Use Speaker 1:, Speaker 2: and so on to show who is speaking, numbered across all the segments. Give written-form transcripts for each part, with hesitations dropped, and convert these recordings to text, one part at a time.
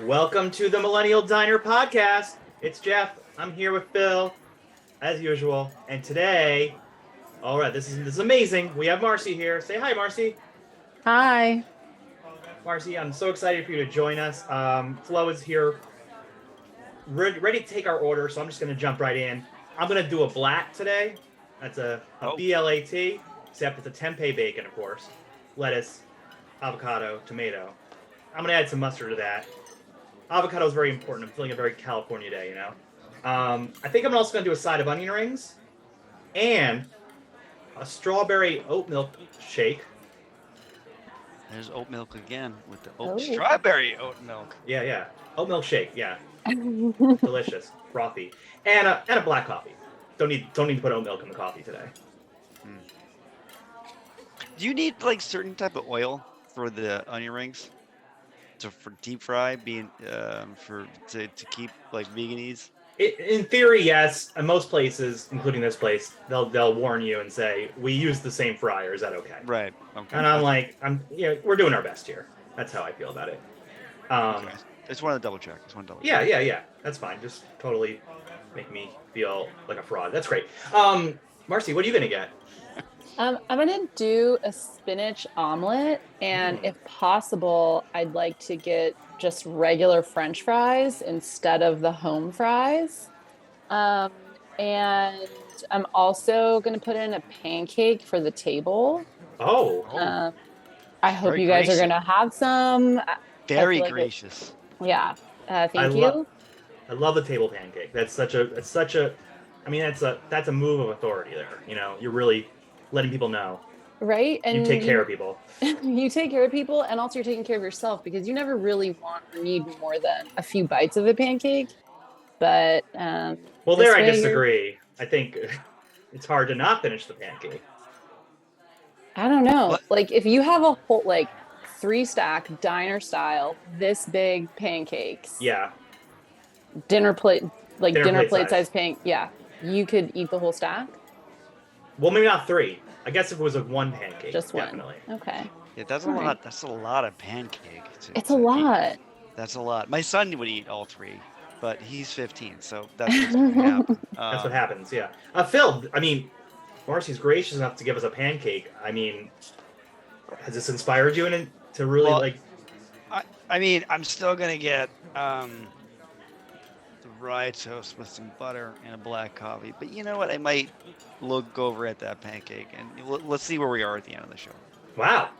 Speaker 1: Welcome to the Millennial Diner podcast. It's Jeff. I'm here with Phil, as usual. And today, all right, this is amazing. We have Marcy here. Say hi, Marcy.
Speaker 2: Hi.
Speaker 1: Marcy, I'm so excited for you to join us. Flo is here, ready to take our order, so I'm just going to jump right in. I'm going to do a black today. That's a BLAT, except it's a tempeh bacon, of course. Lettuce, avocado, tomato. I'm going to add some mustard to that. Avocado is very important. I'm feeling a very California day, you know. I think I'm also going to do a side of onion rings and a strawberry oat milk shake.
Speaker 3: There's oat milk again with the strawberry oat milk.
Speaker 1: Yeah. Oat milk shake, yeah. Delicious, frothy, and a black coffee. Don't need to put oat milk in the coffee today.
Speaker 3: Do you need like certain type of oil for the onion rings? For deep fry, being to keep like veganese.
Speaker 1: In theory, yes. In most places, including this place, they'll warn you and say we use the same fryer. Is that okay?
Speaker 3: Right. Okay.
Speaker 1: And I'm like, we're doing our best here. That's how I feel about it.
Speaker 3: Okay. Just want to double check.
Speaker 1: Yeah. That's fine. Just totally make me feel like a fraud. That's great. Marcy, what are you gonna get?
Speaker 2: I'm gonna do a spinach omelet, and if possible, I'd like to get just regular French fries instead of the home fries. And I'm also gonna put in a pancake for the table.
Speaker 1: Oh.
Speaker 2: I hope you guys are gonna have some.
Speaker 3: Very gracious.
Speaker 2: Thank you.
Speaker 1: I love the table pancake. That's a move of authority there. You know, you're really letting people know.
Speaker 2: Right. And
Speaker 1: you take care of people.
Speaker 2: You take care of people, and also you're taking care of yourself, because you never really want or need more than a few bites of a pancake. But
Speaker 1: well, there I disagree. I think it's hard to not finish the pancake.
Speaker 2: I don't know. What? Like if you have a whole 3-stack diner style, this big pancakes.
Speaker 1: Yeah.
Speaker 2: Dinner plate size pancake. Yeah. You could eat the whole stack.
Speaker 1: Well, maybe not 3. I guess if it was one pancake,
Speaker 2: just one.
Speaker 1: Definitely.
Speaker 2: Okay.
Speaker 3: Yeah, that's a lot. That's a lot of pancake.
Speaker 2: It's a lot.
Speaker 3: That's a lot. My son would eat all 3, but he's 15, so that's what's going to happen.
Speaker 1: That's what happens. Yeah. Phil, Marcy's gracious enough to give us a pancake. Has this inspired you to really
Speaker 3: I'm still gonna get rye toast with some butter and a black coffee, but you know what, I might look over at that pancake and let's see where we are at the end of the show.
Speaker 1: Wow,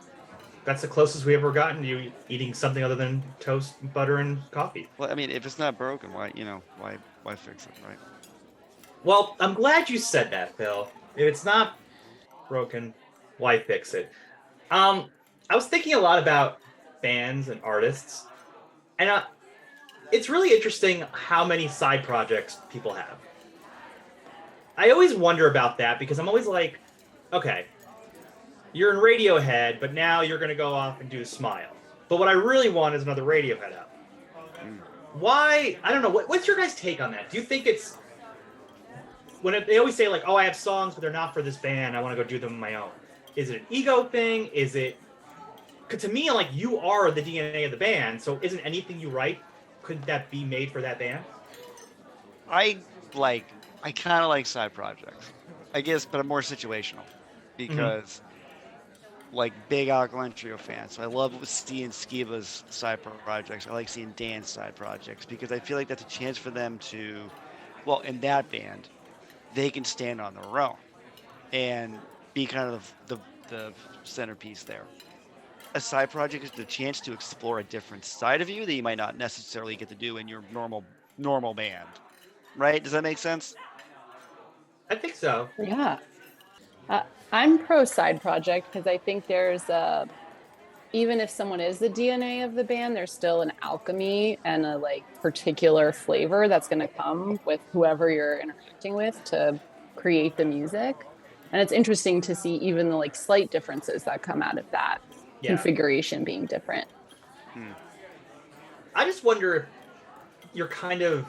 Speaker 1: that's the closest we ever gotten to you eating something other than toast, butter, and coffee.
Speaker 3: Well, if it's not broken, why fix it, right?
Speaker 1: Well, I'm glad you said that, Phil. If it's not broken, why fix it? I was thinking a lot about bands and artists, and it's really interesting how many side projects people have. I always wonder about that, because I'm always like, okay, you're in Radiohead, but now you're going to go off and do Smile. But what I really want is another Radiohead album. Why? I don't know. What's your guys' take on that? Do you think it's... they always say, I have songs, but they're not for this band. I want to go do them on my own. Is it an ego thing? Is it... Because to me, you are the DNA of the band, so isn't anything you write, could that be made for that band?
Speaker 3: I kind of like side projects, I guess, but I'm more situational because, big Alkaline Trio fan. So I love seeing Skiba's side projects. I like seeing Dan's side projects because I feel like that's a chance for them to, in that band, they can stand on their own and be kind of the centerpiece there. A side project is the chance to explore a different side of you that you might not necessarily get to do in your normal band, right? Does that make sense?
Speaker 1: I think so.
Speaker 2: Yeah. I'm pro side project, because I think there's even if someone is the DNA of the band, there's still an alchemy and a particular flavor that's going to come with whoever you're interacting with to create the music. And it's interesting to see even the slight differences that come out of that. Yeah. Configuration being different.
Speaker 1: I just wonder if you're kind of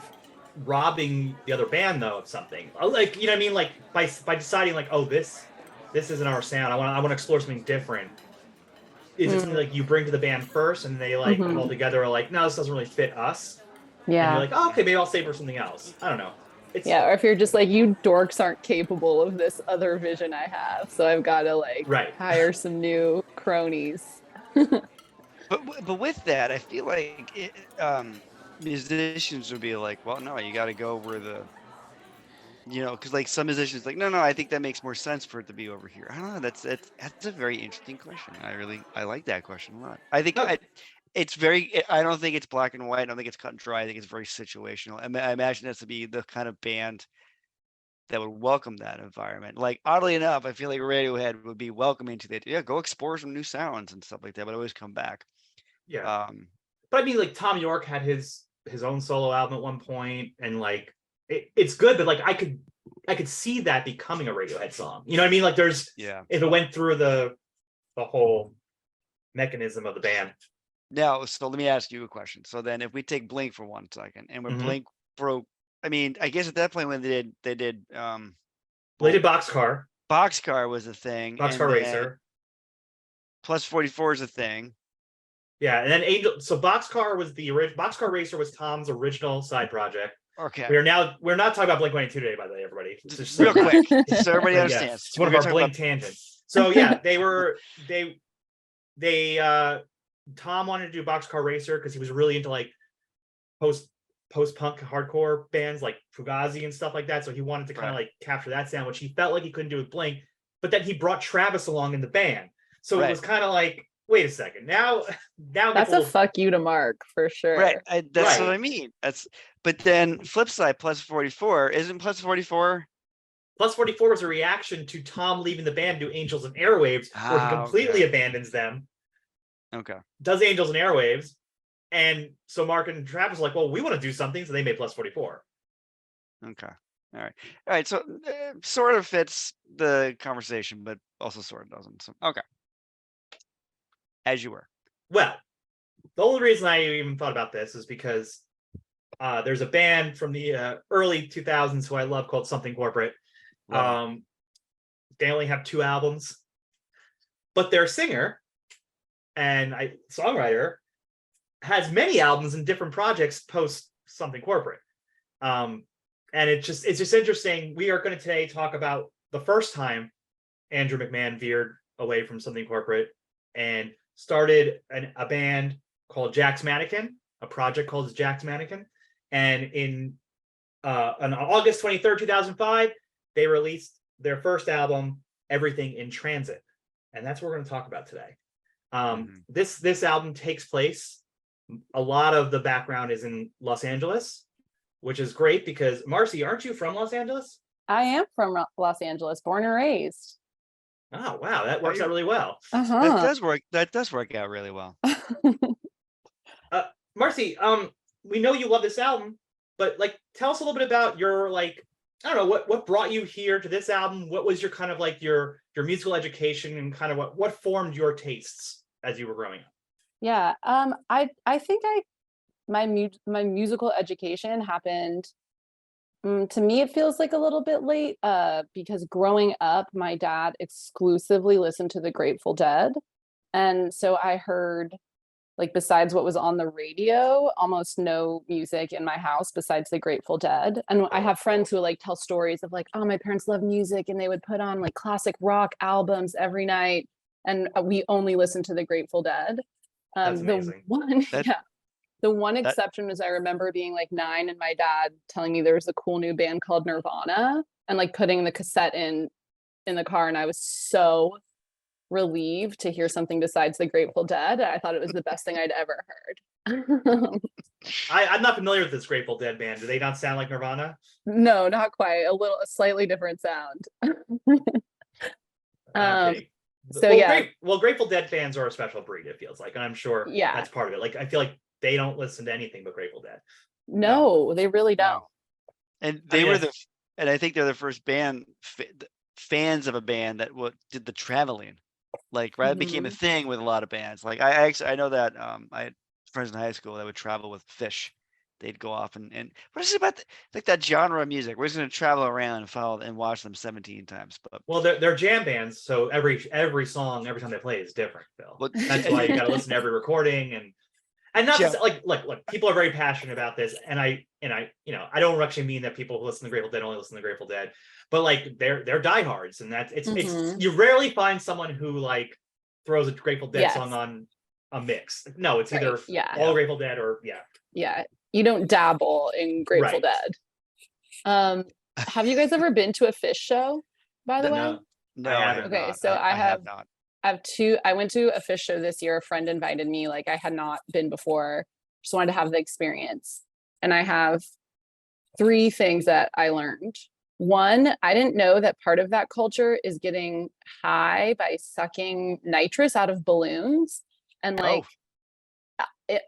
Speaker 1: robbing the other band though of something. You know what I mean? By deciding this isn't our sound. I want to explore something different. is it something like you bring to the band first and they like all together are like, no, this doesn't really fit us, and you're
Speaker 2: Yeah.
Speaker 1: like, oh, okay, maybe I'll save for something else. I don't know. It's
Speaker 2: Yeah, or if you're just like, you dorks aren't capable of this other vision I have, so I've got to like
Speaker 1: right.
Speaker 2: hire some new cronies.
Speaker 3: But with that, I feel like musicians would be like, well, no, you got to go where because like some musicians like, no, I think that makes more sense for it to be over here. I don't know. That's a very interesting question. I like that question a lot. I think
Speaker 1: No,
Speaker 3: it's very. I don't think it's black and white. I don't think it's cut and dry. I think it's very situational. I imagine this to be the kind of band that would welcome that environment. Like oddly enough, I feel like Radiohead would be welcoming to the go explore some new sounds and stuff like that, but always come back.
Speaker 1: yeah.
Speaker 3: Um,
Speaker 1: But I mean, like Tom York had his own solo album at one point, and like it's good, but like I could see that becoming a Radiohead song. You know what I mean? Like there's
Speaker 3: yeah.
Speaker 1: if it went through the whole mechanism of the band.
Speaker 3: Now, so let me ask you a question. So then, if we take Blink for 1 second, and when Blink broke, I mean, I guess at that point when they did
Speaker 1: They did Boxcar.
Speaker 3: Boxcar was a thing, and
Speaker 1: Boxcar
Speaker 3: then
Speaker 1: Racer.
Speaker 3: Plus 44 is a thing.
Speaker 1: Yeah, and then Angel. So Boxcar was the original. Boxcar Racer was Tom's original side project.
Speaker 3: Okay.
Speaker 1: We're not talking about Blink-182 today, by the way, everybody.
Speaker 3: Just real quick, so everybody
Speaker 1: Yeah,
Speaker 3: understands.
Speaker 1: it's one of our Blink tangents. So yeah, Tom wanted to do Boxcar Racer because he was really into like post-punk hardcore bands like Fugazi and stuff like that. So he wanted to kind of like capture that sound, which he felt like he couldn't do with Blink. But then he brought Travis along in the band, so it was kind of like, wait a second, now
Speaker 2: that's a fuck you to Mark for sure.
Speaker 3: Right, that's what I mean. But then flip side, Plus 44 isn't Plus 44.
Speaker 1: Plus 44 was a reaction to Tom leaving the band to do Angels and Airwaves, where he completely abandons them.
Speaker 3: Okay.
Speaker 1: Does Angels and Airwaves. And so Mark and Travis are like, well, we want to do something. So they made Plus 44.
Speaker 3: Okay. All right. So sort of fits the conversation, but also sort of doesn't. So, okay. As you were.
Speaker 1: Well, the only reason I even thought about this is because there's a band from the early 2000s who I love called Something Corporate. They only have 2 albums, but their singer and songwriter has many albums and different projects post Something Corporate. And it's just interesting. We are going to today talk about the first time Andrew McMahon veered away from Something Corporate and started a band called Jack's Mannequin, a project called Jack's Mannequin. And on August 23rd, 2005, they released their first album, Everything in Transit. And that's what we're going to talk about today. This album takes place, a lot of the background is in Los Angeles, which is great because, Marcy, aren't you from Los Angeles?
Speaker 2: I am from Los Angeles, born and raised.
Speaker 1: Oh, wow. That works out really well.
Speaker 3: That does work out really well.
Speaker 1: Marcy, we know you love this album, but like, tell us a little bit about your, like, I don't know, what brought you here to this album? What was your kind of like your musical education and kind of what formed your tastes as you were growing up?
Speaker 2: Yeah, I think my musical education happened. To me, it feels like a little bit late because growing up, my dad exclusively listened to the Grateful Dead. And so I heard, like, besides what was on the radio, almost no music in my house besides the Grateful Dead. And I have friends who like tell stories of like, oh, my parents love music and they would put on like classic rock albums every night. And we only listened to the Grateful Dead.
Speaker 1: That's amazing.
Speaker 2: The one exception was I remember being like 9 and my dad telling me there was a cool new band called Nirvana and like putting the cassette in the car. And I was so relieved to hear something besides the Grateful Dead. I thought it was the best thing I'd ever heard.
Speaker 1: I'm not familiar with this Grateful Dead band. Do they not sound like Nirvana?
Speaker 2: No, not quite. A slightly different sound.
Speaker 1: Grateful Dead fans are a special breed, it feels like, and I'm sure that's part of it. Like, I feel like they don't listen to anything but Grateful Dead.
Speaker 2: No, they really don't.
Speaker 3: And I think they're the first band fans of a band that did the traveling. Like, right, it became a thing with a lot of bands. Like, I know that I had friends in high school that would travel with Fish, they'd go off and what is it about like that genre of music? We're just gonna travel around and follow and watch them 17 times. But
Speaker 1: Well, they're jam bands, so every song, every time they play is different, Phil.
Speaker 3: Well,
Speaker 1: That's why you got to listen to every recording and not
Speaker 3: Jeff-
Speaker 1: just like people are very passionate about this, and I I don't actually mean that people who listen to Grateful Dead only listen to Grateful Dead, but like they're diehards, and that's it's
Speaker 2: Mhm.
Speaker 1: you rarely find someone who like throws a Grateful Dead
Speaker 2: Yes.
Speaker 1: song on a mix. No, it's
Speaker 2: Right,
Speaker 1: either
Speaker 2: yeah.
Speaker 1: all Grateful Dead or
Speaker 2: Yeah, you don't dabble in Grateful
Speaker 1: Right.
Speaker 2: Dead. Have you guys ever been to a Fish show, by the way?
Speaker 1: No,
Speaker 3: No,
Speaker 1: I
Speaker 3: I
Speaker 1: haven't.
Speaker 3: have
Speaker 2: Okay,
Speaker 3: not.
Speaker 2: so I
Speaker 3: have
Speaker 2: have
Speaker 3: not.
Speaker 2: I have two. I went to a Fish show this year. A friend invited me. Like I had not been before. Just wanted to have the experience. And I have three things that I learned. One, I didn't know that part of that culture is getting high by sucking nitrous out of balloons. And like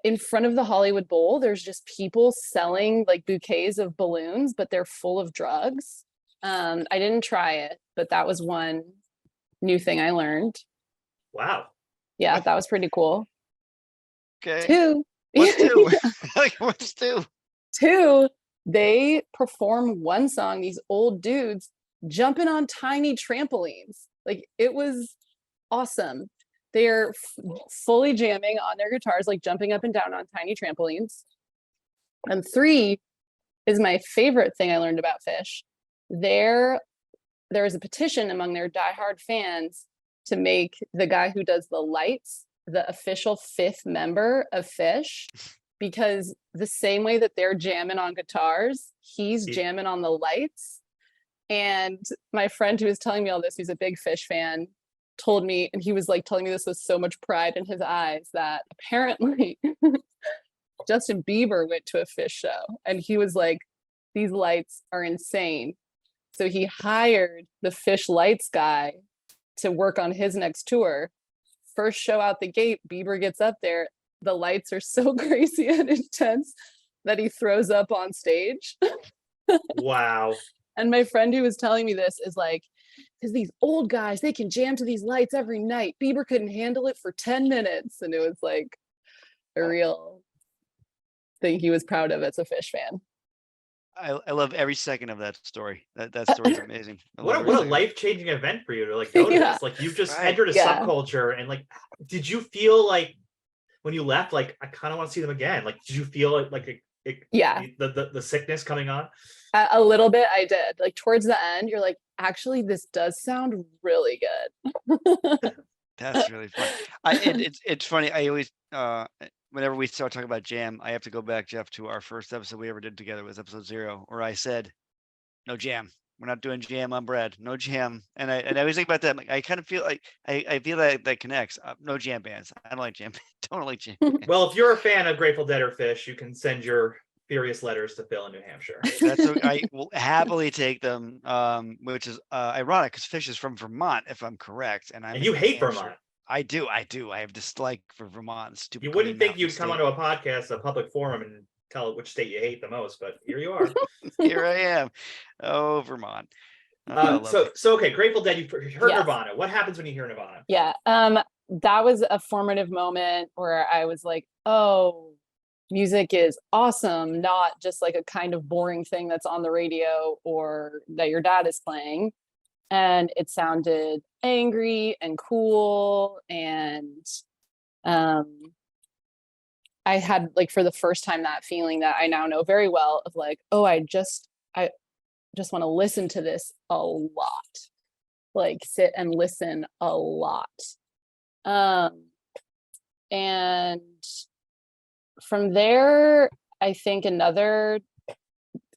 Speaker 2: in front of the Hollywood Bowl, there's just people selling like bouquets of balloons, but they're full of drugs. I didn't try it, but that was one new thing I learned.
Speaker 1: Wow.
Speaker 2: Yeah, that was pretty cool.
Speaker 3: Okay.
Speaker 2: Two.
Speaker 3: What's two? Like, what's two?
Speaker 2: Two, they perform one song, these old dudes jumping on tiny trampolines. Like it was awesome. They're fully jamming on their guitars, like jumping up and down on tiny trampolines. And three is my favorite thing I learned about Fish. There is a petition among their diehard fans to make the guy who does the lights the official fifth member of Fish, because the same way that they're jamming on guitars, he's jamming on the lights. And my friend who was telling me all this, who's a big Fish fan, told me, and he was like telling me this with so much pride in his eyes, that apparently Justin Bieber went to a Fish show and he was like, these lights are insane. So he hired the Fish lights guy to work on his next tour. First show out the gate, Bieber gets up there. The lights are so crazy and intense that he throws up on stage.
Speaker 1: Wow.
Speaker 2: And my friend who was telling me this is like, because these old guys, they can jam to these lights every night. Bieber couldn't handle it for 10 minutes. And it was like a real thing he was proud of as a Fish fan.
Speaker 3: I love every second of that story. That story is amazing.
Speaker 1: What a life-changing event for you to like go to this. Like you've just entered a subculture, and like, did you feel like when you left, like I kind of want to see them again? Like, did you feel like the sickness coming on?
Speaker 2: A little bit, I did. Like towards the end, you're like, actually, this does sound really good.
Speaker 3: That's really fun. It's funny. I always whenever we start talking about jam, I have to go back, Jeff, to our first episode we ever did together, was episode 0, where I said, no jam. We're not doing jam on bread. No jam. And I always think about that. Like, I kind of feel like I feel that connects. No jam bands. I don't like jam. Don't like jam bands.
Speaker 1: Well, if you're a fan of Grateful Dead or Fish, you can send your furious letters to Phil in New Hampshire.
Speaker 3: That's I will happily take them. Which is ironic because Fish is from Vermont, if I'm correct. And
Speaker 1: you hate Vermont.
Speaker 3: I do. I have dislike for Vermont. Stupid.
Speaker 1: You wouldn't think you'd come onto a podcast, a public forum, and tell which state you hate the most, but here you are.
Speaker 3: Here I am. Oh, Vermont.
Speaker 1: So okay, Grateful Dead. You heard Nirvana. What happens when you hear Nirvana?
Speaker 2: Yeah, that was a formative moment where I was like, oh, music is awesome, not just like a kind of boring thing that's on the radio or that your dad is playing. And it sounded angry and cool. And I had like for the first time that feeling that I now know very well of like, oh, I just want to listen to this a lot. Like sit and listen a lot. And from there, I think another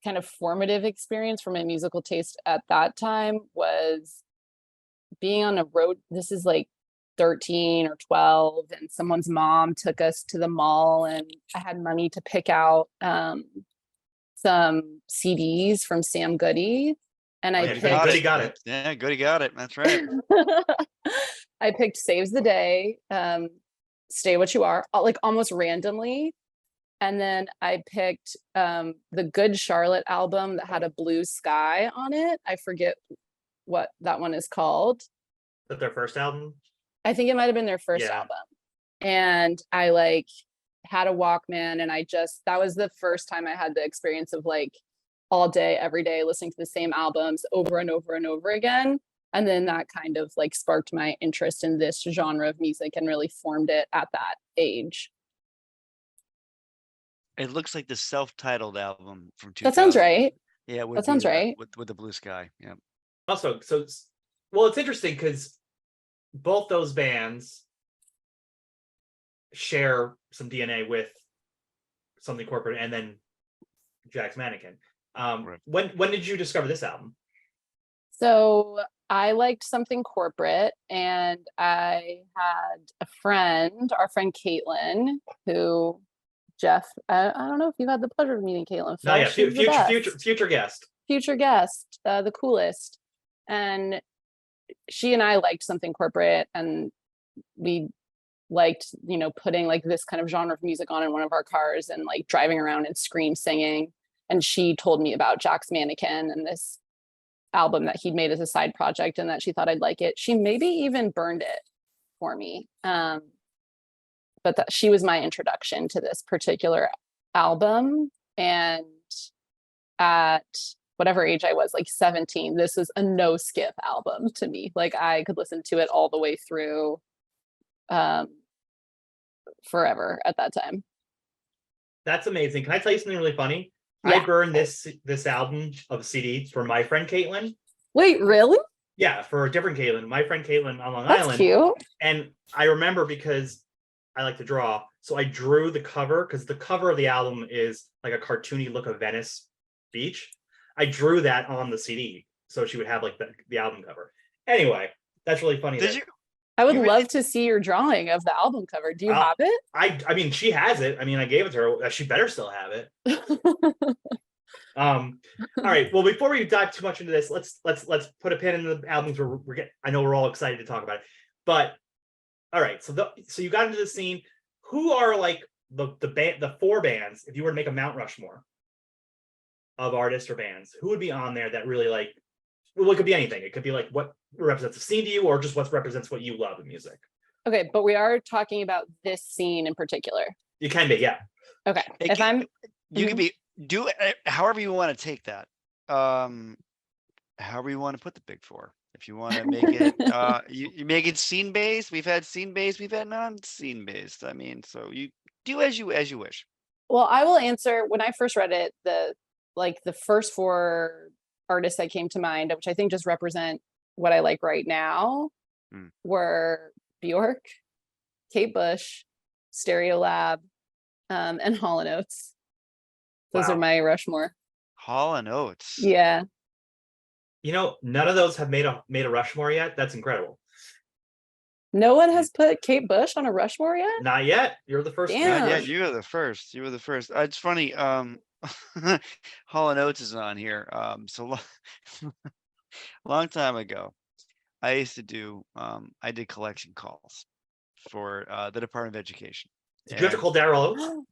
Speaker 2: kind of formative experience for my musical taste at that time was being on a road. This is like 13 or 12, and someone's mom took us to the mall, and I had money to pick out some CDs from Sam Goody. And I picked
Speaker 1: Goody got it.
Speaker 3: Yeah, Goody got it. That's right.
Speaker 2: I picked Saves the Day, Stay What You Are, like almost randomly. And then I picked the Good Charlotte album that had a blue sky on it. I forget what that one is called.
Speaker 1: Is that their first album?
Speaker 2: I think it might have been their first album. And I like had a Walkman, and that was the first time I had the experience of like all day, every day, listening to the same albums over and over and over again. And then that kind of like sparked my interest in this genre of music and really formed it at that age.
Speaker 3: It looks like the self-titled album from 2000.
Speaker 2: That sounds right.
Speaker 3: Yeah,
Speaker 2: That sounds right.
Speaker 3: With the blue sky. Yeah.
Speaker 1: Also, well, it's interesting because both those bands share some DNA with Something Corporate and then Jack's Mannequin.
Speaker 3: Right.
Speaker 1: When did you discover this album?
Speaker 2: So I liked Something Corporate, and I had a friend, our friend Caitlin, who Jeff, I don't know if you've had the pleasure of meeting Caitlin.
Speaker 1: No, yeah, future guest.
Speaker 2: Future guest, the coolest. And she and I liked Something Corporate, and we liked, putting like this kind of genre of music on in one of our cars and like driving around and scream singing. And she told me about Jack's Mannequin and this album that he'd made as a side project, and that she thought I'd like it. She maybe even burned it for me. But she was my introduction to this particular album. And at whatever age I was, like 17, this was a no skip album to me. Like I could listen to it all the way through forever at that time.
Speaker 1: That's amazing. Can I tell you something really funny?
Speaker 2: Yeah.
Speaker 1: I burned this album of CD for my friend Caitlin.
Speaker 2: Wait, really?
Speaker 1: Yeah, for a different Caitlin, my friend Caitlin on Long
Speaker 2: That's
Speaker 1: Island.
Speaker 2: Cute.
Speaker 1: And I remember because I like to draw, so I drew the cover, because the cover of the album is like a cartoony look of Venice Beach. I drew that on the CD, so she would have like the album cover. Anyway, that's really funny.
Speaker 3: Did you?
Speaker 2: I would love to see your drawing of the album cover. Do you have it?
Speaker 1: I mean, she has it. I mean, I gave it to her. She better still have it. All right. Well, before we dive too much into this, let's put a pin in the albums. I know we're all excited to talk about it, but all right. So you got into the scene. Who are like the four bands? If you were to make a Mount Rushmore of artists or bands, who would be on there that really like? Well, it could be anything. It could be like what represents a scene to you, or just what represents what you love in music.
Speaker 2: Okay, but we are talking about this scene in particular.
Speaker 1: You can be, yeah.
Speaker 2: Okay.
Speaker 3: You could be however you want to take that. However you want to put the big four. If you want to make it you make it scene based. We've had scene based, we've had non-scene based. I mean, so you do as you wish.
Speaker 2: Well, I will answer. When I first read it, the first four artists that came to mind, which I think just represent what I like right now, were Bjork, Kate Bush, Stereolab, and Hall & Oates. Those are my Rushmore.
Speaker 3: Hall & Oates.
Speaker 2: Yeah.
Speaker 1: None of those have made a Rushmore yet. That's incredible.
Speaker 2: No one has put Kate Bush on a Rushmore yet?
Speaker 1: Not yet. You're the first.
Speaker 2: Damn.
Speaker 3: Not yet. You were the first. It's funny. Hall & Oates is on here. So long time ago, I used to do I did collection calls for the Department of Education.
Speaker 1: Did you have to call Daryl Oates?
Speaker 2: Oh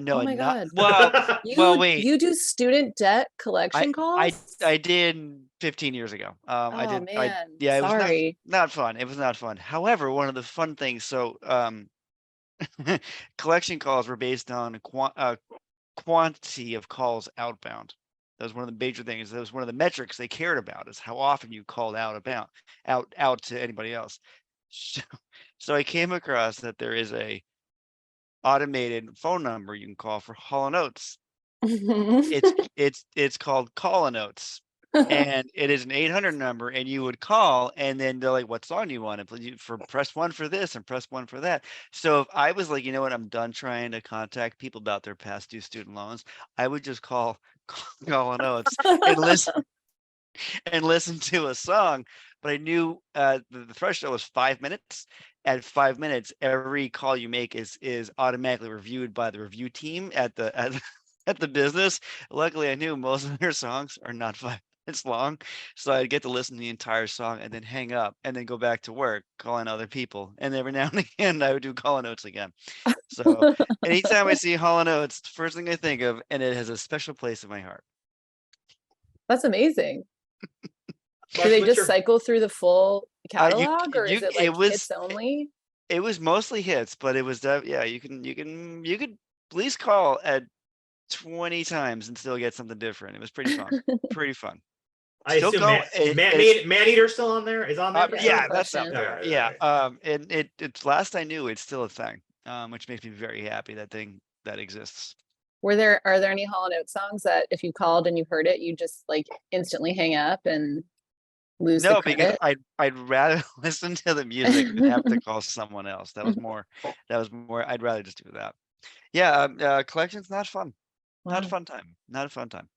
Speaker 3: No,
Speaker 2: my God.
Speaker 3: Well, wait.
Speaker 2: You do student debt collection calls?
Speaker 3: I did 15 years ago. I did.
Speaker 2: Man.
Speaker 3: Yeah, it
Speaker 2: Sorry.
Speaker 3: was not fun. It was not fun. However, one of the fun things. So, collection calls were based on quantity of calls outbound. That was one of the major things. That was one of the metrics they cared about, is how often you called out to anybody else. So I came across that there is a automated phone number you can call for Hall & Oates. It's called Call & Oates, and it is an 800 number, and you would call, and then they're like, what song do you want? Press 1 for this and press 1 for that. So if I was like, you know what, I'm done trying to contact people about their past due student loans, I would just call Hall & Oates and listen to a song. But I knew the threshold was 5 minutes. At 5 minutes, every call you make is automatically reviewed by the review team at the business. Luckily, I knew most of their songs are not 5 minutes long, so I'd get to listen to the entire song and then hang up and then go back to work calling other people. And every now and again, I would do Hall & Oates again. So anytime I see Hall & Oates, the first thing I think of, and it has a special place in my heart.
Speaker 2: That's amazing. Do they just cycle through the full catalog, or is it like hits only?
Speaker 3: It was mostly hits, but it was yeah. You could at least call at 20 times and still get something different. It was pretty fun. Pretty fun.
Speaker 1: I
Speaker 3: Still
Speaker 1: assume
Speaker 3: go.
Speaker 1: Man Eater still on there? Is on there?
Speaker 2: Yeah,
Speaker 3: Yeah,
Speaker 2: no
Speaker 3: that's up
Speaker 2: question.
Speaker 1: All
Speaker 3: there.
Speaker 1: right, all
Speaker 3: Yeah.
Speaker 1: right.
Speaker 3: And it's last I knew, it's still a thing. Which makes me very happy that thing that exists.
Speaker 2: Are there any Hall & Oates songs that if you called and you heard it, you just like instantly hang up and lose the
Speaker 3: No, because
Speaker 2: credit?
Speaker 3: I'd rather listen to the music than have to call someone else. That was more. I'd rather just do that. Yeah. Collection's not fun. Not a
Speaker 2: Wow.
Speaker 3: fun time. Not a fun time.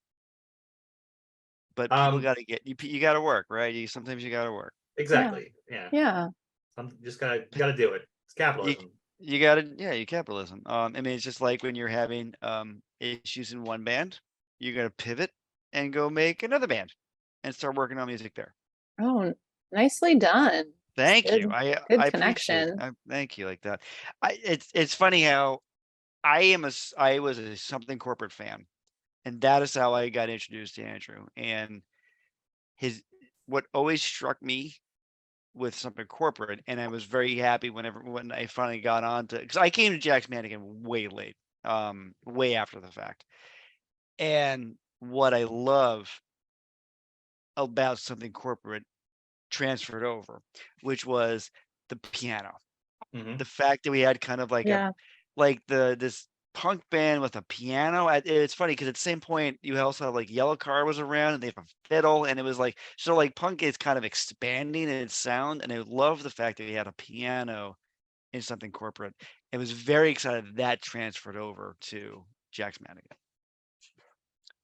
Speaker 3: But people
Speaker 1: Um,
Speaker 3: got to you got to work, right? Sometimes you got to work.
Speaker 2: Yeah.
Speaker 1: exactly. Yeah.
Speaker 2: Yeah.
Speaker 1: I'm just gotta do it. It's
Speaker 3: You
Speaker 1: capitalism.
Speaker 3: you got to you capitalism. I mean, it's just like when you're having issues in one band, you got to pivot and go make another band and start working on music there.
Speaker 2: Oh, nicely done.
Speaker 3: Thank you.
Speaker 2: Good,
Speaker 3: I
Speaker 2: good
Speaker 3: appreciate it.
Speaker 2: connection.
Speaker 3: Thank you like that. It's funny how I was a something corporate fan, and that is how I got introduced to Andrew. And his what always struck me with something corporate, and I was very happy when I finally got on to, because I came to Jack's Mannequin way late, way after the fact. And what I love about something corporate transferred over, which was the piano.
Speaker 1: Hmm.
Speaker 3: The fact that we had kind of like
Speaker 2: Yeah.
Speaker 3: this punk band with a piano. It's funny because at the same point you also have like Yellow Car was around and they have a fiddle, and it was like, so like punk is kind of expanding in its sound, and I love the fact that we had a piano in something corporate. I was very excited that transferred over to Jack's Mannequin.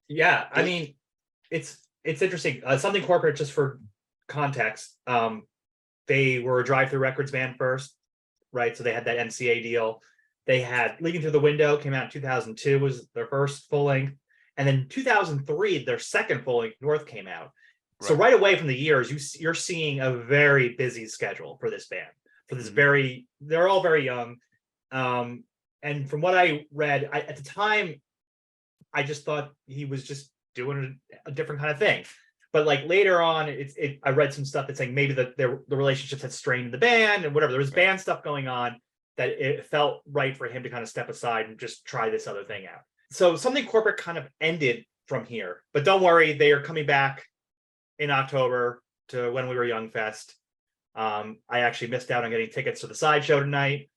Speaker 1: Yeah, I
Speaker 3: It,
Speaker 1: mean, it's interesting. Something corporate, just for context. They were a drive-through records band first, right? So they had that MCA deal. They had Leaving Through the Window came out in 2002 was their first full length, and then 2003 their second full length North came out. So
Speaker 3: right.
Speaker 1: right away from the years, you're seeing a very busy schedule for this band. For this
Speaker 3: Mhm.
Speaker 1: they're all very young, and from what I read, at the time I just thought he was just doing a different kind of thing. But like later on, I read some stuff that's saying maybe the relationships had strained the band and whatever. There was
Speaker 3: Right.
Speaker 1: band stuff going on that it felt right for him to kind of step aside and just try this other thing out. So something corporate kind of ended from here. But don't worry, they are coming back in October to When We Were Young Fest. I actually missed out on getting tickets to the sideshow tonight,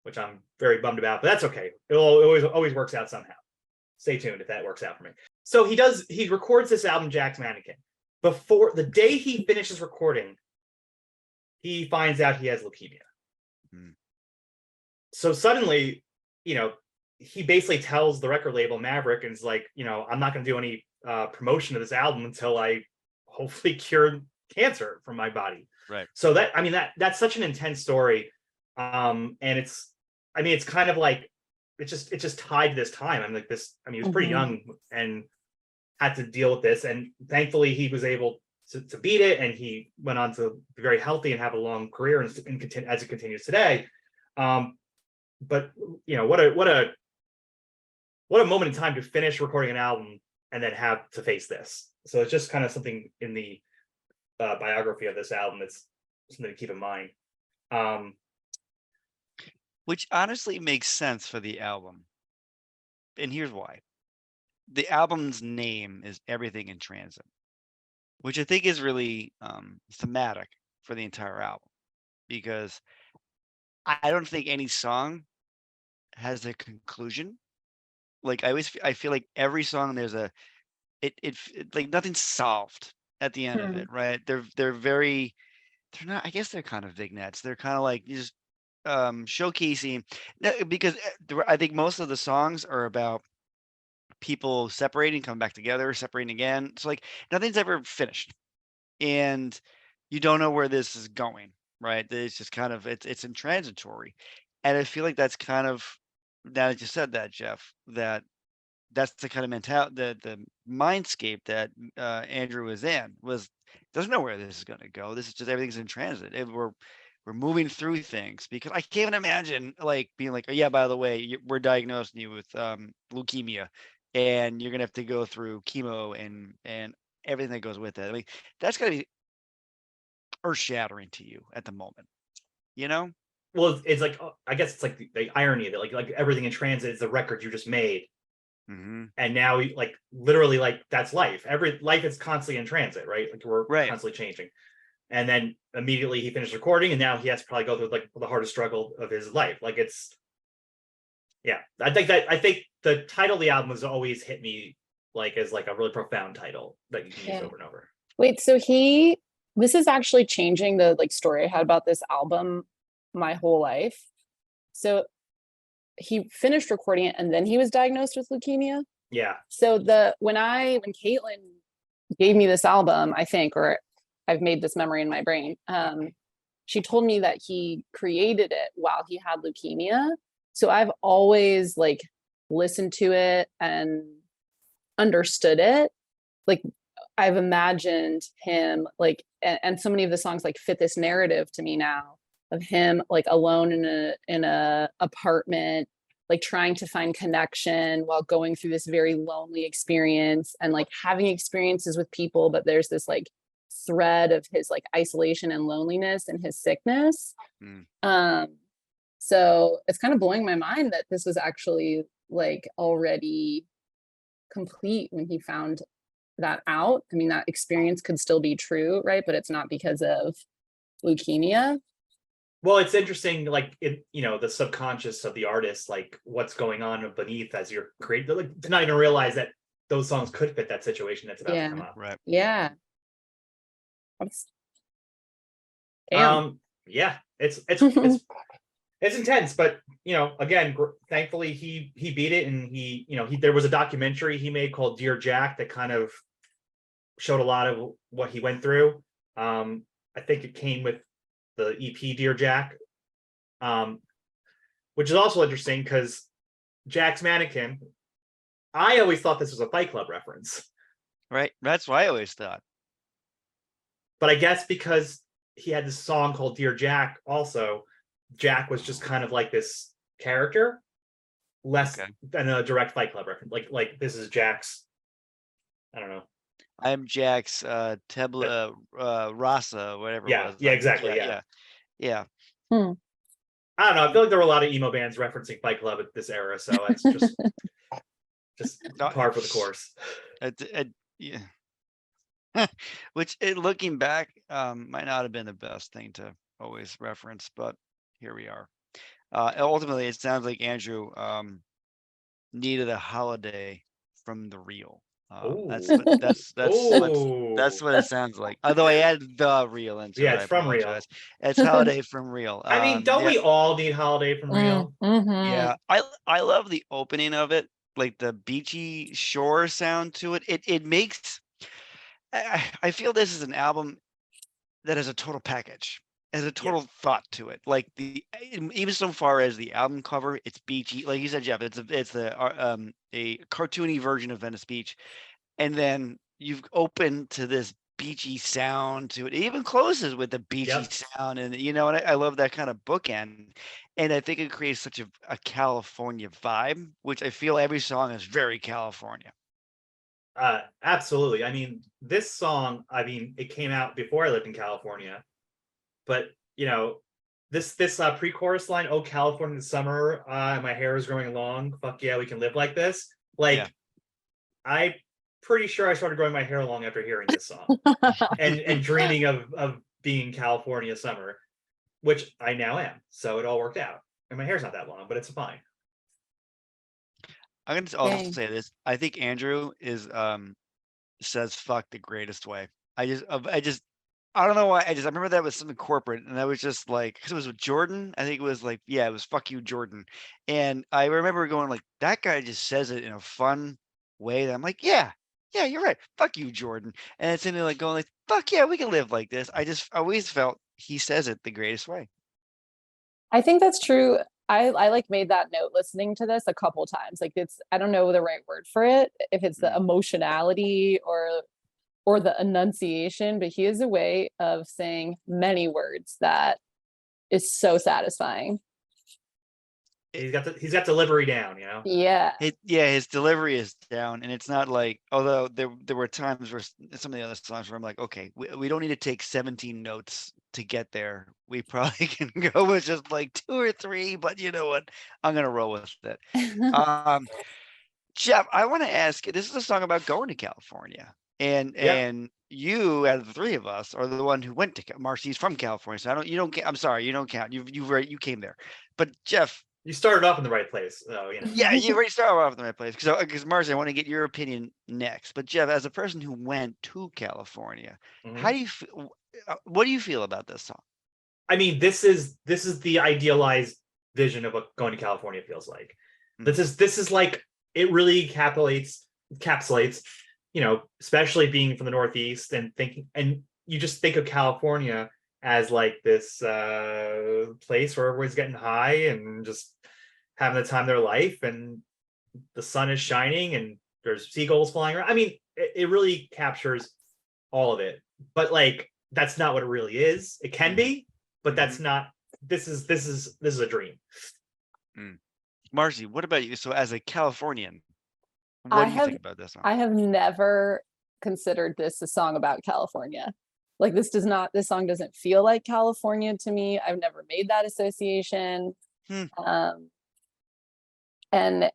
Speaker 1: which I'm very bummed about, but that's okay. It always works out somehow. Stay tuned if that works out for me. So he records this album, Jack's Mannequin. Before the day he finishes recording, he finds out he has leukemia.
Speaker 3: Mm.
Speaker 1: So suddenly, he basically tells the record label Maverick and is like, I'm not going to do any promotion of this album until I hopefully cure cancer from my body.
Speaker 3: Right.
Speaker 1: So that's such an intense story, and it's kind of like it's just tied to this time. I'm like this. I mean, he was pretty young and had to deal with this, and thankfully he was able to beat it, and he went on to be very healthy and have a long career and continue as it continues today. But what a moment in time to finish recording an album and then have to face this. So it's just kind of something in the biography of this album that's something to keep in mind.
Speaker 3: Which honestly makes sense for the album. And here's why. The album's name is Everything in Transit, which I think is really thematic for the entire album, because I don't think any song has a conclusion. Like I feel like every song there's like nothing's solved at the end of
Speaker 2: Hmm.
Speaker 3: it, right? They're not, I guess they're kind of vignettes. They're kind of like just showcasing, because I think most of the songs are about people separating, coming back together, separating again. So like nothing's ever finished, and you don't know where this is going, right? It's just kind of it's intransitory, and I feel like that's kind of, now that you said that, Jeff, that's the kind of mentality, the mindscape that Andrew was in, was doesn't know where this is going to go. This is just everything's in transit. We're moving through things, because I can't even imagine like being like, oh yeah, by the way, we're diagnosing you with leukemia, and you're gonna have to go through chemo and everything that goes with it. I mean, that's gotta be earth shattering to you at the moment, you know?
Speaker 1: well, it's like, I guess it's like the irony that like everything in transit is the record you just made. And now like literally like that's life. Every life is constantly in transit, right? Like we're constantly changing. And then immediately he finished recording, and now he has to probably go through like the hardest struggle of his life. Like it's, yeah. I think the title of the album has always hit me like as like a really profound title that you can use over and over.
Speaker 2: Wait, so this is actually changing the like story I had about this album my whole life. So he finished recording it and then he was diagnosed with leukemia.
Speaker 1: Yeah.
Speaker 2: So when Caitlin gave me this album, I think, or I've made this memory in my brain, she told me that he created it while he had leukemia. So I've always like listened to it and understood it. Like I've imagined him like, and so many of the songs like fit this narrative to me now of him like alone in a apartment, like trying to find connection while going through this very lonely experience and like having experiences with people, but there's this like thread of his like isolation and loneliness and his sickness. So it's kind of blowing my mind that this was actually like already complete when he found that out. I mean, that experience could still be true, right? But it's not because of leukemia.
Speaker 1: Well, it's interesting, like the subconscious of the artist, like what's going on beneath as you're creating, like to not even realize that those songs could fit that situation that's about to come up.
Speaker 3: Right.
Speaker 2: Yeah.
Speaker 1: Damn. Yeah, it's intense, but again, thankfully he beat it, and there was a documentary he made called Dear Jack that kind of showed a lot of what he went through. I think it came with the EP Dear Jack, which is also interesting because Jack's Mannequin, I always thought this was a Fight Club reference.
Speaker 3: Right. That's what I always thought.
Speaker 1: But I guess because he had this song called Dear Jack also, Jack was just kind of like this character, less than a direct Fight Club reference. Like this is Jack's, I don't know.
Speaker 3: I'm Jack's Tabla Rasa, whatever it was.
Speaker 1: Yeah, exactly.
Speaker 3: Yeah.
Speaker 1: I don't know. I feel like there were a lot of emo bands referencing Fight Club at this era, so it's just par for the course.
Speaker 3: Yeah. Which, looking back, might not have been the best thing to always reference, but here we are. Ultimately, it sounds like Andrew needed a holiday from the real. That's what it sounds like. Although I added the real into it.
Speaker 1: Yeah, it's from Real.
Speaker 3: It's holiday from Real.
Speaker 1: I mean, don't we all need holiday from Real?
Speaker 3: Yeah, I love the opening of it, like the beachy shore sound to it. It makes. I feel this is an album that has a total package, has a total thought to it. Like even so far as the album cover, it's beachy. Like you said, Jeff, it's a cartoony version of Venice Beach, and then you've opened to this beachy sound to it. It even closes with the beachy sound, and and I love that kind of bookend. And I think it creates such a California vibe, which I feel every song is very California.
Speaker 1: Absolutely. I mean, this song, it came out before I lived in California, but this pre-chorus line, "Oh, California summer, my hair is growing long. Fuck yeah, we can live like this." Like, I'm pretty sure I started growing my hair long after hearing this song and dreaming of being California summer, which I now am. So it all worked out. And my hair's not that long, but it's fine.
Speaker 3: I'm gonna also say this. I think Andrew says fuck the greatest way. I don't know why. I remember that was something corporate, and I was just like, because it was with Jordan. I think it was like, it was "fuck you, Jordan," and I remember going like, that guy just says it in a fun way that I'm like, yeah, you're right. Fuck you, Jordan. And it's in like going like, fuck yeah, we can live like this. I just always felt he says it the greatest way.
Speaker 2: I think that's true. I like made that note listening to this a couple times. Like I don't know the right word for it, if it's the emotionality or the enunciation, but he has a way of saying many words that is so satisfying.
Speaker 1: He's got delivery down,
Speaker 2: Yeah.
Speaker 3: His delivery is down, and it's not like, although there were times where some of the other songs where I'm like, okay, we don't need to take 17 notes to get there, we probably can go with just like 2 or 3, but you know what? I'm gonna roll with it. Um, Jeff, I want to ask you, this is a song about going to California.
Speaker 1: Yeah.
Speaker 3: And you, out of the 3 of us, are the one who went to Marcy's from California. So you don't I'm sorry, you don't count. You came there. But Jeff,
Speaker 1: You started off in the right place, so
Speaker 3: yeah, you already started off in the right place. Because Marcy, I want to get your opinion next. But Jeff, as a person who went to California, how
Speaker 1: Mhm.
Speaker 3: do you feel? What do you feel about this song?
Speaker 1: I mean, this is the idealized vision of what going to California feels like.
Speaker 3: Mm,
Speaker 1: This is like it really encapsulates, especially being from the Northeast and thinking, and you just think of California as like this place where everyone's getting high and just having the time of their life, and the sun is shining and there's seagulls flying around. I mean, it really captures all of it, but like that's not what it really is. It can
Speaker 3: mm,
Speaker 1: be, but
Speaker 3: mhm,
Speaker 1: that's not. This is a dream.
Speaker 3: mm. Marcy, what about you? So, as a Californian, what
Speaker 2: I
Speaker 3: do you
Speaker 2: have
Speaker 3: think about this song?
Speaker 2: I have never considered this a song about California. Like this song doesn't feel like California to me. I've never made that association.
Speaker 3: Hmm.
Speaker 2: Um, and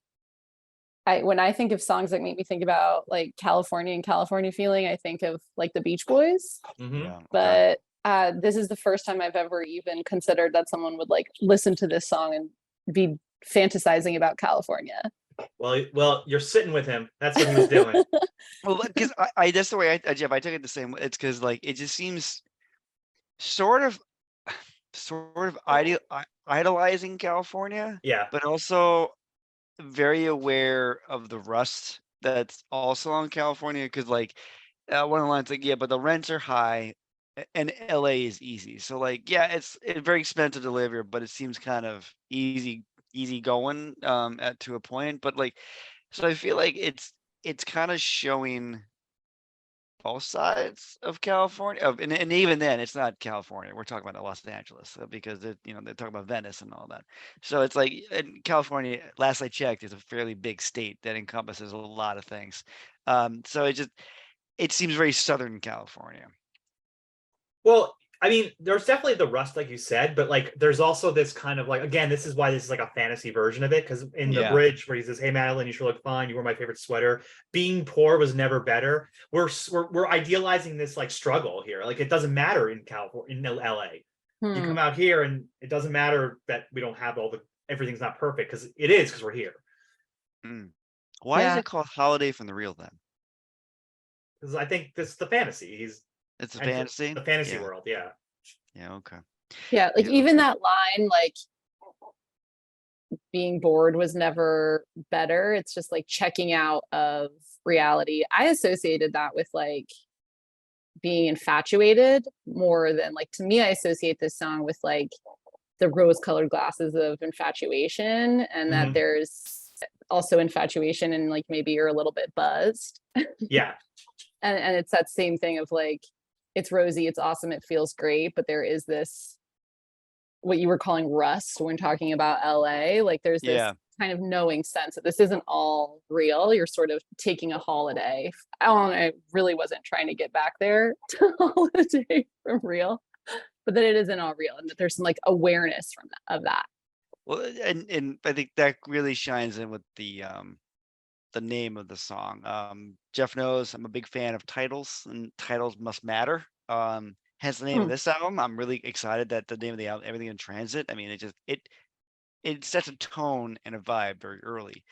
Speaker 2: when I think of songs that make me think about like California and California feeling, I think of like the Beach Boys.
Speaker 1: Hmm.
Speaker 3: Yeah. Okay.
Speaker 2: But this is the first time I've ever even considered that someone would like listen to this song and be fantasizing about California.
Speaker 1: Well, you're sitting with him. That's what he was doing.
Speaker 3: Well, because I that's the way Jeff, I took it the same way. It's because like it just seems sort of sort of idolizing California,
Speaker 1: Yeah.
Speaker 3: but also very aware of the rust that's also on California. Because like one of the lines like, yeah, but the rents are high and LA is easy. So like, yeah, it's very expensive to live here, but it seems kind of easy going at to a point. But like, so I feel like it's kind of showing both sides of California. And even then, it's not California. We're talking about Los Angeles because they're talking about Venice and all that. So it's like in California, last I checked, is a fairly big state that encompasses a lot of things. So it seems very Southern California.
Speaker 1: Well, I mean, there's definitely the rust, like you said, but like there's also this kind of like, again, this is why this is like a fantasy version of it. Because in the
Speaker 3: Yeah.
Speaker 1: bridge where he says, "Hey Madeline, you sure look fine. You were my favorite sweater. Being poor was never better." We're idealizing this like struggle here. Like it doesn't matter in California, in LA. You
Speaker 2: Hmm.
Speaker 1: come out here and it doesn't matter that we don't have everything's not perfect, because it is, because we're here.
Speaker 3: Mm. Why is
Speaker 2: Yeah.
Speaker 3: it called Holiday from the Real then?
Speaker 1: Because I think this is the fantasy. He's
Speaker 3: It's a
Speaker 1: enter
Speaker 3: fantasy?
Speaker 1: the fantasy
Speaker 3: Yeah.
Speaker 1: world. Yeah.
Speaker 3: Yeah, okay.
Speaker 2: Yeah. Like
Speaker 3: Yeah,
Speaker 2: even
Speaker 3: okay.
Speaker 2: that line, like being bored was never better. It's just like checking out of reality. I associated that with like being infatuated more than like to me, I associate this song with like the rose colored glasses of infatuation, and that
Speaker 1: Hmm.
Speaker 2: there's also infatuation and like maybe you're a little bit buzzed.
Speaker 1: Yeah.
Speaker 2: And it's that same thing of like it's rosy, it's awesome, it feels great, but there is this what you were calling rust when talking about LA. Like there's this
Speaker 3: Yeah.
Speaker 2: kind of knowing sense that this isn't all real. You're sort of taking a holiday. I don't know, I really wasn't trying to get back there to holiday from real, but that it isn't all real and that there's some like awareness from of that.
Speaker 3: Well, and I think that really shines in with the name of the song. Jeff knows I'm a big fan of titles, and titles must matter. Hence the name of
Speaker 2: Hmm.
Speaker 3: this album. I'm really excited that the name of the album, Everything in Transit. I mean, it sets a tone and a vibe very early.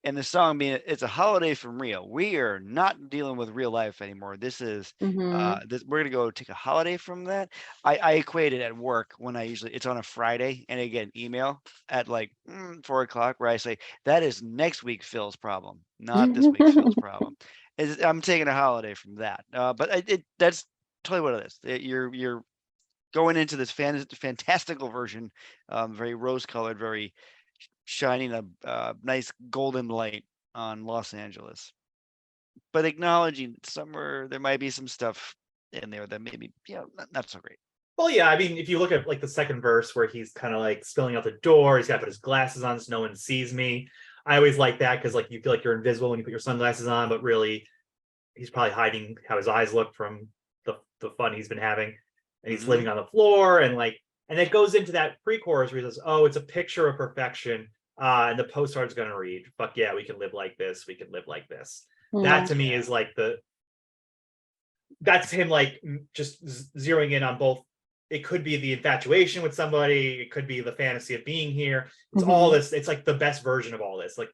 Speaker 3: And the song being it's a holiday from Rio. We are not dealing with real life anymore. This is
Speaker 2: Mm-hmm.
Speaker 3: we're gonna go take a holiday from that. I equate it at work when I usually it's on a Friday and I get an email at like 4 o'clock where I say that is next week Phil's problem, not this week's Phil's problem. I'm taking a holiday from that. But that's totally what it is. You're going into this fantastical version, very rose colored, very shining a nice golden light on Los Angeles, but acknowledging that somewhere there might be some stuff in there that maybe not so great.
Speaker 1: Well, yeah. I mean, if you look at like the second verse where he's kind of like spilling out the door, he's got to put his glasses on so no one sees me. I always like that because like you feel like you're invisible when you put your sunglasses on, but really he's probably hiding how his eyes look from the fun he's been having. and he's living on the floor, and it goes into that pre-chorus where he says, "Oh, it's a picture of perfection." And the postcard's going to read, "Fuck yeah, we can live like this. We can live like this." That to me is like that's him like just zeroing in on both. It could be the infatuation with somebody. It could be the fantasy of being here. It's all this. It's like the best version of all this. Like,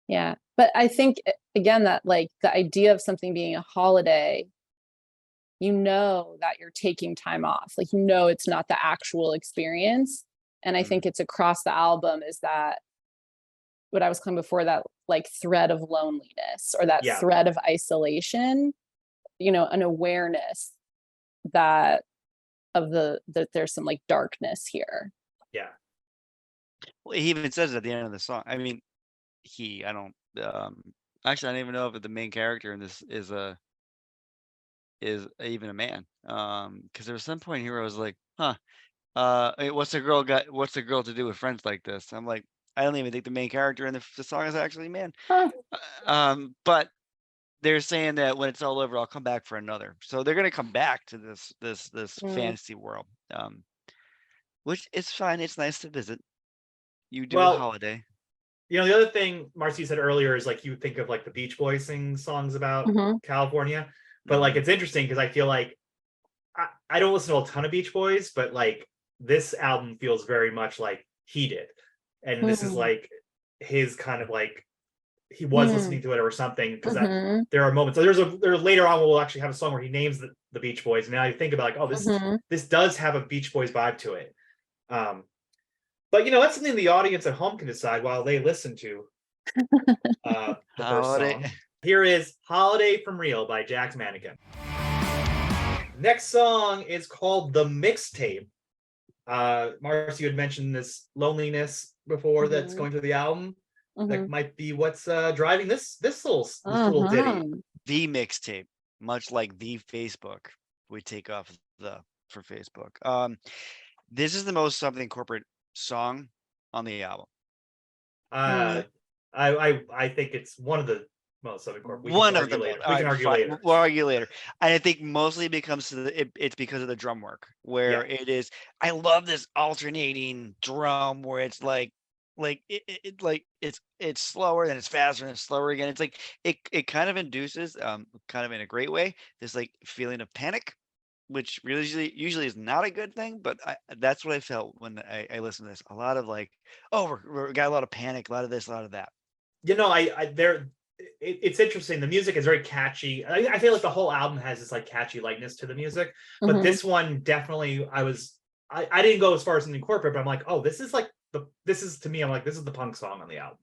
Speaker 2: yeah. But I think again that like the idea of something being a holiday, you know that you're taking time off. Like, you know, it's not the actual experience. And I think it's across the album is that what I was calling before, that like thread of loneliness or that thread of isolation, you know, an awareness that that there's some like darkness here.
Speaker 1: Yeah.
Speaker 3: Well, he even says it at the end of the song. I mean, I don't actually I don't even know if the main character in this is even a man. Because there was some point here where I was like, huh, what's the girl to do with friends like this? I'm like, I don't even think the main character in the song is actually a man. But they're saying that when it's all over, I'll come back for another. So they're gonna come back to this fantasy world, which is fine. It's nice to visit. You do a holiday.
Speaker 1: You know, the other thing Marcy said earlier is like you think of like the Beach Boys sing songs about California, but like it's interesting because I feel like I don't listen to a ton of Beach Boys, but like this album feels very much like he did, and this is like his kind of like he was listening to it or something, because there are moments. So there's later on we'll actually have a song where he names the Beach Boys, and now you think about like, oh, this does have a Beach Boys vibe to it. But you know, that's something the audience at home can decide while they listen to the first song. Here is "Holiday from Real" by Jack's Mannequin. Next song is called "The Mixtape." Marcy, you had mentioned this loneliness before that's going through the album. That might be what's driving this little ditty.
Speaker 3: The mixtape, much like the Facebook, we take off for Facebook. This is the most something corporate song on the album.
Speaker 1: I think it's one of the most something corporate.
Speaker 3: We can argue later. We'll argue later. And I think mostly it's because of the drum work, where it is. I love this alternating drum where it's it's slower, then it's faster, and it's slower again. It's like it kind of induces, kind of in a great way, this like feeling of panic, which usually is not a good thing, but that's what I felt when I listened to this. A lot of like, oh, we got a lot of panic, a lot of this, a lot of that.
Speaker 1: You know, it's interesting. The music is very catchy. I feel like the whole album has this like catchy lightness to the music, but this one definitely, I didn't go as far as something corporate, but I'm like, oh, this is to me, I'm like, this is the punk song on the album.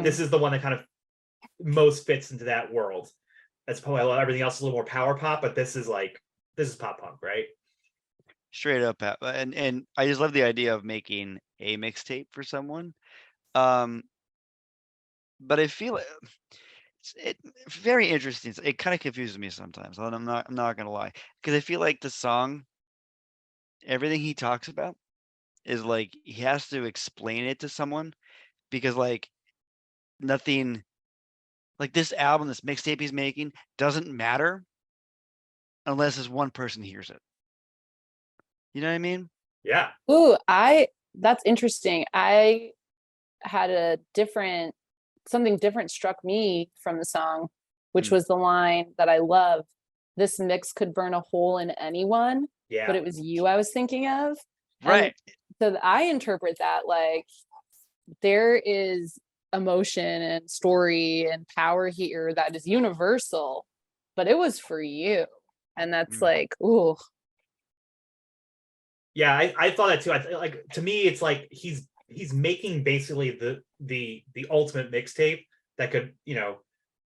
Speaker 1: This is the one that kind of most fits into that world. That's probably everything else is a little more power pop, but this is pop punk, right?
Speaker 3: Straight up. And I just love the idea of making a mixtape for someone. But I feel it very interesting. It kind of confuses me sometimes. I'm not gonna lie, because I feel like the song, everything he talks about is like he has to explain it to someone, because like nothing, like this album, this mixtape he's making doesn't matter unless this one person hears it. You know what I mean?
Speaker 1: Yeah.
Speaker 2: Ooh, that's interesting. I had something different struck me from the song, which was the line that I love: "This mix could burn a hole in anyone, but it was you I was thinking of."
Speaker 3: Right.
Speaker 2: And so I interpret that like there is emotion and story and power here that is universal, but it was for you. And that's like, ooh.
Speaker 1: Yeah, I thought that too. Like, to me, it's like he's making basically the ultimate mixtape that could, you know,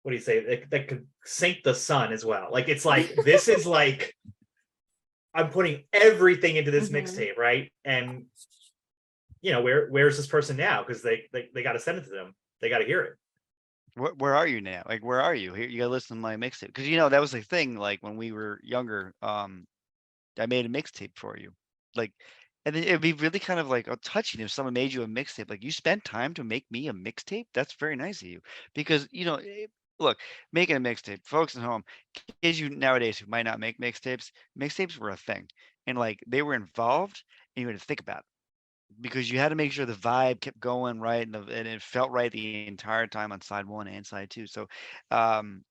Speaker 1: what do you say, that could sink the sun as well. Like, it's like this is like I'm putting everything into this mixtape, right? And you know, where's this person now? Because they got to send it to them. They got to hear it.
Speaker 3: Where are you now? Like, where are you? Here, you gotta listen to my mixtape, because you know that was the thing. Like when we were younger, I made a mixtape for you, like, and then it'd be really kind of like touching if someone made you a mixtape. Like, you spent time to make me a mixtape. That's very nice of you, because you know look, making a mixtape, folks at home, kids you nowadays who might not make mixtapes were a thing, and like they were involved, and you had to think about it because you had to make sure the vibe kept going right and it felt right the entire time on side one and side two. So, um,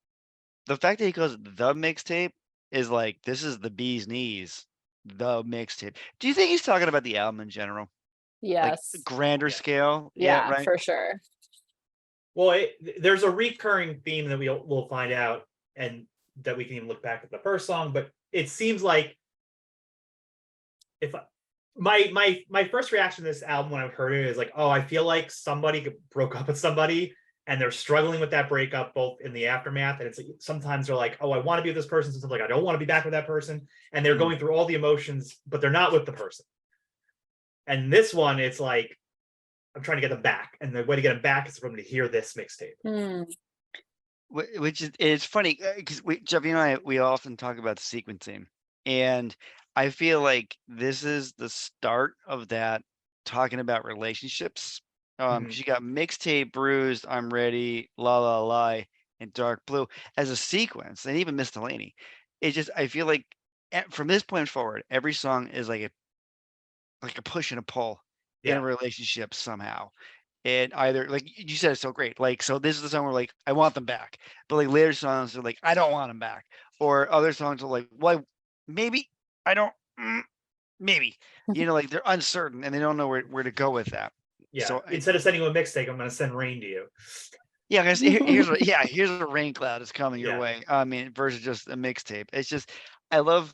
Speaker 3: the fact that he calls it the mixtape is like this is the bee's knees, the mixtape. Do you think he's talking about the album in general, like
Speaker 2: Yes.
Speaker 3: grander
Speaker 1: Yeah.
Speaker 3: scale? Yeah,
Speaker 2: Yeah,
Speaker 3: right.
Speaker 2: for sure.
Speaker 1: Well, there's a recurring theme that we'll find out, and that we can even look back at the first song. But it seems like if my first reaction to this album when I heard it is like, oh, I feel like somebody broke up with somebody and they're struggling with that breakup both in the aftermath, and it's like, sometimes they're like, oh, I want to be with this person, sometimes like I don't want to be back with that person, and they're going through all the emotions, but they're not with the person. And this one, it's like I'm trying to get them back, and the way to get them back is for them to hear this mixtape.
Speaker 3: Which is it's funny because Jeff, you and I, we often talk about the sequencing, and I feel like this is the start of that talking about relationships. Because you got mixtape, bruised, I'm ready, la la la, and dark blue as a sequence, and even miscellany. It just I feel like from this point forward, every song is like a push and a pull in a
Speaker 1: Yeah.
Speaker 3: relationship somehow. And either like you said, it's so great. Like, so this is the song where like I want them back, but like later songs are like I don't want them back, or other songs are like, well, maybe I don't, maybe like they're uncertain and they don't know where to go with that.
Speaker 1: Yeah.
Speaker 3: So
Speaker 1: Instead of sending you a mixtape, I'm going to send rain to you.
Speaker 3: yeah, guys, here's a rain cloud is coming your
Speaker 1: Yeah.
Speaker 3: way. I mean, versus just a mixtape. It's just I love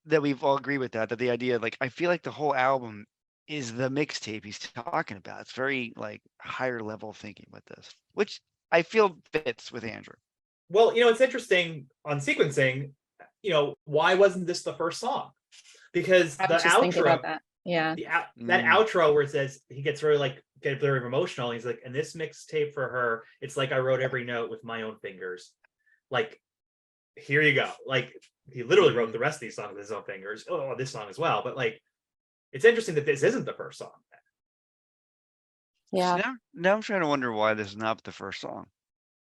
Speaker 3: that we've all agreed with that. That the idea, like, I feel like the whole album is the mixtape he's talking about. It's very like higher level thinking with this, which I feel fits with Andrew.
Speaker 1: Well, it's interesting on sequencing. Why wasn't this the first song? Because
Speaker 2: I
Speaker 1: the
Speaker 2: was just thinking about
Speaker 1: outro,
Speaker 2: that. Yeah.
Speaker 1: that outro where it says he gets really like get very emotional. He's like, and this mixtape for her, it's like I wrote every note with my own fingers. Like, here you go. Like, he literally wrote the rest of these songs with his own fingers. Oh, this song as well. But like, it's interesting that this isn't the first song.
Speaker 2: Yeah.
Speaker 3: So now I'm trying to wonder why this is not the first song.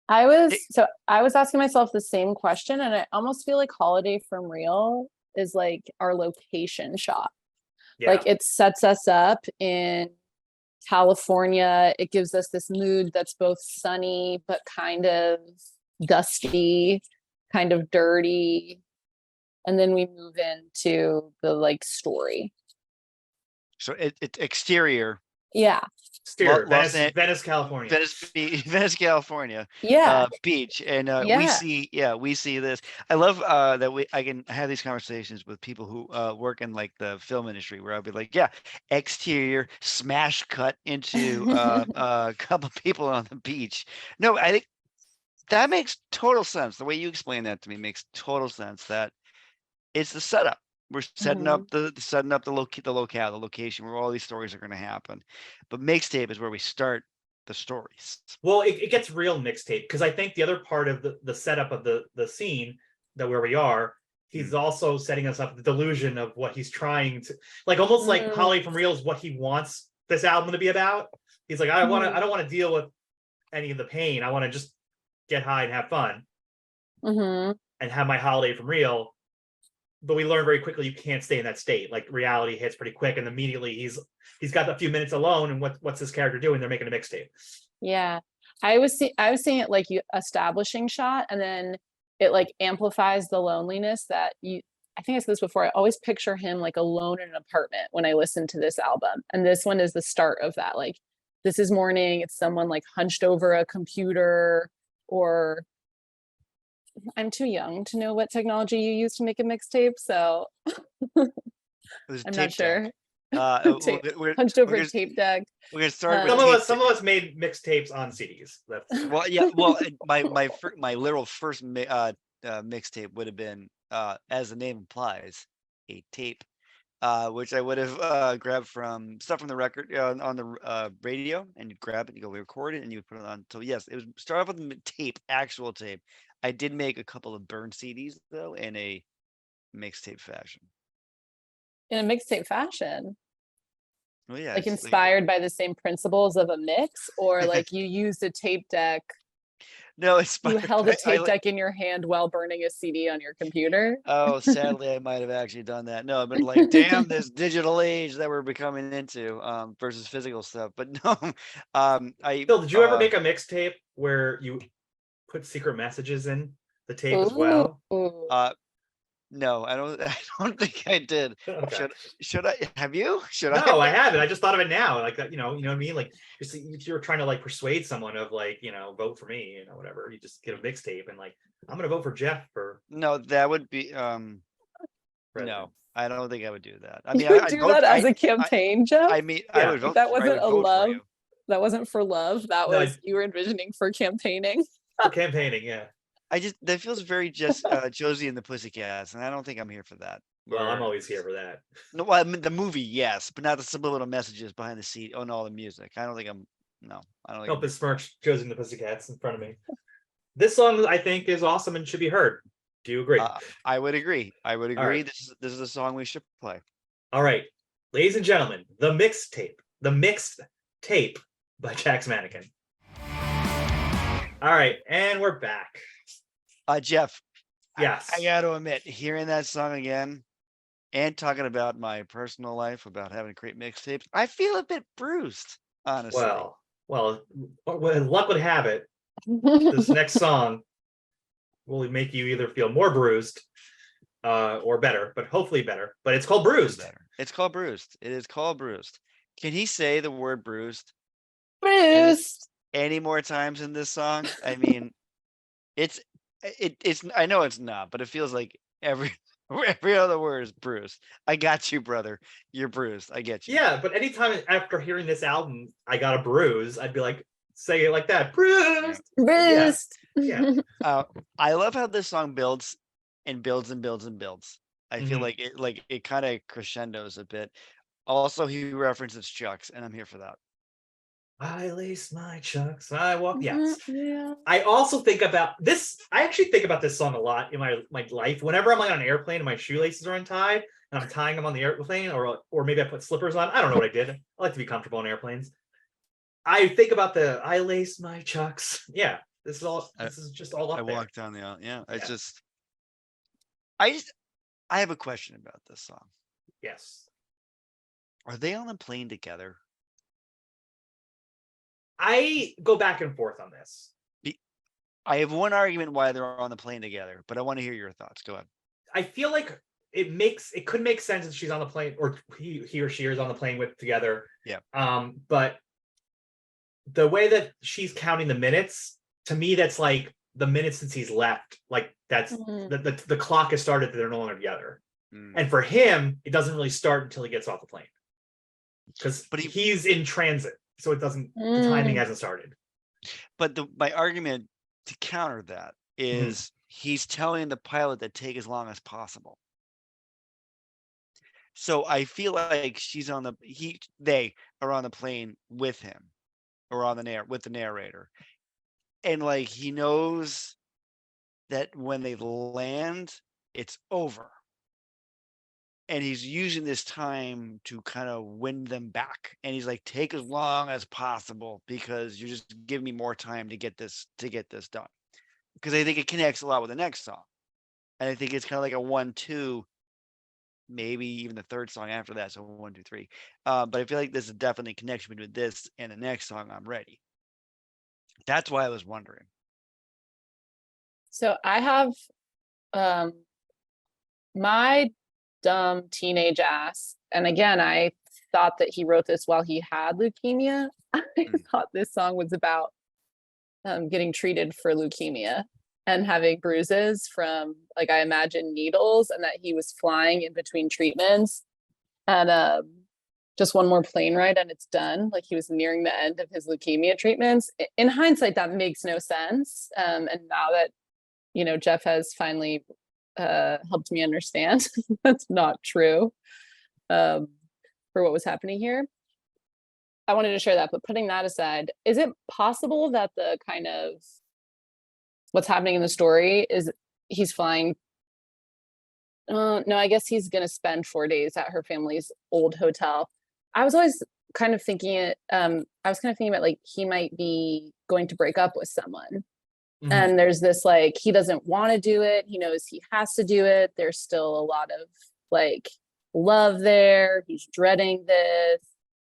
Speaker 2: I was asking myself the same question, and I almost feel like Holiday from Real is like our location shot.
Speaker 1: Yeah.
Speaker 2: Like it sets us up in California. It gives us this mood that's both sunny but kind of dusty, kind of dirty. And then we move into the like story.
Speaker 3: So it's exterior.
Speaker 2: Yeah.
Speaker 1: Exterior, Venice, California.
Speaker 3: Venice, California.
Speaker 2: Yeah.
Speaker 3: Beach, and we see this. I love that I can have these conversations with people who work in like the film industry, where I'll be like, yeah, exterior smash cut into a couple of people on the beach. No, I think that makes total sense. The way you explain that to me makes total sense. That it's the setup. We're setting up the locale, the location where all these stories are going to happen. But mixtape is where we start the stories.
Speaker 1: Well, it gets real mixtape, because I think the other part of the setup of the scene, that where we are, he's also setting us up the delusion of what he's trying to, like, almost like Holly from Real is what he wants this album to be about. He's like, I don't want to deal with any of the pain. I want to just get high and have fun and have my holiday from Real. But we learn very quickly you can't stay in that state. Like, reality hits pretty quick, and immediately he's got a few minutes alone, and what's this character doing? They're making a mixtape.
Speaker 2: Yeah. I was seeing it like you establishing shot, and then it like amplifies the loneliness that I think I said this before. I always picture him like alone in an apartment when I listen to this album. And this one is the start of that. Like, this is morning, it's someone like hunched over a computer, or I'm too young to know what technology you use to make a mixtape, so I'm not sure. Hunched over a tape deck.
Speaker 3: We're gonna start with
Speaker 1: some of us made mixtapes on CDs.
Speaker 3: Well, yeah. Well, my literal first mixtape would have been, as the name implies, a tape, which I would have grabbed from stuff from the record on the radio, and you grab it, you go, we record it, and you put it on. So yes, it was start off with the tape, actual tape. I did make a couple of burned CDs though in a mixtape fashion.
Speaker 2: In a mixtape fashion.
Speaker 3: Well, yeah,
Speaker 2: like inspired by the same principles of a mix, or like you used a tape deck
Speaker 3: No, it's
Speaker 2: You
Speaker 3: Spotify.
Speaker 2: held a tape deck in your hand while burning a CD on your computer.
Speaker 3: Oh, sadly, I might have actually done that. No, I've been like, damn this digital age that we're becoming into, versus physical stuff. But no, I
Speaker 1: Phil, did you ever make a mixtape where you put secret messages in the tape as well?
Speaker 3: uh no, I don't I don't think I did.
Speaker 1: Okay.
Speaker 3: Should I have you? Should I
Speaker 1: No, I
Speaker 3: have?
Speaker 1: haven't. I just thought of it now. Like that, you know what I mean? Like if you're trying to like persuade someone of like, vote for me, whatever. You just get a mixtape and like, I'm gonna vote for Jeff for
Speaker 3: No, that would be
Speaker 1: president.
Speaker 3: no, I don't think I would do that. I
Speaker 2: You
Speaker 3: mean,
Speaker 2: would
Speaker 3: I'd
Speaker 2: do
Speaker 3: vote.
Speaker 2: that as a campaign, Jeff?
Speaker 3: I mean,
Speaker 1: Yeah.
Speaker 3: I would vote.
Speaker 2: That
Speaker 3: I
Speaker 2: wasn't
Speaker 3: would
Speaker 2: a
Speaker 3: vote for
Speaker 2: love.
Speaker 3: you.
Speaker 2: That wasn't for love. That
Speaker 1: No,
Speaker 2: was you were envisioning for campaigning.
Speaker 1: for campaigning. Yeah.
Speaker 3: That feels very just Josie and the Pussycats, and I don't think I'm here for that.
Speaker 1: Well, I'm
Speaker 3: Where-
Speaker 1: always here for that.
Speaker 3: No, well, I mean, the movie, yes, but not the subliminal messages behind the seat on all the music. I don't think I'm. No, I don't think.
Speaker 1: Don't
Speaker 3: I'm-
Speaker 1: besmirch Josie and the Pussycats in front of me. This song I think is awesome and should be heard. Do you agree?
Speaker 3: I would agree. I would agree.
Speaker 1: right.
Speaker 3: This is a song we should play.
Speaker 1: All right, ladies and gentlemen, the mixed tape by Jack's Mannequin. All right, and we're back.
Speaker 3: Jeff.
Speaker 1: Yes.
Speaker 3: I got to admit, hearing that song again, and talking about my personal life, about having to create mixtapes, I feel a bit bruised. Honestly.
Speaker 1: Well, luck would have it. This next song will make you either feel more bruised or better, but hopefully better. But it's called Bruised.
Speaker 3: It's called Bruised. It is called Bruised. Can he say the word bruised
Speaker 2: Bruce.
Speaker 3: any more times in this song? I mean, it's I know it's not, but it feels like every other word is bruised. I got you, brother. You're bruised. I get you.
Speaker 1: Yeah, but anytime after hearing this album, I got a bruise, I'd be like, say it like that. Bruised.
Speaker 2: Bruce.
Speaker 1: Yeah.
Speaker 3: I love how this song builds and builds and builds and builds. I feel
Speaker 1: Mhm.
Speaker 3: like it kind of crescendos a bit. Also, he references Chucks, and I'm here for that.
Speaker 1: I lace my chucks. I walk. Yes.
Speaker 2: Yeah.
Speaker 1: I also think about this. I actually think about this song a lot in my life. Whenever I'm like on an airplane and my shoelaces are untied and I'm tying them on the airplane, or maybe I put slippers on. I don't know what I did. I like to be comfortable on airplanes. I think about I lace my chucks. Yeah, this is just all up
Speaker 3: I
Speaker 1: there.
Speaker 3: walked down the aisle. Yeah,
Speaker 1: Yeah.
Speaker 3: I have a question about this song.
Speaker 1: Yes.
Speaker 3: Are they on the plane together?
Speaker 1: I go back and forth on this.
Speaker 3: I have one argument why they're on the plane together, but I want to hear your thoughts. Go ahead.
Speaker 1: I feel like it could make sense if she's on the plane or he or she is on the plane with together.
Speaker 3: Yeah.
Speaker 1: But the way that she's counting the minutes, to me, that's like the minutes since he's left. Like that's the clock has started that they're no longer together. And for him, it doesn't really start until he gets off the plane. Because he's in transit. So it doesn't the timing hasn't started.
Speaker 3: But my argument to counter that is he's telling the pilot to take as long as possible. So I feel like they are on the plane with him or with the narrator. And like he knows that when they land, it's over. And he's using this time to kind of win them back. And he's like, take as long as possible because you're just giving me more time to get this done. Because I think it connects a lot with the next song. And I think it's kind of like a 1-2, maybe even the third song after that. So 1, 2, 3. But I feel like there's a definitely connection between this and the next song, I'm Ready. That's why I was wondering.
Speaker 2: So I have my dumb teenage ass. And again, I thought that he wrote this while he had leukemia. I thought this song was about getting treated for leukemia and having bruises from, like, I imagine needles, and that he was flying in between treatments and just one more plane ride and it's done. Like he was nearing the end of his leukemia treatments. In hindsight, that makes no sense. And now that, Jeff has finally helped me understand that's not true for what was happening here. I wanted to share that, but putting that aside, is it possible that the kind of what's happening in the story is he's flying? No, I guess he's going to spend 4 days at her family's old hotel. I was always kind of thinking about like he might be going to break up with someone
Speaker 1: Mhm.
Speaker 2: And there's this like, he doesn't want to do it. He knows he has to do it. There's still a lot of like love there. He's dreading this.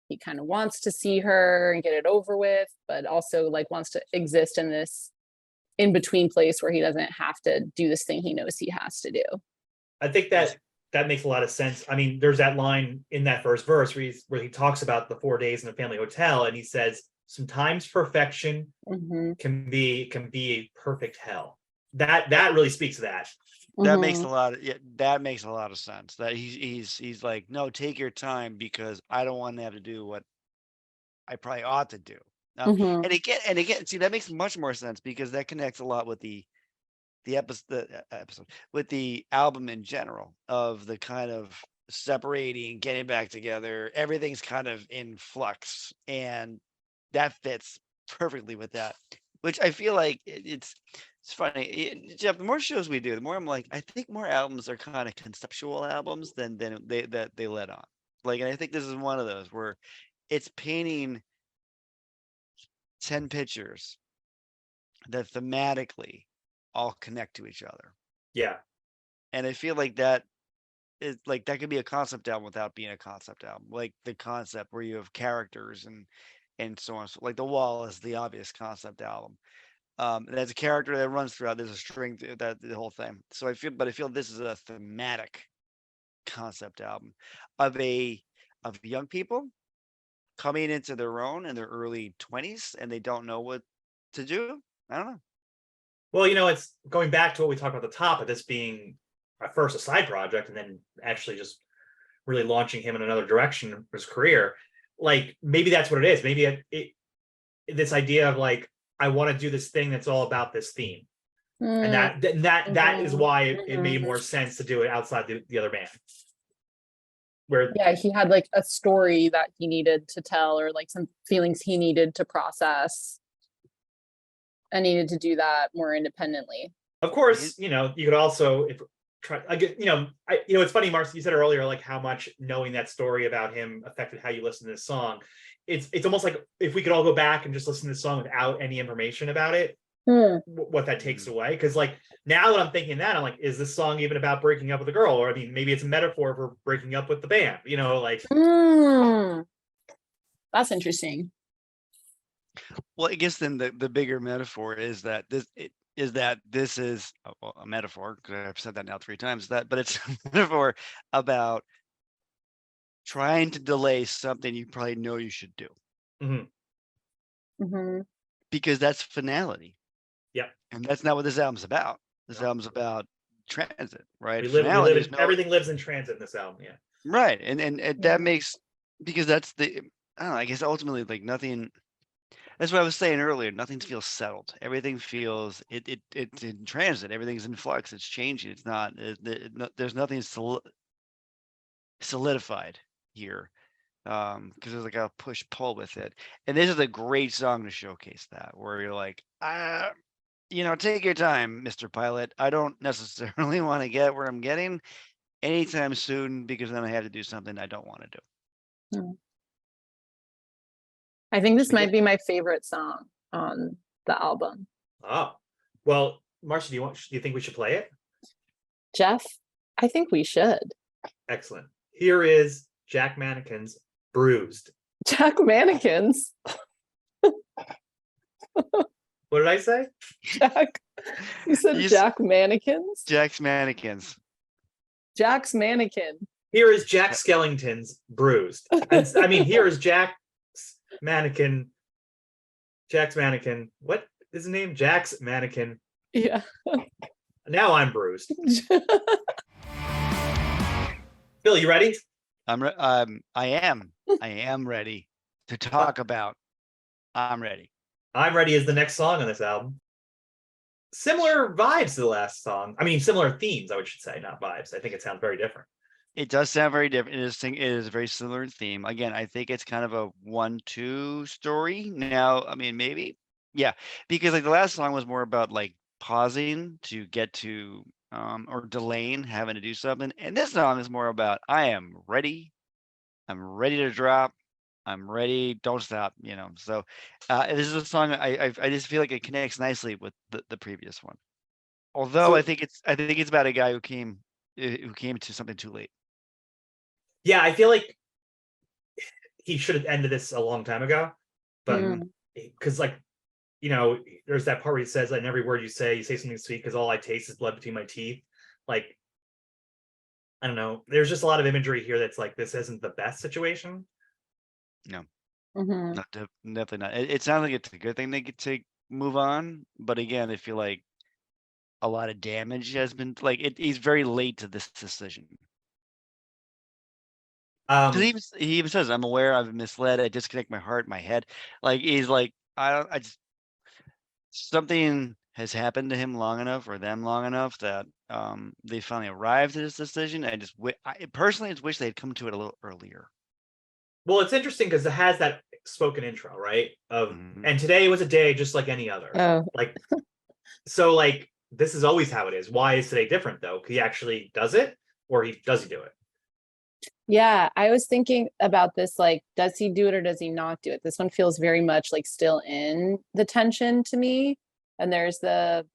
Speaker 2: He kind of wants to see her and get it over with, but also like wants to exist in this in between place where he doesn't have to do this thing he knows he has to do.
Speaker 1: I think that makes a lot of sense. I mean, there's that line in that first verse where he talks about the 4 days in a family hotel, and he says, "Sometimes perfection
Speaker 2: Mm-hmm.
Speaker 1: can be a perfect hell." That really speaks to that.
Speaker 3: That makes
Speaker 2: Mm-hmm.
Speaker 3: a lot of that makes a lot of sense. That he's like, no, take your time because I don't want to have to do what I probably ought to do.
Speaker 2: Mm-hmm.
Speaker 3: And again, see, that makes much more sense because that connects a lot with the episode with the album in general of the kind of separating, getting back together. Everything's kind of in flux, and that fits perfectly with that. Which I feel like it's funny, Jeff. The more shows we do, the more I'm like, I think more albums are kind of conceptual albums than they let on. Like, and I think this is one of those where it's painting 10 pictures that thematically all connect to each other.
Speaker 1: Yeah.
Speaker 3: And I feel like that is like that could be a concept album without being a concept album. Like the concept where you have characters and so on. So like The Wall is the obvious concept album. There's a character that runs throughout. There's a string that the whole thing. So I feel this is a thematic concept album of young people coming into their own in their early 20s and they don't know what to do. I don't know.
Speaker 1: Well, it's going back to what we talked about at the top of this being at first a side project and then actually just really launching him in another direction of his career. Like maybe that's what it is. Maybe this idea of like, I want to do this thing that's all about this theme. And that is why it made more sense to do it outside the other band. Where
Speaker 2: Yeah, he had like a story that he needed to tell or like some feelings he needed to process and needed to do that more independently.
Speaker 1: of course, you could also if try I get it's funny, Marcy, you said earlier like how much knowing that story about him affected how you listen to this song. It's almost like if we could all go back and just listen to this song without any information about it, what that takes away. Because like now that I'm thinking that, I'm like, is this song even about breaking up with a girl? Or I mean, maybe it's a metaphor for breaking up with the band, like
Speaker 2: That's interesting.
Speaker 3: Well, I guess then the bigger metaphor is that this is a metaphor because I've said that now 3 times but it's a metaphor about trying to delay something you probably know you should do. Because that's finality.
Speaker 1: Yeah.
Speaker 3: And that's not what this album's about. This album's about transit, right?
Speaker 1: Everything lives in transit in this album. Yeah.
Speaker 3: Right. And that makes, because that's I don't know, I guess ultimately like nothing. That's what I was saying earlier. Nothing feels settled. Everything feels it's in transit. Everything's in flux. It's changing. It's not. There's nothing solidified here, because there's like a push pull with it. And this is a great song to showcase that, where you're like, take your time, Mr. Pilot. I don't necessarily want to get where I'm getting anytime soon because then I have to do something I don't want to do.
Speaker 2: I think this might be my favorite song on the album.
Speaker 1: Oh, well, Marcia, do you think we should play it?
Speaker 2: Jeff, I think we should.
Speaker 1: Excellent. Here is Jack Mannequin's Bruised.
Speaker 2: Jack Mannequins.
Speaker 1: What did I say?
Speaker 2: Jack. You said Jack Mannequins?
Speaker 3: Jack's Mannequins.
Speaker 2: Jack's Mannequin.
Speaker 1: Here is Jack Skellington's Bruised. I mean, here is Jack's Mannequin. Jack's Mannequin. What is his name? Jack's Mannequin.
Speaker 2: Yeah.
Speaker 1: Now I'm bruised. Bill, you ready?
Speaker 3: I am ready to talk about I'm Ready.
Speaker 1: I'm Ready is the next song on this album. Similar vibes to the last song. I mean, similar themes, I should say, not vibes. I think it sounds very different.
Speaker 3: It does sound very different. It is a very similar theme. Again, I think it's kind of a 1-2 story. Now, I mean, maybe. Yeah, because like the last song was more about like pausing to get to or delaying having to do something. And this song is more about I am ready. I'm ready to drop. I'm ready. Don't stop. So this is a song I just feel like it connects nicely with the previous one. Although I
Speaker 1: So
Speaker 3: think it's about a guy who came to something too late.
Speaker 1: yeah, I feel like he should have ended this a long time ago, but
Speaker 2: Mm.
Speaker 1: because there's that part where he says, "In every word you say something sweet, because all I taste is blood between my teeth." Like, I don't know. There's just a lot of imagery here that's like this isn't the best situation.
Speaker 3: No,
Speaker 2: Hmm.
Speaker 3: not definitely not. It sounds like it's a good thing they get to move on, but again, I feel like a lot of damage has been he's very late to this decision. Because
Speaker 1: Um,
Speaker 3: he even says, "I'm aware I've been misled. I disconnect my heart, my head." Like he's like, I don't. I just something has happened to him long enough or them long enough that they finally arrived at this decision. I personally just wish they had come to it a little earlier.
Speaker 1: well, it's interesting because it has that spoken intro, right?
Speaker 3: Mhm.
Speaker 1: And today was a day just like any other.
Speaker 2: Oh,
Speaker 1: Like, so like this is always how it is. Why is today different though? He actually does it, or does he do it?
Speaker 2: yeah. I was thinking about this. Like, does he do it or does he not do it? This one feels very much like still in the tension to me. And there's the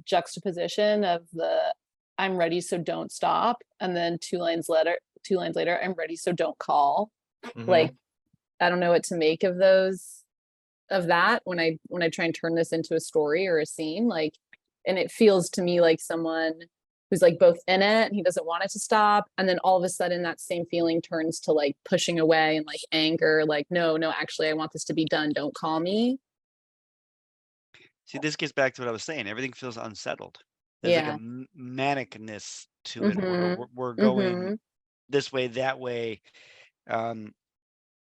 Speaker 2: juxtaposition of the I'm ready, so don't stop. And then two lines later, I'm ready, so don't call.
Speaker 1: Mm-hmm.
Speaker 2: Like, I don't know what to make of that when I try and turn this into a story or a scene. Like, and it feels to me like someone who's like both in it and he doesn't want it to stop. And then all of a sudden that same feeling turns to like pushing away and like anger, like, no, no, actually I want this to be done. Don't call me.
Speaker 3: See, this gets back to what I was saying. Everything feels unsettled. There's like a
Speaker 2: Yeah.
Speaker 3: manicness to it where
Speaker 2: Mm-hmm.
Speaker 3: we're going
Speaker 2: Mm-hmm.
Speaker 3: this way, that way. Um,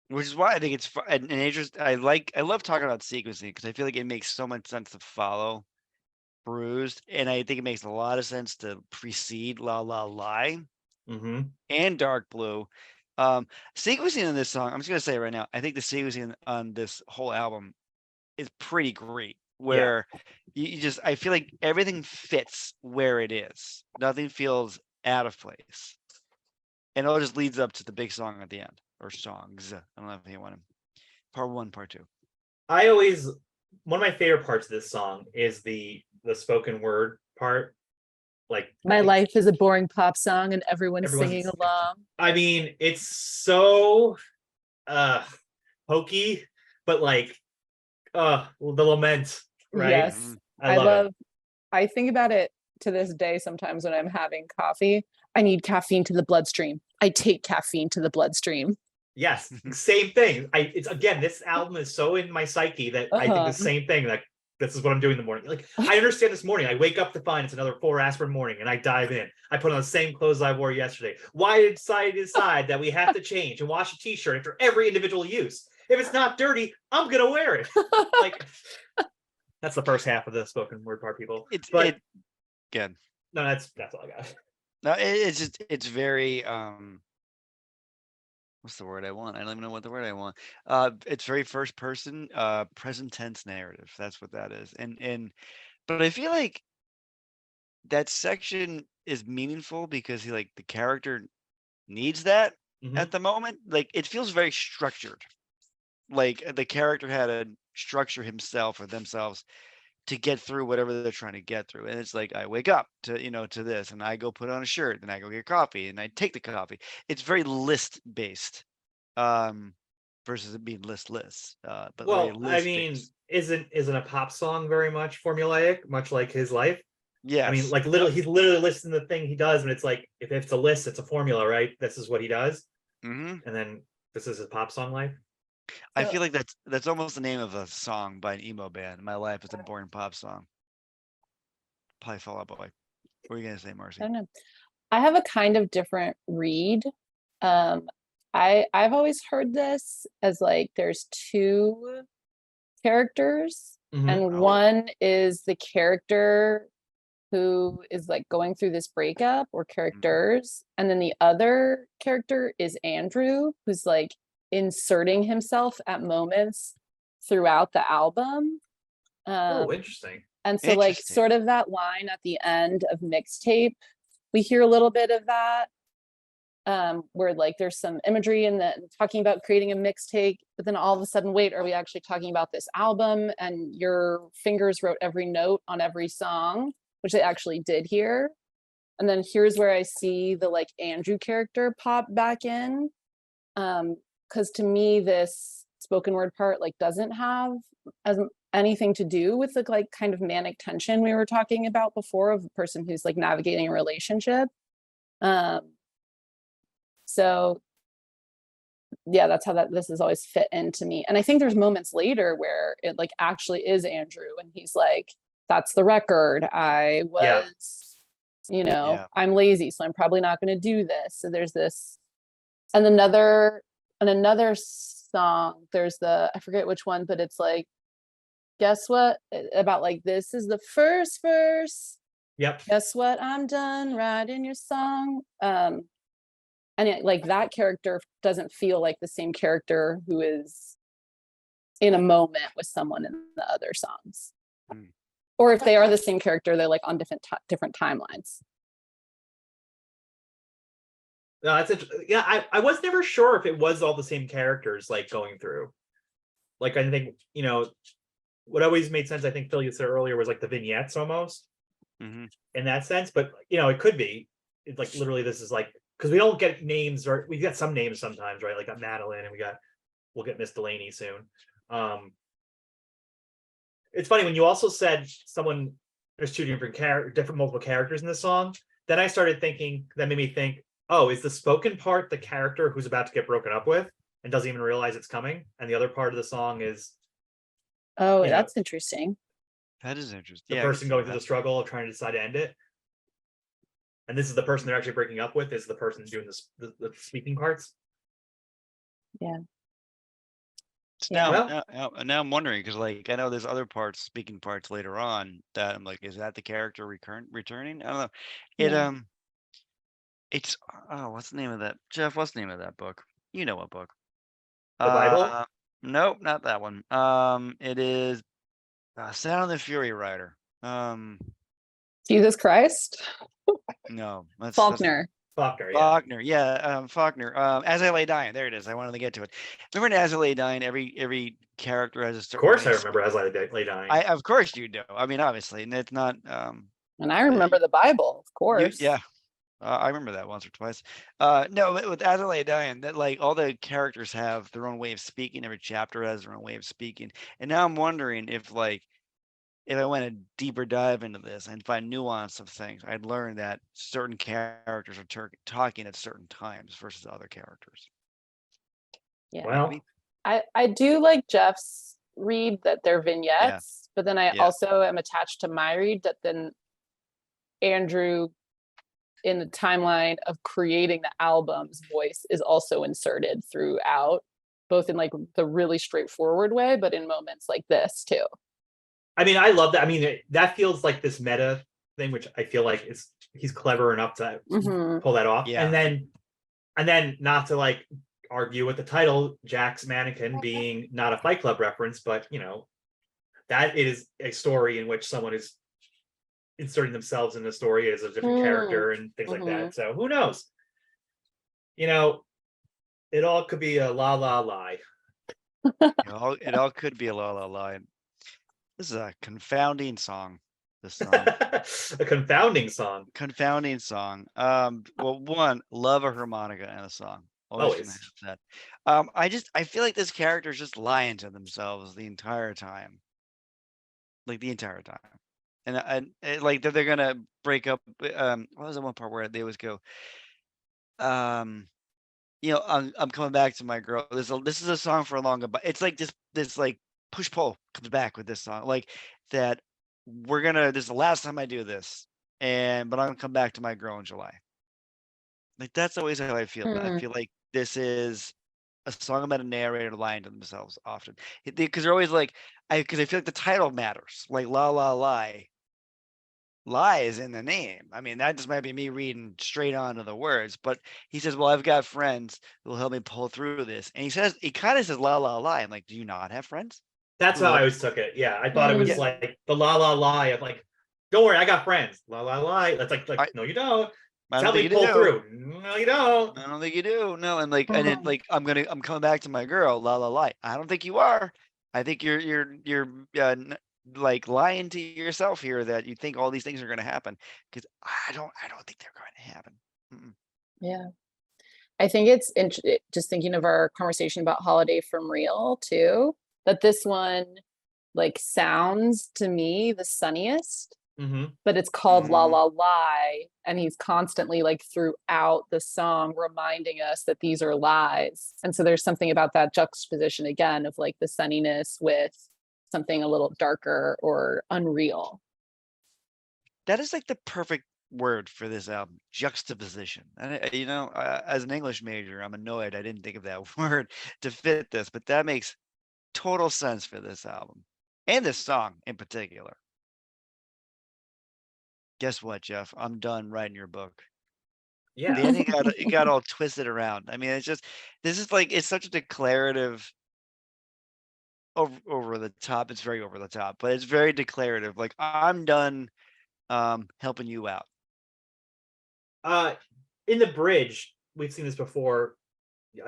Speaker 3: Which is why I think it's fun and I love talking about sequencing because I feel like it makes so much sense to follow Bruised, and I think it makes a lot of sense to precede La La Lie
Speaker 1: Mm-hmm.
Speaker 3: and Dark Blue. Um, Sequencing in this song, I'm just gonna say it right now, I think the sequencing on this whole album is pretty great,
Speaker 1: Yeah.
Speaker 3: where you just I feel like everything fits where it is. Nothing feels out of place. And it all just leads up to the big song at the end, or songs. I don't know if you want to part one, part two.
Speaker 1: I always One of my favorite parts of this song is the spoken word part. Like
Speaker 2: My life is a boring pop song and everyone's singing
Speaker 1: everyone's
Speaker 2: along.
Speaker 1: I mean, it's so uh hokey, but like the lament, right?
Speaker 2: Yes.
Speaker 3: Mhm.
Speaker 1: I love it.
Speaker 2: I think about it to this day sometimes when I'm having coffee. I need caffeine to the bloodstream. I take caffeine to the bloodstream.
Speaker 1: Yes, same thing. It's again, this album is so in my psyche that I think the
Speaker 2: Uh-huh.
Speaker 1: same thing. Like this is what I'm doing in the morning. Like I understand this morning. I wake up to find it's another 4 aspirin morning, and I dive in. I put on the same clothes I wore yesterday. Why did I decide that we have to change and wash a t-shirt after every individual use? If it's not dirty, I'm gonna wear it. Like that's the first half of the spoken word part, people.
Speaker 3: It's
Speaker 1: But
Speaker 3: good.
Speaker 1: no, that's all I got.
Speaker 3: No, it's very what's the word I want? I don't even know what the word I want. It's very first person, present tense narrative. That's what that is. But I feel like that section is meaningful because the character needs that
Speaker 1: Mm-hmm.
Speaker 3: at the moment. Like it feels very structured. Like the character had to structure himself or themselves to get through whatever they're trying to get through. And it's like I wake up to this and I go put on a shirt and I go get coffee and I take the coffee. It's very list based um versus it being listless, but very
Speaker 1: Well, I
Speaker 3: list
Speaker 1: mean,
Speaker 3: based.
Speaker 1: isn't a pop song very much formulaic, much like his life? I mean,
Speaker 3: Yes.
Speaker 1: like
Speaker 3: Yep.
Speaker 1: literally, he's literally listing the thing he does, and it's like if it's a list, it's a formula, right? This is what he does,
Speaker 3: Hmm.
Speaker 1: and then this is his pop song life.
Speaker 3: I
Speaker 2: So
Speaker 3: feel like that's almost the name of a song by an emo band. My life is a boring pop song. Probably Fall Out Boy. What are you gonna say,
Speaker 2: I
Speaker 3: Marcy?
Speaker 2: don't know. I have a kind of different read. Um, I've always heard this as like there's two characters,
Speaker 1: Mm-hmm.
Speaker 2: and
Speaker 3: Oh.
Speaker 2: one is the character who is like going through this breakup or
Speaker 3: Mhm.
Speaker 2: characters, and then the other character is Andrew, who's like inserting himself at moments throughout the album.
Speaker 1: Oh,
Speaker 2: Um,
Speaker 1: interesting.
Speaker 2: and so like
Speaker 3: Interesting.
Speaker 2: sort of that line at the end of mixtape, we hear a little bit of that. where like there's some imagery and then talking about creating a mixtape, but then all of a sudden, wait, are we actually talking about this album? And your fingers wrote every note on every song, which they actually did here. And then here's where I see the like Andrew character pop back in. Because to me, this spoken word part like doesn't have as anything to do with the like kind of manic tension we were talking about before of the person who's like navigating a relationship. So yeah, that's how this has always fit into me. And I think there's moments later where it like actually is Andrew and he's like, that's the record. I was, I'm lazy, so I'm probably not going to do this. So there's this, and another song, there's I forget which one, but it's like, guess what? About like, this is the first verse.
Speaker 1: Yep.
Speaker 2: Guess what? I'm done writing your song. And like that character doesn't feel like the same character who is in a moment with someone in the other songs. Or if they are the same character, they're like on different timelines.
Speaker 1: No, that's interesting. Yeah, I was never sure if it was all the same characters like going through. Like I think, what always made sense, I think Phil, you said earlier, was like the vignettes almost in that sense. But it could be. It's like literally this is like, because we don't get names, or we get some names sometimes, right? Like got Madeline, and we'll get Miss Delaney soon. It's funny when you also said there's two different multiple characters in the song. Then I started thinking, that made me think, oh, is the spoken part the character who's about to get broken up with and doesn't even realize it's coming, and the other part of the song is,
Speaker 2: that's interesting.
Speaker 3: That is interesting.
Speaker 1: The person going through the struggle of trying to decide to end it. And this is the person they're actually breaking up with, is the person doing the speaking parts.
Speaker 2: Yeah.
Speaker 3: Now I'm wondering, because like I know there's other speaking parts later on that I'm like, is that the character returning? I don't know. It's what's the name of that? Jeff, what's the name of that book? You know what book?
Speaker 1: The Bible?
Speaker 3: Nope, not that one. It is Sound of the Fury Rider.
Speaker 2: Jesus Christ.
Speaker 3: No,
Speaker 2: Faulkner.
Speaker 3: Faulkner, yeah, Faulkner. As I Lay Dying, there it is. I wanted to get to it. Remember in As I Lay Dying, every character has a certain.
Speaker 1: Of course, I remember As I Lay Dying.
Speaker 3: Of course you do. I mean, obviously, and it's not.
Speaker 2: And I remember the Bible, of course.
Speaker 3: I remember that once or twice. No, with As I Lay Dying, that like all the characters have their own way of speaking. Every chapter has their own way of speaking, and now I'm wondering if I went a deeper dive into this and find nuance of things, I'd learn that certain characters are talking at certain times versus other characters.
Speaker 2: Yeah.
Speaker 1: Well,
Speaker 2: I do like Jeff's read that they're vignettes, but then I also am attached to my read that then Andrew, in the timeline of creating the album's voice, is also inserted throughout, both in like the really straightforward way, but in moments like this too.
Speaker 1: I mean, I love that. I mean, that feels like this meta thing, which I feel like he's clever enough to pull that off.
Speaker 3: Yeah.
Speaker 1: And then not to like argue with the title, Jack's Mannequin being not a Fight Club reference, but that is a story in which someone is inserting themselves in the story as a different character and things like that. So who knows? It all could be a la la lie.
Speaker 3: It all could be a la la lie. This is a confounding song. This song.
Speaker 1: A confounding song.
Speaker 3: Confounding song. Well, one, love a harmonica in a song. Always. That. I feel like this character is just lying to themselves the entire time. Like the entire time. And like they're gonna break up. What was the one part where they always go, I'm coming back to my girl. This is a song for a long goodbye. It's like this like push pull comes back with this song, like that this is the last time I do this, but I'm gonna come back to my girl in July. Like that's always how I feel. I feel like this is a song about a narrator lying to themselves often, because they're always like, because I feel like the title matters, like la la lie. Lie is in the name. I mean, that just might be me reading straight onto the words, but he says, well, I've got friends who will help me pull through this. And he kind of says la la lie. I'm like, do you not have friends?
Speaker 1: That's how I always took it. Yeah, I thought it was like the la la lie of like, don't worry, I got friends. La la lie. That's like no, you don't.
Speaker 3: I don't
Speaker 1: how
Speaker 3: think
Speaker 1: they
Speaker 3: you
Speaker 1: pull
Speaker 3: do.
Speaker 1: through. No, you don't.
Speaker 3: I don't think you do. No, and then I'm coming back to my girl, la la la. I don't think you are. I think you're like lying to yourself here that you think all these things are going to happen because I don't think they're going to happen. Mm-mm.
Speaker 2: Yeah. I think it's just thinking of our conversation about Holiday from Real too, that this one like sounds to me the sunniest, but it's called La La Lie, and he's constantly like throughout the song reminding us that these are lies. And so there's something about that juxtaposition again of like the sunniness with something a little darker or unreal.
Speaker 3: That is like the perfect word for this album, juxtaposition. And as an English major, I'm annoyed I didn't think of that word to fit this, but that makes total sense for this album and this song in particular. Guess what, Jeff? I'm done writing your book.
Speaker 1: Yeah.
Speaker 3: The ending it got all twisted around. I mean, this is like it's such a declarative over the top. It's very over the top, but it's very declarative. Like I'm done helping you out.
Speaker 1: In the bridge, we've seen this before.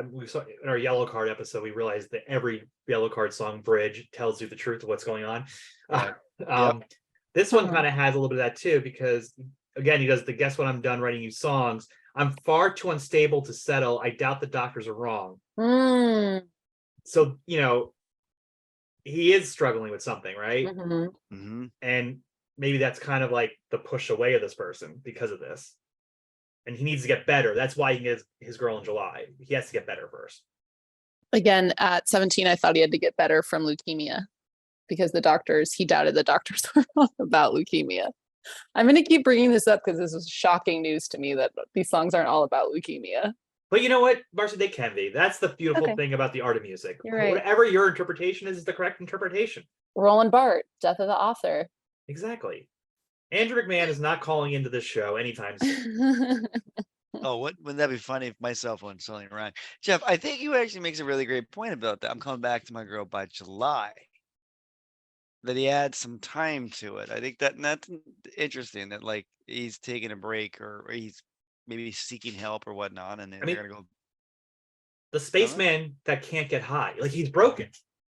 Speaker 1: We saw in our yellow card episode, we realized that every yellow card song bridge tells you the truth of what's going on.
Speaker 3: Right.
Speaker 1: This one kind of has a little bit of that too, because again, he does the guess what, I'm done writing you songs. I'm far too unstable to settle. I doubt the doctors are wrong. So, he is struggling with something, right? And maybe that's kind of like the push away of this person because of this. And he needs to get better. That's why he gets his girl in July. He has to get better first.
Speaker 2: Again, at 17, I thought he had to get better from leukemia because he doubted the doctors were wrong about leukemia. I'm going to keep bringing this up because this is shocking news to me that these songs aren't all about leukemia.
Speaker 1: But you know what, Marcy, they can be. That's the beautiful thing about the art of music.
Speaker 2: You're right.
Speaker 1: Whatever your interpretation is the correct interpretation.
Speaker 2: Roland Barthes, Death of the Author.
Speaker 1: Exactly. Andrew McMahon is not calling into this show anytime soon.
Speaker 3: Oh, wouldn't that be funny if my cell phone suddenly rang? Jeff, I think you actually makes a really great point about that. I'm coming back to my girl by July. That he adds some time to it. I think that's interesting that like he's taking a break or he's maybe seeking help or whatnot, and then they're gonna go.
Speaker 1: The spaceman that can't get high, like he's broken.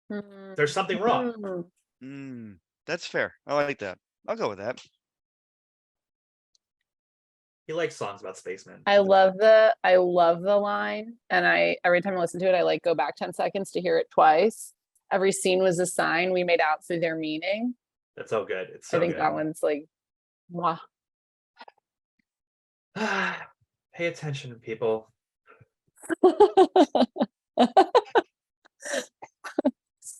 Speaker 1: There's something wrong.
Speaker 3: That's fair. I like that. I'll go with that.
Speaker 1: He likes songs about spacemen.
Speaker 2: I love the line, and every time I listen to it, I like go back 10 seconds to hear it twice. Every scene was a sign we made out through their meaning.
Speaker 1: That's so good. It's so
Speaker 2: I think
Speaker 1: good.
Speaker 2: that one's like, mwah.
Speaker 1: Pay attention, people.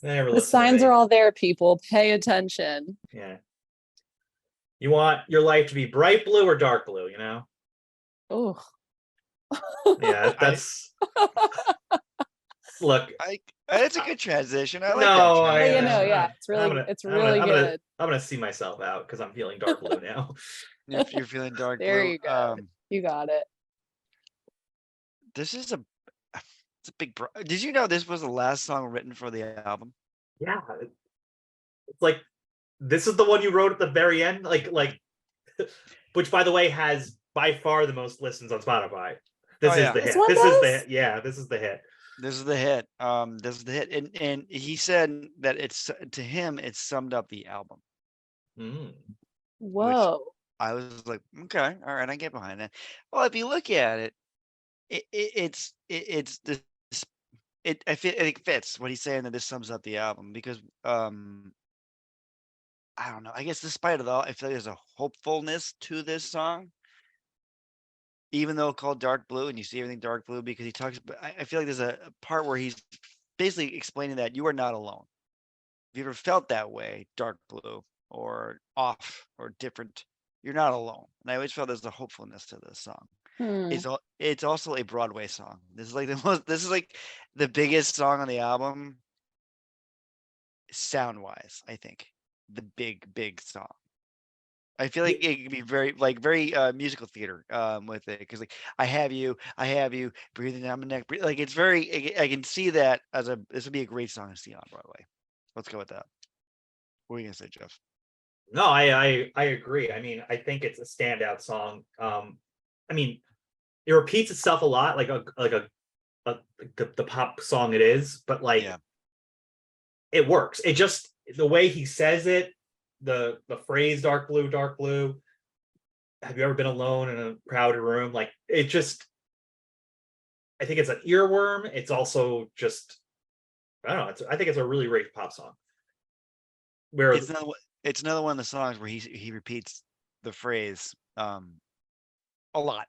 Speaker 2: The signs are all there, people. Pay attention.
Speaker 1: Yeah. You want your life to be bright blue or dark blue,
Speaker 2: Oh.
Speaker 1: Yeah, that's look.
Speaker 3: It's a good transition. I like
Speaker 1: no,
Speaker 3: that.
Speaker 2: Yeah, it's really good.
Speaker 1: I'm gonna see myself out because I'm feeling dark blue now.
Speaker 3: If you're feeling dark blue,
Speaker 2: there you go. You got it.
Speaker 3: This is it's a big. Did you know this was the last song written for the album?
Speaker 1: Yeah, it's like this is the one you wrote at the very end, like, which by the way has by far the most listens on Spotify. This is the hit. This is the hit. Yeah, this is the hit.
Speaker 3: This is the hit. This is the hit, and he said that it's to him it summed up the album.
Speaker 2: Whoa!
Speaker 3: I was like, okay, all right, I get behind that. Well, if you look at it, it's this. I think it fits what he's saying that this sums up the album because I don't know. I guess despite it all, I feel like there's a hopefulness to this song, even though called Dark Blue, and you see everything dark blue because he talks. But I feel like there's a part where he's basically explaining that you are not alone. If you ever felt that way, dark blue or off or different, you're not alone. And I always felt there's a hopefulness to this song. It's also a Broadway song. This is like the biggest song on the album, sound wise. I think the big song. I feel like it could be very musical theater with it because like I have you breathing down my neck. Like it's very. I can see that this would be a great song to see on Broadway. Let's go with that. What are you gonna say, Jeff?
Speaker 1: No, I agree. I mean, I think it's a standout song. I mean, it repeats itself a lot, like the pop song it is, but like
Speaker 3: Yeah.
Speaker 1: it works. It just the way he says it, the phrase dark blue. Have you ever been alone in a crowded room? Like it just, I think it's an earworm. It's also just, I don't know. I think it's a really great pop song. Where
Speaker 3: It's another one of the songs where he repeats the phrase a lot.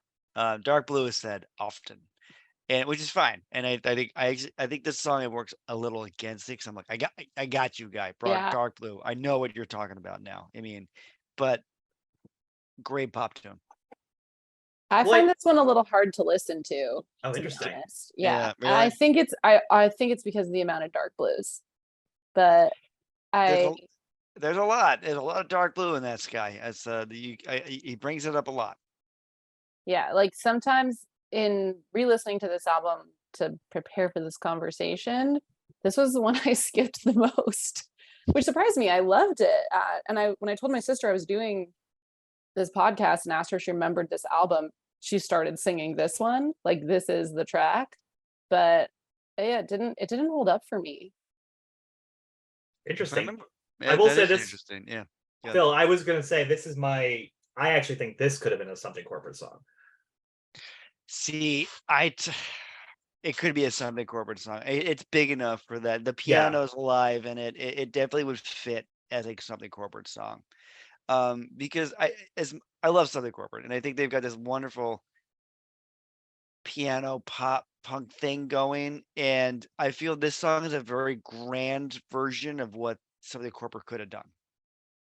Speaker 3: Dark blue is said often, and which is fine. And I think this song, it works a little against it because I'm like, I got you, guy.
Speaker 2: Yeah.
Speaker 3: Dark blue. I know what you're talking about now. I mean, but great pop tune.
Speaker 2: I find this one a little hard to listen to be
Speaker 1: interesting.
Speaker 2: honest. Yeah.
Speaker 3: really?
Speaker 2: I think it's because of the amount of dark blues. But
Speaker 3: there's a lot of dark blue in that sky. As he brings it up a lot.
Speaker 2: Yeah, like sometimes in re-listening to this album to prepare for this conversation, this was the one I skipped the most, which surprised me. I loved it. And when I told my sister I was doing this podcast and asked her if she remembered this album, she started singing this one, like this is the track. But yeah, it didn't hold up for me.
Speaker 1: Interesting. I will say this.
Speaker 3: Interesting. Yeah.
Speaker 1: Phil, I was gonna say this is I actually think this could have been a Something Corporate song.
Speaker 3: See, it could be a Something Corporate song. It's big enough for that. The piano's alive in it. It definitely would fit as a Something Corporate song. Because I love Something Corporate, and I think they've got this wonderful piano pop punk thing going, and I feel this song is a very grand version of what Something Corporate could have done.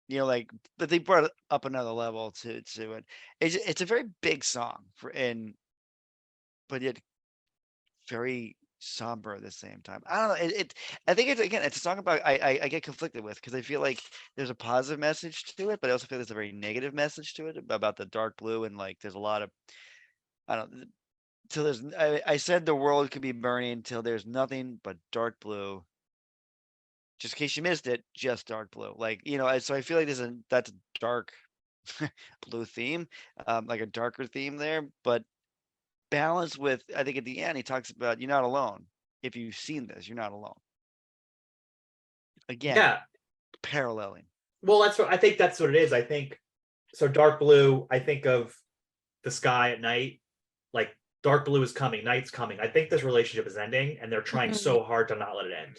Speaker 3: You know, like, but they brought it up another level to it. It's a very big song but yet very somber at the same time. I don't know. I think it's a song about I get conflicted with because I feel like there's a positive message to it, but I also feel there's a very negative message to it about the dark blue, and like there's a lot of, I don't, till there's I said the world could be burning until there's nothing but dark blue. Just in case you missed it, just dark blue. Like, you know, so I feel like that's a dark blue theme, like a darker theme there, but balanced with, I think at the end he talks about you're not alone. If you've seen this, you're not alone. Again, paralleling.
Speaker 1: Well, I think that's what it is. I think so. Dark blue, I think of the sky at night, like dark blue is coming, night's coming. I think this relationship is ending, and they're trying so hard to not let it end.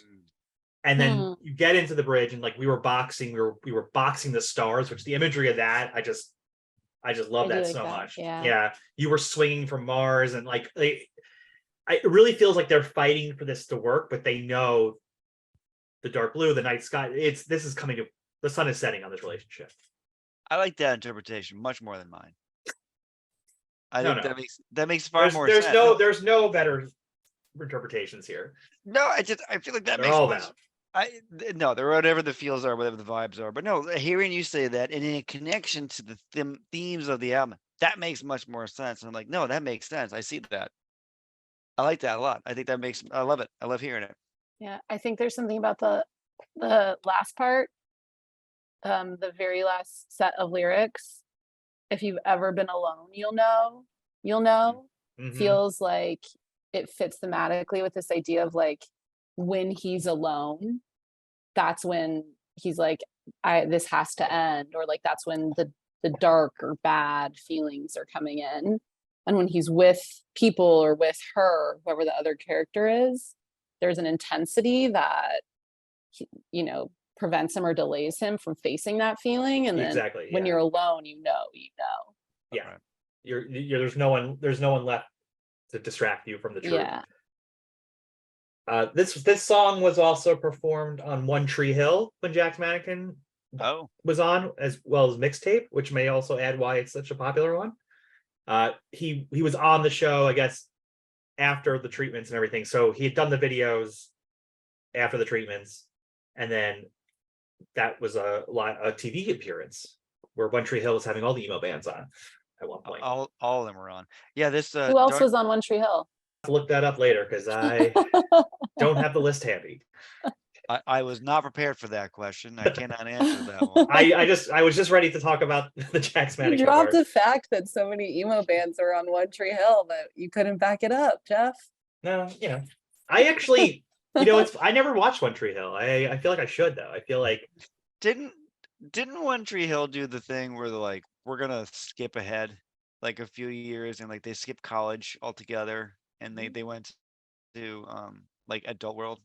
Speaker 1: And then you get into the bridge, and like we were boxing the stars, which the imagery of that, I just love that so much. Yeah, you were swinging from Mars, and like it really feels like they're fighting for this to work, but they know the dark blue, the night sky. The sun is setting on this relationship.
Speaker 3: I like that interpretation much more than mine. I think that makes far more
Speaker 1: sense.
Speaker 3: There's
Speaker 1: no better interpretations here.
Speaker 3: No, I feel like that makes
Speaker 1: all
Speaker 3: more sense. No, they're whatever the feels are, whatever the vibes are. But no, hearing you say that and in connection to the themes of the album, that makes much more sense. And I'm like, no, that makes sense. I see that. I like that a lot. I think I love it. I love hearing it.
Speaker 2: Yeah, I think there's something about the last part, the very last set of lyrics. If you've ever been alone, you'll know. Mm-hmm. Feels like it fits thematically with this idea of like when he's alone, that's when he's like, this has to end, or like that's when the dark or bad feelings are coming in. And when he's with people or with her, whoever the other character is, there's an intensity that prevents him or delays him from facing that feeling. And then when you're alone, you know.
Speaker 1: Yeah. There's no one left to distract you from the truth.
Speaker 2: Yeah.
Speaker 1: This song was also performed on One Tree Hill when Jack's Mannequin was on, as well as Mixtape, which may also add why it's such a popular one. He was on the show, I guess, after the treatments and everything. So he had done the videos after the treatments, and then that was a TV appearance where One Tree Hill was having all the emo bands on at one point.
Speaker 3: All of them were on. Yeah, this.
Speaker 2: Who else was on One Tree Hill?
Speaker 1: Look that up later because I don't have the list handy.
Speaker 3: I was not prepared for that question. I cannot answer that one.
Speaker 1: I was just ready to talk about the Jax
Speaker 2: You
Speaker 1: Mannequin
Speaker 2: dropped
Speaker 1: part.
Speaker 2: the fact that so many emo bands are on One Tree Hill that you couldn't back it up, Jeff.
Speaker 1: No, I actually, it's I never watched One Tree Hill. I feel like I should though. I feel like
Speaker 3: Didn't One Tree Hill do the thing where they're like, we're gonna skip ahead like a few years and like they skipped college altogether and they went to like adult world?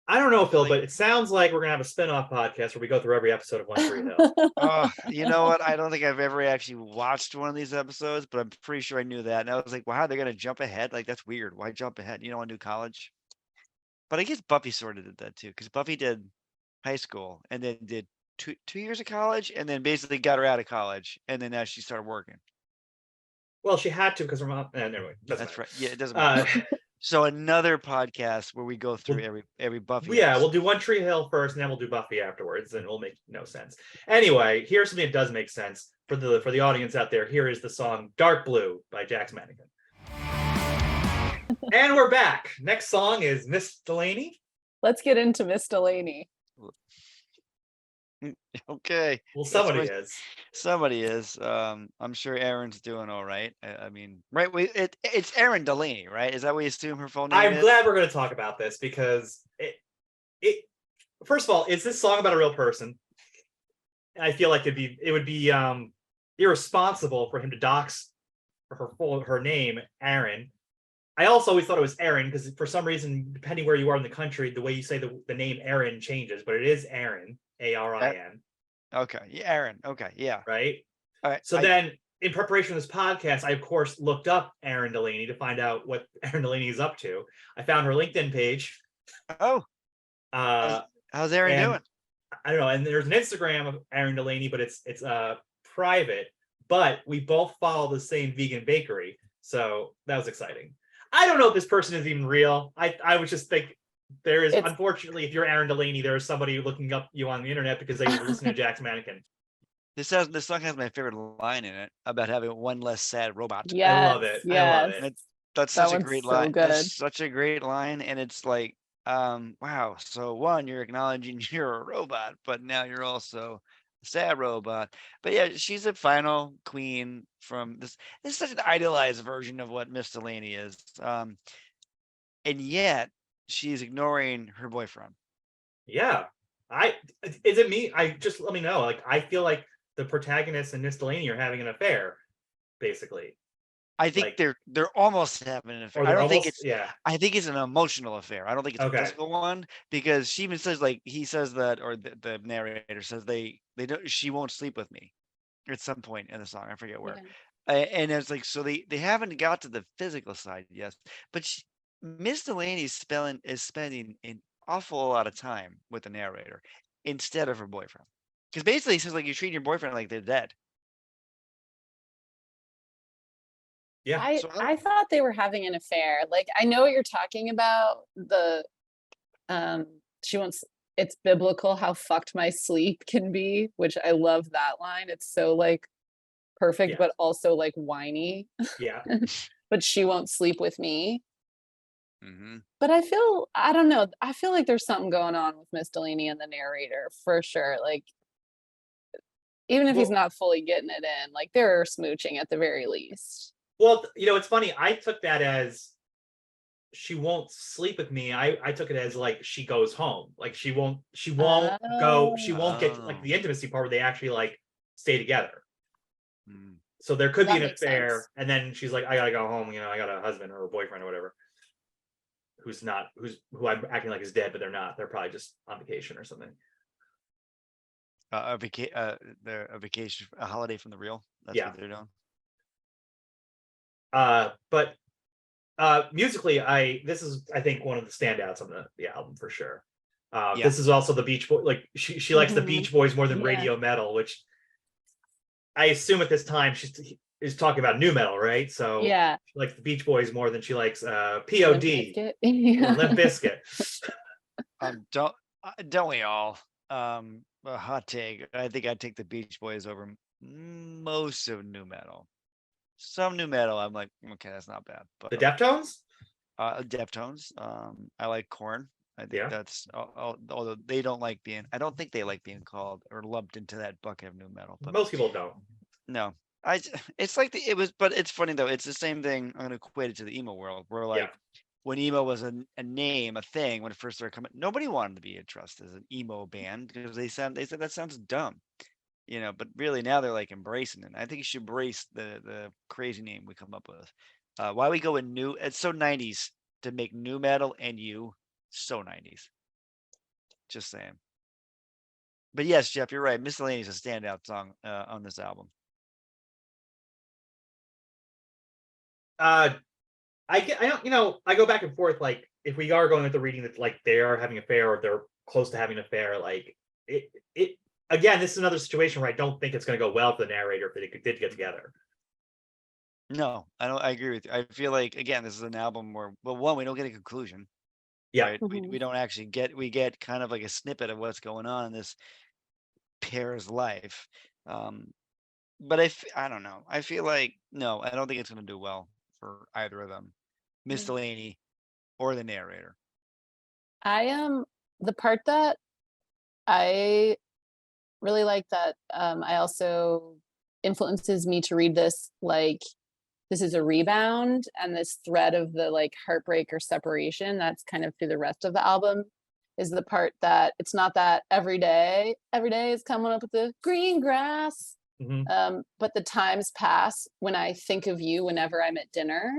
Speaker 1: I don't know,
Speaker 3: I feel
Speaker 1: Phil,
Speaker 3: like,
Speaker 1: but it sounds like we're gonna have a spin-off podcast where we go through every episode of One Tree Hill.
Speaker 3: oh, you know what? I don't think I've ever actually watched one of these episodes, but I'm pretty sure I knew that. And I was like, wow, they're gonna jump ahead? Like that's weird. Why jump ahead? You don't want to do college? But I guess Buffy sort of did that too, because Buffy did high school and then did two years of college and then basically got her out of college and then now she started working.
Speaker 1: Well, she had to because her mom. Anyway,
Speaker 3: That's right. Yeah, it doesn't
Speaker 1: Uh,
Speaker 3: matter. So another podcast where we go through every Buffy
Speaker 1: yeah,
Speaker 3: episode.
Speaker 1: we'll do One Tree Hill first, and then we'll do Buffy afterwards, and it'll make no sense. Anyway, here's something that does make sense for the audience out there. Here is the song "Dark Blue" by Jax Mannequin. And we're back. Next song is Miss Delaney.
Speaker 2: Let's get into Miss Delaney.
Speaker 3: Okay.
Speaker 1: Well, somebody is.
Speaker 3: Somebody is. I'm sure Erin's doing all right. I mean, right? It's Erin Delaney, right? Is that what you assume her full name
Speaker 1: I'm
Speaker 3: is?
Speaker 1: glad we're going to talk about this because it. First of all, is this song about a real person? I feel like it would be irresponsible for him to dox her name, Erin. I also always thought it was Erin because for some reason, depending where you are in the country, the way you say the name Erin changes, but it is Erin, Arin.
Speaker 3: Okay. Yeah, Erin. Okay. Yeah.
Speaker 1: Right.
Speaker 3: All right.
Speaker 1: So then, in preparation for this podcast, I of course looked up Erin Delaney to find out what Erin Delaney is up to. I found her LinkedIn page.
Speaker 3: Oh.
Speaker 1: How's
Speaker 3: Erin doing?
Speaker 1: I don't know. And there's an Instagram of Erin Delaney, but it's private. But we both follow the same vegan bakery, so that was exciting. I don't know if this person is even real. I would just think there is, unfortunately, if you're Erin Delaney, there is somebody looking up you on the internet because they listen to Jax Mannequin.
Speaker 3: This song has my favorite line in it about having one less sad robot.
Speaker 2: Yes,
Speaker 1: I love it.
Speaker 2: Yes.
Speaker 1: I love it.
Speaker 3: That's
Speaker 2: That
Speaker 3: such a
Speaker 2: one's
Speaker 3: great
Speaker 2: so
Speaker 3: line.
Speaker 2: good.
Speaker 3: That's such a great line, and it's like, wow. So one, you're acknowledging you're a robot, but now you're also a sad robot. But yeah, she's a final queen from this. This is such an idealized version of what Miss Delaney is, and yet she's ignoring her boyfriend.
Speaker 1: Yeah, is it me? Let me know. Like, I feel like the protagonist and Miss Delaney are having an affair, basically.
Speaker 3: I think
Speaker 1: Like,
Speaker 3: they're almost having an affair.
Speaker 1: or
Speaker 3: I
Speaker 1: they're
Speaker 3: don't think
Speaker 1: almost,
Speaker 3: it's I think it's an emotional affair. I don't think it's
Speaker 1: Okay.
Speaker 3: a physical one because she even says like he says that or the narrator says they don't she won't sleep with me at some point in the song. I forget where. And it's like so they haven't got to the physical side yet. But Miss Delaney is spending an awful lot of time with the narrator instead of her boyfriend. Because basically he says like you treat your boyfriend like they're dead.
Speaker 1: Yeah.
Speaker 2: I thought they were having an affair. Like, I know what you're talking about. She wants, it's biblical how fucked my sleep can be, which I love that line. It's so like perfect,
Speaker 1: Yeah.
Speaker 2: but also like whiny.
Speaker 1: Yeah.
Speaker 2: But she won't sleep with me.
Speaker 3: Mm-hmm.
Speaker 2: But I don't know. I feel like there's something going on with Miss Delaney and the narrator for sure. Like, even if he's not fully getting it in, like they're smooching at the very least.
Speaker 1: Well, it's funny. I took that as she won't sleep with me. I took it as like she goes home. Like she won't go. She won't get like the intimacy part where they actually like stay together.
Speaker 3: Mm.
Speaker 1: So there could be an
Speaker 2: makes
Speaker 1: affair,
Speaker 2: sense.
Speaker 1: and then she's like, I gotta go home. I got a husband or a boyfriend or whatever, who I'm acting like is dead, but they're not. They're probably just on vacation or something.
Speaker 3: A vacation, a holiday from the real. That's what they're doing.
Speaker 1: But musically, this is I think one of the standouts on the album for sure. This is also the Beach Boys. Like she likes the Beach Boys more than radio metal, which I assume at this time is talking about new metal, right? So she likes the Beach Boys more than she likes POD or Limp Bizkit.
Speaker 3: Don't we all? A hot take. I think I'd take the Beach Boys over most of new metal. Some new metal, I'm like, okay, that's not bad. But
Speaker 1: the Deftones?
Speaker 3: Deftones. I like Korn. I think
Speaker 1: Yeah.
Speaker 3: that's although they don't like being. I don't think they like being called or lumped into that bucket of new metal. But
Speaker 1: Most people don't.
Speaker 3: no, it's like it was, but it's funny though. It's the same thing. I'm gonna equate it to the emo world, where like when emo was a name, a thing when it first started coming, nobody wanted to be addressed as an emo band because they said that sounds dumb, But really now they're like embracing it. I think you should embrace the crazy name we come up with. Why we go in new? It's so 90s to make new metal and so 90s. Just saying. But yes, Jeff, you're right. Miscellaneous is a standout song on this album.
Speaker 1: I don't, I go back and forth. Like, if we are going with the reading that like they are having an affair or they're close to having an affair, like it again, this is another situation where I don't think it's going to go well for the narrator if they did get together.
Speaker 3: No, I don't. I agree with you. I feel like again, this is an album where, well, one, we don't get a conclusion.
Speaker 1: Yeah.
Speaker 3: Right. We don't actually get kind of like a snippet of what's going on in this pair's life. But I don't know. I feel like no, I don't think it's going to do well for either of them, Miss Delaney or the narrator.
Speaker 2: I am the part that I really like that I also influences me to read this like this is a rebound, and this thread of the like heartbreak or separation that's kind of through the rest of the album is the part that it's not that every day is coming up with the green grass. But the times pass when I think of you whenever I'm at dinner.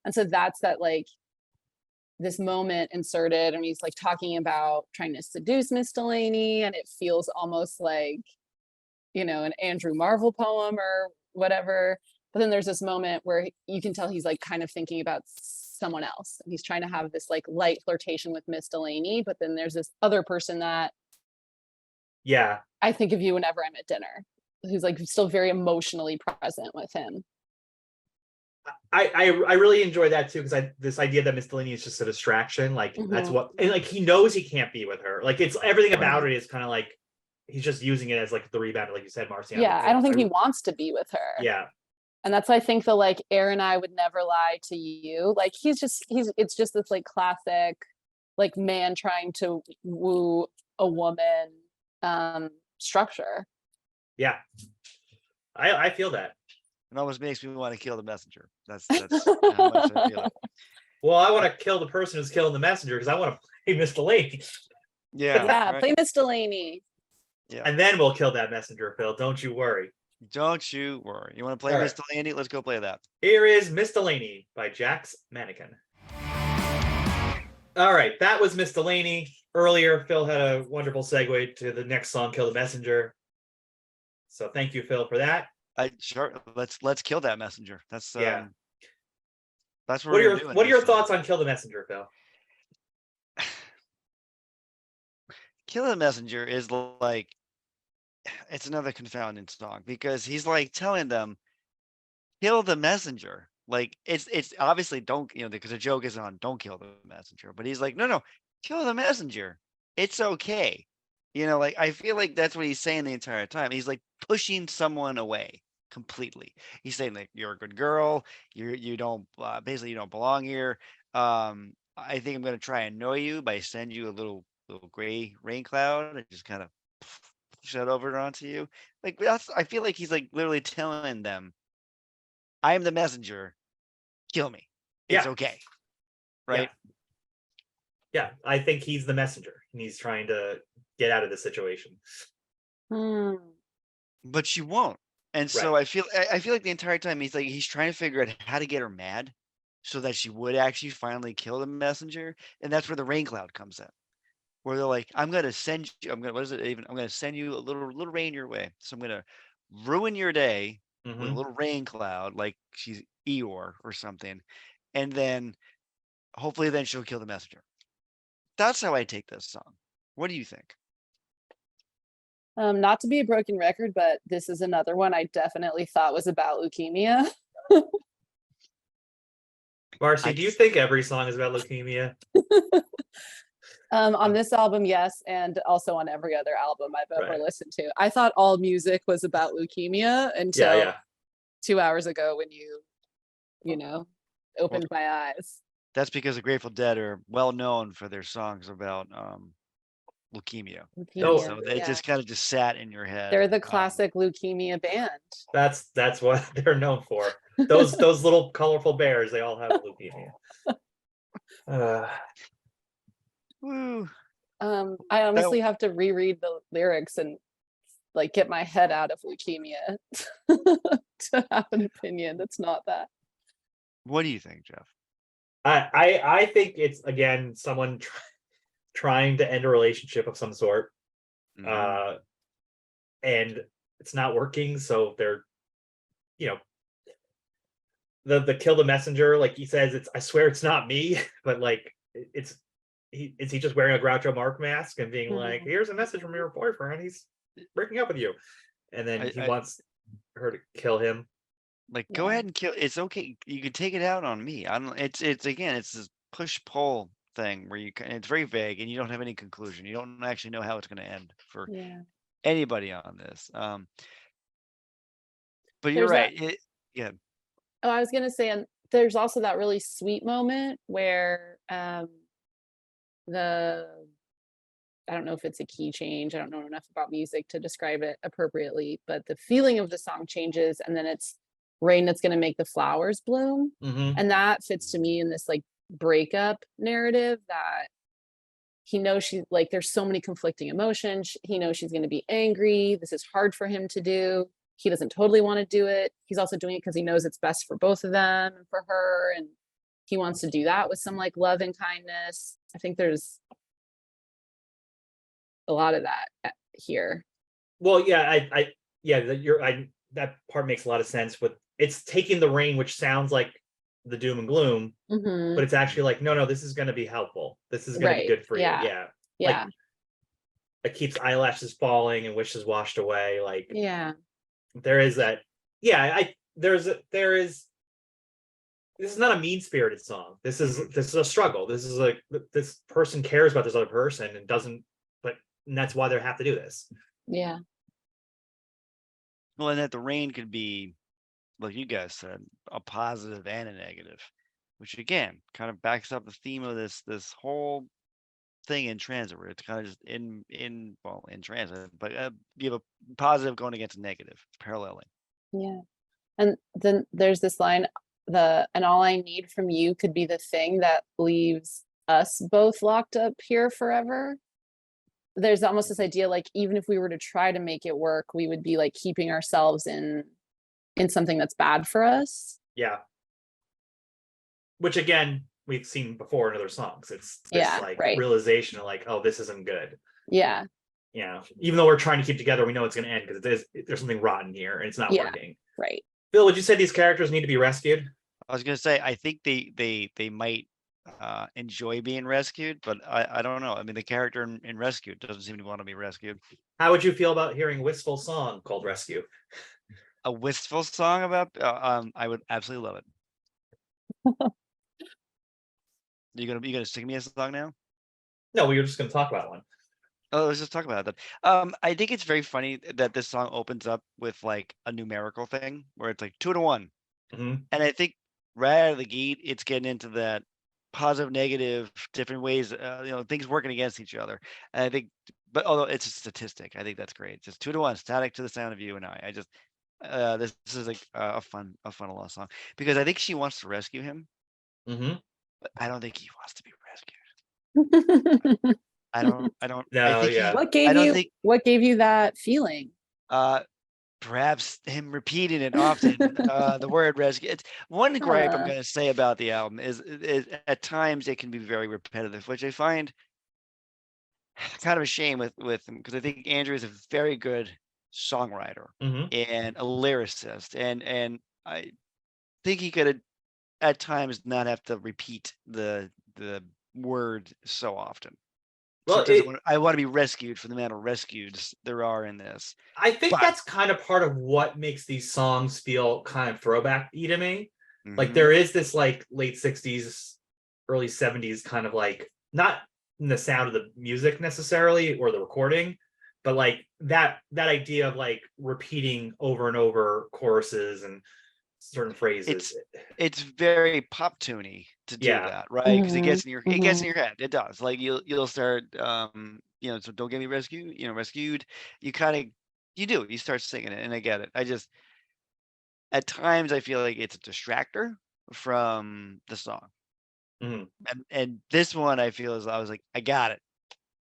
Speaker 2: And so that's that like this moment inserted, and he's like talking about trying to seduce Miss Delaney, and it feels almost like, an Andrew Marvell poem or whatever. But then there's this moment where you can tell he's like kind of thinking about someone else. And he's trying to have this like light flirtation with Miss Delaney, but then there's this other person that I think of you whenever I'm at dinner, who's like still very emotionally present with him.
Speaker 1: I really enjoy that too, because this idea that Miss Delaney is just a distraction, like that's what, and like he knows he can't be with her. Like it's everything about it is kind of like he's just using it as like the rebound, like you said, Marcy.
Speaker 2: Yeah, I don't think he wants to be with her.
Speaker 1: Yeah.
Speaker 2: And that's why I think the like Aaron and I would never lie to you. Like it's just this like classic like man trying to woo a woman structure.
Speaker 1: Yeah. I feel that.
Speaker 3: It almost makes me want to kill the messenger. That's how much I feel it.
Speaker 1: Well, I want to kill the person who's killing the messenger because I want to play Miss Delaney.
Speaker 3: Yeah. Right.
Speaker 2: Play Miss Delaney.
Speaker 1: Yeah. And then we'll kill that messenger, Phil. Don't you worry.
Speaker 3: Don't you worry. You want to play Miss Delaney? Let's go play that.
Speaker 1: Here is Miss Delaney by Jack's Mannequin. All right, that was Miss Delaney. Earlier, Phil had a wonderful segue to the next song, Kill the Messenger. So thank you, Phil, for that.
Speaker 3: Sure. Let's kill that messenger. That's That's
Speaker 1: what are your thoughts on Kill the Messenger, Phil?
Speaker 3: Kill the Messenger is like, it's another confounding song because he's like telling them, kill the messenger. Like it's obviously don't, because the joke is on don't kill the messenger, but he's like, no, kill the messenger. It's okay. Like I feel like that's what he's saying the entire time. He's like pushing someone away completely. He's saying like, you're a good girl. You don't basically you don't belong here. I think I'm going to try and annoy you by sending you a little gray rain cloud and just kind of shut over onto you. Like I feel like he's like literally telling them, I am the messenger. Kill me. It's okay. Right?
Speaker 1: Yeah, I think he's the messenger and he's trying to get out of this situation.
Speaker 3: But she won't. And so I feel like the entire time he's trying to figure out how to get her mad so that she would actually finally kill the messenger. And that's where the rain cloud comes in. Where they're like, I'm gonna send you, I'm gonna send you a little rain your way. So I'm gonna ruin your day with a little rain cloud, like she's Eeyore or something. And then hopefully then she'll kill the messenger. That's how I take this song. What do you think?
Speaker 2: Not to be a broken record, but this is another one I definitely thought was about leukemia.
Speaker 1: Marcy, do you think every song is about leukemia?
Speaker 2: On this album, yes, and also on every other album I've ever listened to. I thought all music was about leukemia until 2 hours ago when you opened my eyes.
Speaker 3: That's because the Grateful Dead are well known for their songs about leukemia. And
Speaker 1: Oh,
Speaker 3: so
Speaker 2: Leukemia.
Speaker 3: they
Speaker 2: Yeah.
Speaker 3: just sat in your head.
Speaker 2: They're the classic leukemia band.
Speaker 1: that's what they're known for. Those little colorful bears, they all have leukemia.
Speaker 3: Woo.
Speaker 2: I honestly have to reread the lyrics and like get my head out of leukemia to have an opinion that's not that.
Speaker 3: What do you think, Jeff?
Speaker 1: I think it's again someone trying to end a relationship of some sort,
Speaker 3: Mhm.
Speaker 1: and it's not working. So they're, you know, the kill the messenger, like he says, it's I swear it's not me, but like it's is he just wearing a Groucho Mark mask and being like,
Speaker 2: Mhm.
Speaker 1: here's a message from your boyfriend, he's breaking up with you, and then he
Speaker 3: I
Speaker 1: wants her to kill him.
Speaker 3: like go
Speaker 2: Yeah.
Speaker 3: ahead and kill. It's okay. You can take it out on me. I don't. It's again. It's this push pull thing where it's very vague and you don't have any conclusion. You don't actually know how it's going to end for
Speaker 2: Yeah.
Speaker 3: anybody on this. But you're
Speaker 2: There's that.
Speaker 3: right. Yeah.
Speaker 2: Oh, I was gonna say, and there's also that really sweet moment where the I don't know if it's a key change. I don't know enough about music to describe it appropriately, but the feeling of the song changes, and then it's rain that's going to make the flowers bloom.
Speaker 1: Mm-hmm.
Speaker 2: And that fits to me in this like breakup narrative that he knows she like there's so many conflicting emotions. He knows she's going to be angry. This is hard for him to do. He doesn't totally want to do it. He's also doing it because he knows it's best for both of them and for her. And he wants to do that with some like love and kindness. I think there's a lot of that here.
Speaker 1: Well, yeah, yeah, that part makes a lot of sense. But it's taking the rain, which sounds like the doom and gloom,
Speaker 2: Mm-hmm.
Speaker 1: but it's actually like, no, this is going to be helpful. This is going to be
Speaker 2: Right.
Speaker 1: good for you.
Speaker 2: Yeah.
Speaker 1: Yeah, like
Speaker 2: Yeah.
Speaker 1: it keeps eyelashes falling and wishes washed away. Like
Speaker 2: Yeah.
Speaker 1: there is that. Yeah, there is. This is not a mean spirited song. This is a struggle. This is like this person cares about this other person and doesn't, but and that's why they have to do this.
Speaker 2: Yeah.
Speaker 3: Well, and that the rain could be, like you guys said, a positive and a negative, which again kind of backs up the theme of this whole thing in transit, where it's kind of just in transit, but you have a positive going against a negative, paralleling.
Speaker 2: Yeah. And then there's this line, the and all I need from you could be the thing that leaves us both locked up here forever. There's almost this idea like even if we were to try to make it work, we would be like keeping ourselves in something that's bad for us.
Speaker 1: Yeah, which again we've seen before in other songs. It's this
Speaker 2: Yeah,
Speaker 1: like
Speaker 2: right.
Speaker 1: realization of like, oh, this isn't good.
Speaker 2: Yeah.
Speaker 1: You know, even though we're trying to keep together, we know it's going to end because there's something rotten here and it's not
Speaker 2: Yeah.
Speaker 1: working.
Speaker 2: Right.
Speaker 1: Bill, would you say these characters need to be rescued?
Speaker 3: I was gonna say I think they might enjoy being rescued, but I don't know. I mean, the character in Rescue doesn't seem to want to be rescued.
Speaker 1: How would you feel about hearing a wistful song called Rescue?
Speaker 3: A wistful song about I would absolutely love it. You gonna sing me a song now?
Speaker 1: No, we were just going to talk about one.
Speaker 3: Oh, let's just talk about that. I think it's very funny that this song opens up with like a numerical thing where it's like 2 to 1.
Speaker 1: Mm-hmm.
Speaker 3: And I think right out of the gate, it's getting into that positive, negative, different ways, things working against each other. And I think, but although it's a statistic, I think that's great. Just 2 to 1, static to the sound of you and I. I just, this is like a fun love song because I think she wants to rescue him,
Speaker 1: Mm-hmm.
Speaker 3: but I don't think he wants to be rescued.
Speaker 2: What
Speaker 3: I
Speaker 1: No,
Speaker 3: think
Speaker 1: yeah.
Speaker 3: I
Speaker 2: gave
Speaker 3: don't
Speaker 2: you
Speaker 3: think,
Speaker 2: what gave you that feeling?
Speaker 3: uh, perhaps him repeating it often, the word rescue. It's one gripe I'm
Speaker 2: Uh,
Speaker 3: going to say about the album is at times it can be very repetitive, which I find kind of a shame with him because I think Andrew is a very good songwriter
Speaker 1: Mm-hmm.
Speaker 3: and a lyricist, and I think he could at times not have to repeat the word so often.
Speaker 1: Well,
Speaker 3: Sometimes I want to be rescued for the amount of rescues there are in this,
Speaker 1: I think
Speaker 3: but
Speaker 1: that's kind of part of what makes these songs feel kind of throwback-y to me. Like
Speaker 3: mhm.
Speaker 1: there is this like late 60s, early 70s kind of like, not in the sound of the music necessarily or the recording, but like that idea of like repeating over and over choruses and certain phrases.
Speaker 3: It's very pop tuney to do
Speaker 1: Yeah.
Speaker 3: that, right? Because it gets in your
Speaker 2: Mhm.
Speaker 3: head. It does. Like you'll start so don't get me rescued, rescued. You kind of you start singing it, and I get it. I just at times I feel like it's a distractor from the song.
Speaker 1: Mhm.
Speaker 3: And this one I feel as I was like, I got it.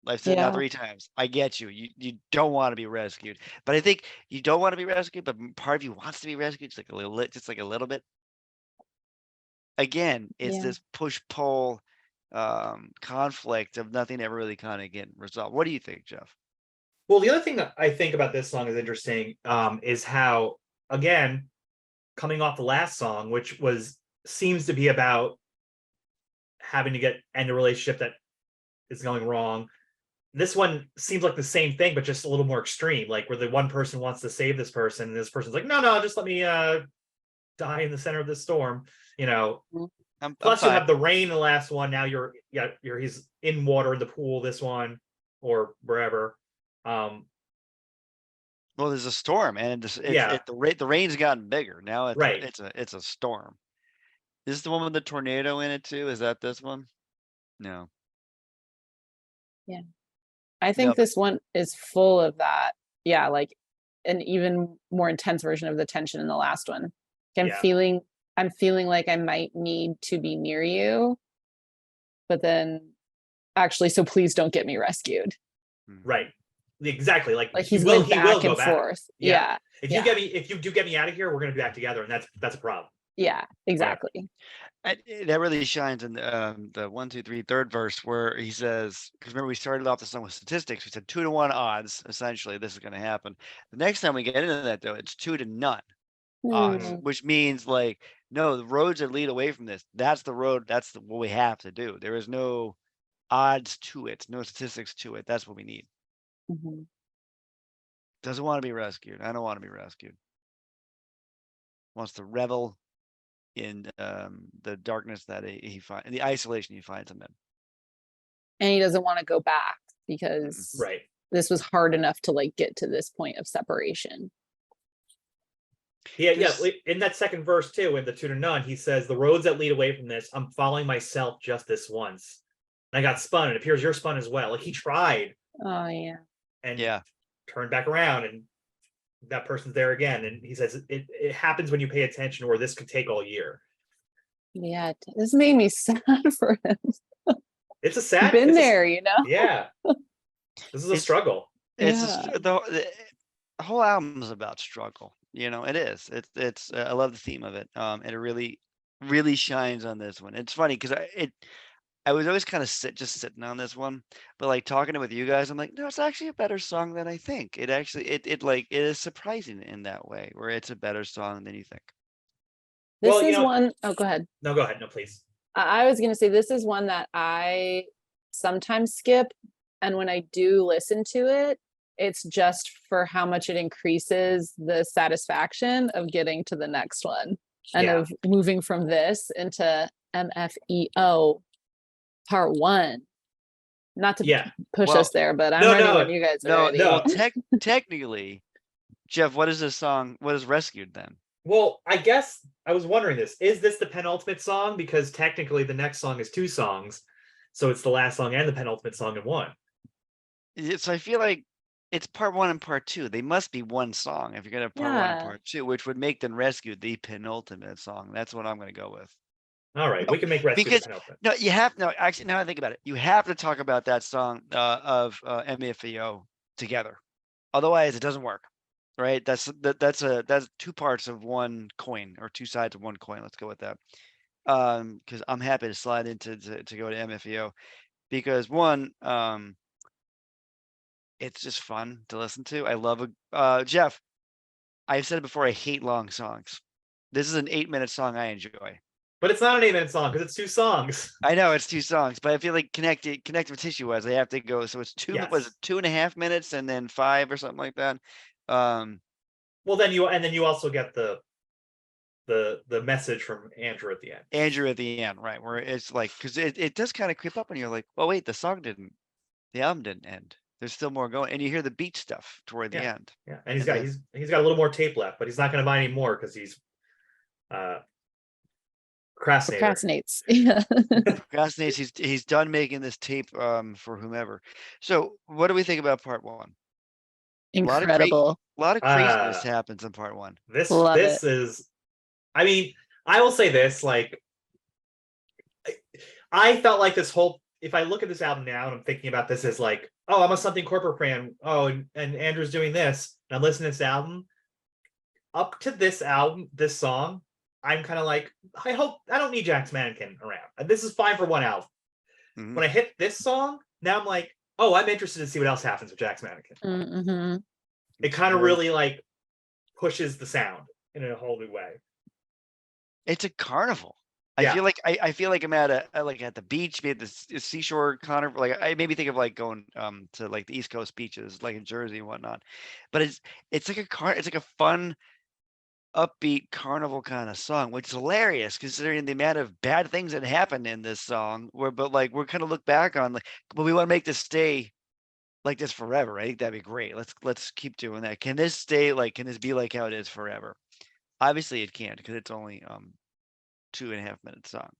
Speaker 3: I've said it now
Speaker 2: Yeah.
Speaker 3: 3 times. I get you. You don't want to be rescued. But I think you don't want to be rescued, but part of you wants to be rescued just like a little bit. Again, it's
Speaker 2: Yeah.
Speaker 3: this push-pull conflict of nothing ever really kind of getting resolved. What do you think, Jeff?
Speaker 1: Well, the other thing that I think about this song is interesting, is how, again, coming off the last song, which seems to be about having to end a relationship that is going wrong. This one seems like the same thing, but just a little more extreme, like where the one person wants to save this person, and this person's like, no, just let me die in the center of this storm. You know,
Speaker 2: Mhm.
Speaker 3: I'm
Speaker 1: plus you
Speaker 3: fine.
Speaker 1: have the rain in the last one. Now he's in water in the pool, this one, or wherever. Um,
Speaker 3: Well, there's a storm, and
Speaker 1: yeah,
Speaker 3: the rain's gotten bigger. Now
Speaker 1: right.
Speaker 3: it's a storm. Is this the one with the tornado in it too? Is that this one? No.
Speaker 2: Yeah. I
Speaker 3: No,
Speaker 2: think this one is full of that. Yeah, like an even more intense version of the tension in the last one. I'm
Speaker 1: Yeah,
Speaker 2: feeling I'm feeling like I might need to be near you, but then actually, so please don't get me rescued.
Speaker 3: mhm.
Speaker 1: right. Exactly. Like
Speaker 2: Like he's going
Speaker 1: he will
Speaker 2: back
Speaker 1: go
Speaker 2: and
Speaker 1: back.
Speaker 2: forth.
Speaker 1: Yeah.
Speaker 2: Yeah.
Speaker 1: If
Speaker 2: Yeah.
Speaker 1: you do get me out of here, we're gonna be back together, and that's a problem.
Speaker 2: Yeah.
Speaker 1: Yeah.
Speaker 2: Exactly.
Speaker 3: That really shines in the 1, 2, 3, third verse where he says, because remember we started off the song with statistics. We said 2 to 1 odds. Essentially, this is going to happen. The next time we get into that, though, it's 2 to none odds,
Speaker 2: Hmm.
Speaker 3: which means like no, the roads that lead away from this. That's the road. That's what we have to do. There is no odds to it, no statistics to it. That's what we need.
Speaker 2: Mhm.
Speaker 3: Doesn't want to be rescued. I don't want to be rescued. Wants to revel in the darkness that he finds, in the isolation he finds him in.
Speaker 2: And he doesn't want to go back
Speaker 3: Mm-mm.
Speaker 2: because
Speaker 1: Right.
Speaker 2: this was hard enough to like get to this point of separation.
Speaker 1: Yeah, yeah.
Speaker 3: This
Speaker 1: In that second verse too, in the 2 to none, he says, "The roads that lead away from this, I'm following myself just this once. And I got spun. It appears you're spun as well." Like he tried
Speaker 2: Oh yeah.
Speaker 1: and
Speaker 3: Yeah.
Speaker 1: turned back around, and that person's there again. And he says, it happens when you pay attention, or this could take all year.
Speaker 2: Yeah. This made me sad for him.
Speaker 1: It's a sad.
Speaker 2: Been
Speaker 1: It's a
Speaker 2: there, you know?
Speaker 1: yeah. This is a
Speaker 3: It's
Speaker 1: struggle.
Speaker 3: it's a,
Speaker 2: Yeah.
Speaker 3: the whole album is about struggle. It is. It's I love the theme of it. And it really shines on this one. It's funny because I was always kind of just sitting on this one, but like talking with you guys, I'm like, no, it's actually a better song than I think. It actually it is surprising in that way, where it's a better song than you think.
Speaker 2: This
Speaker 1: Well,
Speaker 2: is one oh go ahead.
Speaker 1: no, go ahead. No, please.
Speaker 2: I was gonna say this is one that I sometimes skip, and when I do listen to it, it's just for how much it increases the satisfaction of getting to the next one and
Speaker 1: Yeah.
Speaker 2: of moving from this into MFEO part 1. Not to
Speaker 1: Yeah.
Speaker 2: push us
Speaker 3: Well,
Speaker 2: there, but I'm
Speaker 1: No,
Speaker 2: ready when
Speaker 1: no,
Speaker 2: you guys are
Speaker 1: no,
Speaker 2: ready.
Speaker 3: well,
Speaker 1: no.
Speaker 3: technically, Jeff, what is this song? What is Rescued then?
Speaker 1: Well, I guess I was wondering this. Is this the penultimate song? Because technically the next song is 2 songs. So it's the last song and the penultimate song in one.
Speaker 3: So I feel like it's part 1 and part 2. They must be one song if you're gonna have part 1 and
Speaker 2: Yeah.
Speaker 3: part 2, which would make then Rescued the penultimate song. That's what I'm gonna go with.
Speaker 1: All right,
Speaker 3: No,
Speaker 1: we can make Rescue the
Speaker 3: because
Speaker 1: penultimate.
Speaker 3: no, you have no. Actually, now I think about it, you have to talk about that song of MFEO together. Otherwise, it doesn't work, right? That's 2 parts of one coin, or 2 sides of one coin. Let's go with that. Because I'm happy to slide into to go to MFEO because one, it's just fun to listen to. I love Jeff. I've said it before. I hate long songs. This is an 8-minute song I enjoy.
Speaker 1: But it's not an 8-minute song because it's 2 songs.
Speaker 3: I know it's 2 songs, but I feel like connective tissue wise, I have to go. So it's was it
Speaker 1: Yes.
Speaker 3: 2.5 minutes and then 5 or something like that. Um,
Speaker 1: Well, then you also get the message from Andrew at the end.
Speaker 3: Andrew at the end, right? Where it's like, because it does kind of creep up and you're like, well, wait, the album didn't end. There's still more going. And you hear the beat stuff toward the
Speaker 1: Yeah.
Speaker 3: end.
Speaker 1: Yeah. And
Speaker 3: And then,
Speaker 1: he's got a little more tape left, but he's not going to buy any more because he's uh procrastinator.
Speaker 2: Procrastinates. Yeah.
Speaker 3: Procrastinates. He's done making this tape for whomever. So what do we think about part one? A
Speaker 2: Incredible.
Speaker 3: lot of craziness
Speaker 1: uh
Speaker 3: happens in part one.
Speaker 2: Love
Speaker 1: this
Speaker 2: it.
Speaker 1: is, I mean, I will say this, like, I felt like this whole, if I look at this album now and I'm thinking about this as like, oh, I'm a Something Corporate fan. Oh, and Andrew's doing this. And I'm listening to this album. Up to this album, this song, I'm kind of like, I hope I don't need Jack's Mannequin around. This is fine for one album.
Speaker 3: Mhm.
Speaker 1: When I hit this song, now I'm like, oh, I'm interested to see what else happens with Jack's Mannequin.
Speaker 2: Mm-hmm.
Speaker 1: It kind of
Speaker 3: Very-
Speaker 1: really like pushes the sound in a whole new way.
Speaker 3: It's a carnival. I
Speaker 1: Yeah.
Speaker 3: feel like I feel like I'm at like at the beach, maybe at the seashore carnival. Like I maybe think of like going to like the East Coast beaches, like in Jersey and whatnot. But it's like it's like a fun, upbeat carnival kind of song, which is hilarious considering the amount of bad things that happen in this song. But like we're kind of look back on like, but we want to make this stay like this forever. I think that'd be great. Let's keep doing that. Can this stay like? Can this be like how it is forever? Obviously, it can't because it's only 2.5 minute song.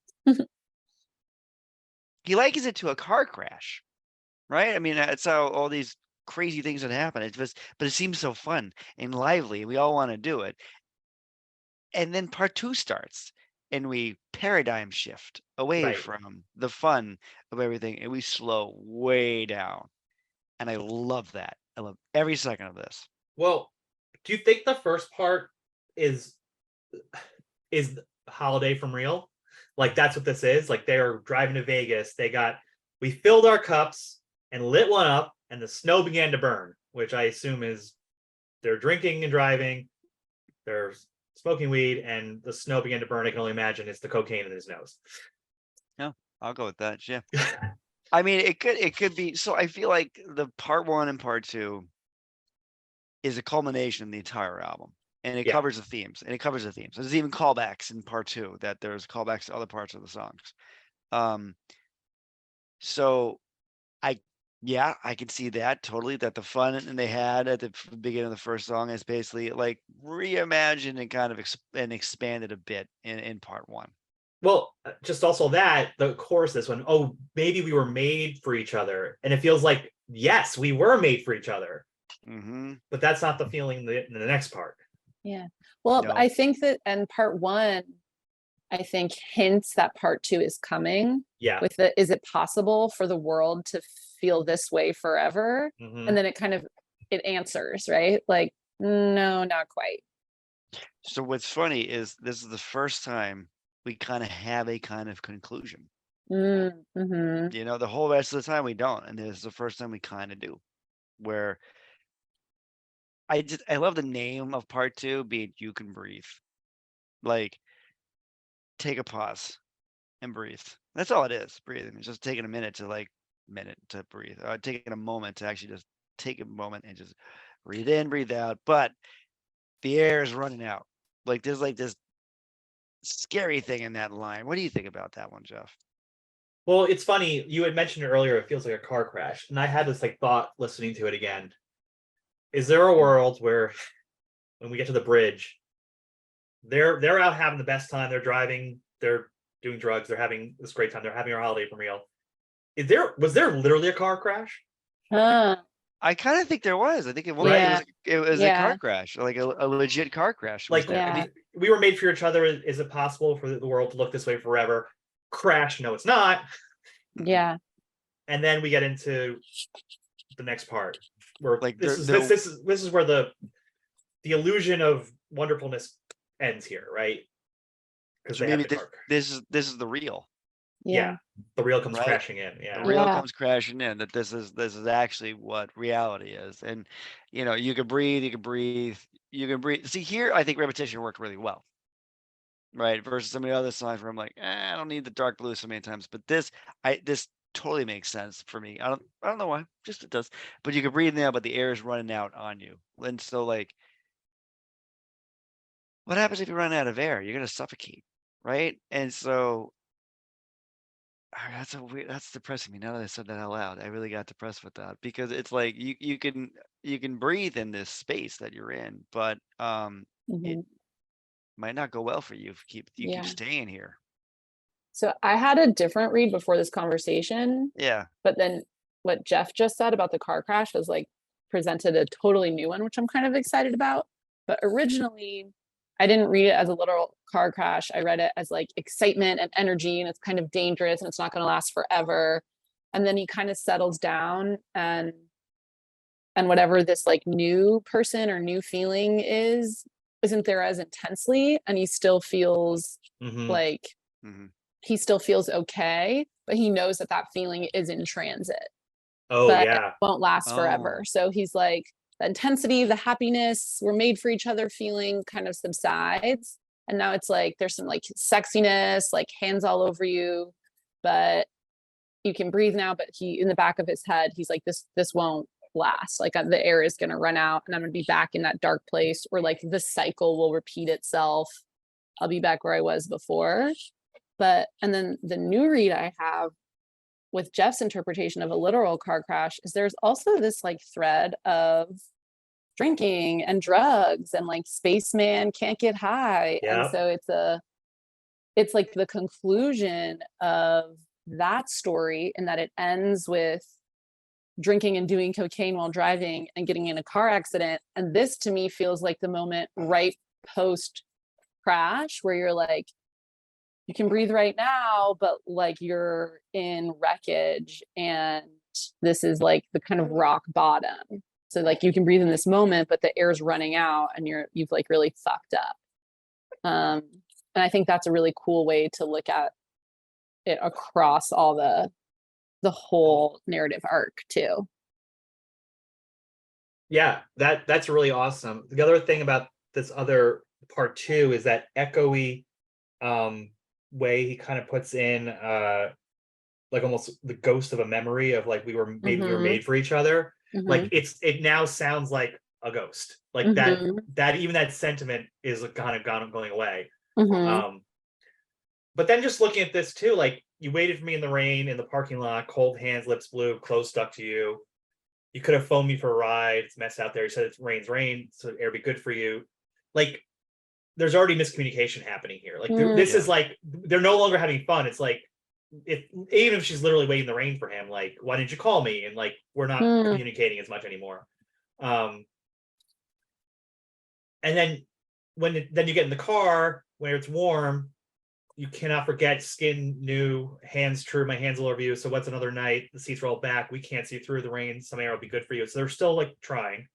Speaker 3: He likens it to a car crash, right? I mean, that's how all these crazy things that happen. It's just, but it seems so fun and lively. We all want to do it. And then part two starts, and we paradigm shift away
Speaker 1: Right.
Speaker 3: from the fun of everything, and we slow way down. And I love that. I love every second of this.
Speaker 1: Well, do you think the first part is Holiday from Real? Like that's what this is. Like they're driving to Vegas. We filled our cups and lit one up, and the snow began to burn, which I assume is they're drinking and driving, they're smoking weed, and the snow began to burn. I can only imagine it's the cocaine in his nose.
Speaker 3: No, I'll go with that. Yeah. I mean, it could be. So I feel like the part one and part two is a culmination of the entire album, and it
Speaker 1: Yeah.
Speaker 3: covers the themes. There's even callbacks in part two, that there's callbacks to other parts of the songs. So I can see that totally, that the fun and they had at the beginning of the first song is basically like reimagined and kind of expanded a bit in part one.
Speaker 1: Well, just also that the chorus, this one, oh, maybe we were made for each other, and it feels like yes, we were made for each other,
Speaker 3: Mm-hmm.
Speaker 1: but that's not the feeling in the next part.
Speaker 2: Yeah. Well,
Speaker 3: No.
Speaker 2: I think that, and part one, I think hints that part two is coming.
Speaker 1: Yeah.
Speaker 2: With the, is it possible for the world to feel this way forever?
Speaker 1: Mhm.
Speaker 2: And then it answers, right? Like, no, not quite.
Speaker 3: So what's funny is this is the first time we kind of have a kind of conclusion.
Speaker 2: Mm-hmm.
Speaker 3: You know, the whole rest of the time we don't, and this is the first time we kind of do. Where I love the name of part two being "You Can Breathe." Like, take a pause and breathe. That's all it is. Breathing. It's just taking a minute to breathe. Taking a moment to actually just take a moment and just breathe in, breathe out. But the air is running out. Like there's like this scary thing in that line. What do you think about that one, Jeff?
Speaker 1: Well, it's funny. You had mentioned it earlier. It feels like a car crash, and I had this like thought listening to it again. Is there a world where, when we get to the bridge, they're out having the best time? They're driving. They're doing drugs. They're having this great time. They're having our holiday from Real. Was there literally a car crash?
Speaker 3: I kind of think there was. I think it was.
Speaker 2: Yeah.
Speaker 3: It was a
Speaker 2: Yeah.
Speaker 3: car crash, like a legit car crash.
Speaker 1: Like,
Speaker 2: Yeah.
Speaker 1: I mean, we were made for each other. Is it possible for the world to look this way forever? Crash? No, it's not.
Speaker 2: Yeah.
Speaker 1: And then we get into the next part, where
Speaker 3: Like
Speaker 1: this is where the illusion of wonderfulness ends here, right? Because
Speaker 3: so
Speaker 1: they have
Speaker 3: maybe
Speaker 1: the car.
Speaker 3: this is the real.
Speaker 1: Yeah. The real comes
Speaker 3: Right?
Speaker 1: crashing in.
Speaker 3: The
Speaker 1: Yeah.
Speaker 3: real
Speaker 2: Yeah.
Speaker 3: comes crashing in. That this is actually what reality is. And you know, you can breathe. See, here I think repetition worked really well. Right, versus some of the other songs where I'm like, I don't need the dark blue so many times. But this totally makes sense for me. I don't know why, just it does. But you can breathe now, but the air is running out on you. And so like, what happens if you run out of air? You're gonna suffocate, right? And so that's depressing me. Now that I said that out loud, I really got depressed with that, because it's like you can breathe in this space that you're in, but it
Speaker 2: Mhm.
Speaker 3: might not go well for you if you
Speaker 2: Yeah.
Speaker 3: keep staying here.
Speaker 2: So I had a different read before this conversation,
Speaker 3: Yeah.
Speaker 2: but then what Jeff just said about the car crash was like presented a totally new one, which I'm kind of excited about. But originally, I didn't read it as a literal car crash. I read it as like excitement and energy, and it's kind of dangerous and it's not going to last forever. And then he kind of settles down, and whatever this like new person or new feeling isn't there as intensely, and he still feels
Speaker 1: Mm-hmm.
Speaker 2: like
Speaker 3: Mm-hmm.
Speaker 2: he still feels okay, but he knows that that feeling is in transit,
Speaker 1: Oh
Speaker 2: but it
Speaker 1: yeah.
Speaker 2: won't last forever.
Speaker 3: Oh.
Speaker 2: So he's like, the intensity, the happiness, we're made for each other feeling kind of subsides. And now it's like there's some like sexiness, like hands all over you, but you can breathe now. But he, in the back of his head, he's like, this won't last. Like the air is going to run out and I'm going to be back in that dark place, or like the cycle will repeat itself. I'll be back where I was before. But, and then the new read I have with Jeff's interpretation of a literal car crash is there's also this like thread of drinking and drugs, and like spaceman can't get high. And
Speaker 1: Yeah.
Speaker 2: so it's like the conclusion of that story, in that it ends with drinking and doing cocaine while driving and getting in a car accident. And this to me feels like the moment right post crash where you're like, you can breathe right now, but like you're in wreckage, and this is like the kind of rock bottom. So like you can breathe in this moment, but the air's running out and you've like really fucked up. And I think that's a really cool way to look at it across all the whole narrative arc too.
Speaker 1: Yeah, that's really awesome. The other thing about this other part two is that echoey way he kind of puts in like almost the ghost of a memory of like we were made for each other. Like it now sounds like a ghost. Like that even that sentiment is kind of going away. But then just looking at this too, like you waited for me in the rain in the parking lot, cold hands, lips blue, clothes stuck to you. You could have phoned me for a ride. It's mess out there. You said it's rain, so air be good for you. Like there's already miscommunication happening here. Like this is like they're no longer having fun. It's like even if she's literally waiting in the rain for him, like why didn't you call me? And like we're not communicating as much anymore. And then then you get in the car where it's warm. You cannot forget skin new, hands true. My hands will over you. So what's another night? The seats roll back. We can't see through the rain. Some air will be good for you. So they're still like trying.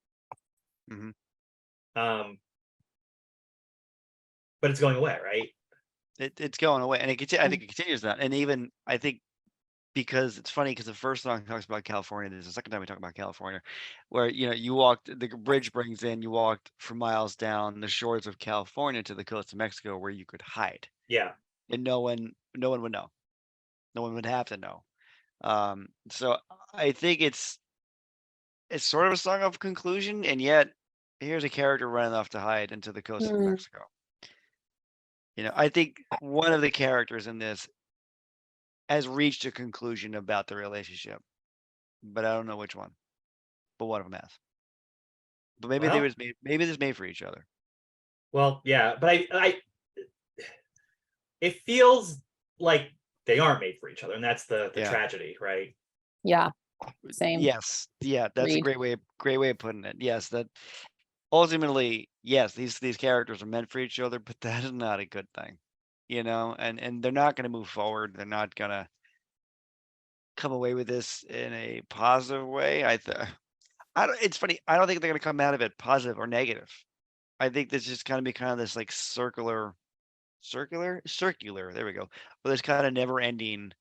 Speaker 1: But it's going away, right?
Speaker 3: It's going away, and I think it continues that. And even I think because it's funny because the first song talks about California. There's the second time we talk about California, where you walked, the bridge brings in, you walked for miles down the shores of California to the coast of Mexico where you could hide.
Speaker 1: Yeah.
Speaker 3: And no one would know. No one would have to know. So I think it's sort of a song of conclusion, and yet here's a character running off to hide into the coast of Mexico. I think one of the characters in this has reached a conclusion about the relationship, but I don't know which one. But one of them has. But maybe they was made for each other.
Speaker 1: Well, yeah, but I it feels like they aren't made for each other, and that's the tragedy, right?
Speaker 2: Yeah. Same.
Speaker 3: Yes. Yeah, that's a great way of putting it. Yes, that ultimately, yes, these characters are meant for each other, but that is not a good thing. And they're not going to move forward. They're not going to come away with this in a positive way. It's funny. I don't think they're going to come out of it positive or negative. I think this is going to be kind of this like circular. There we go. But this kind of never-ending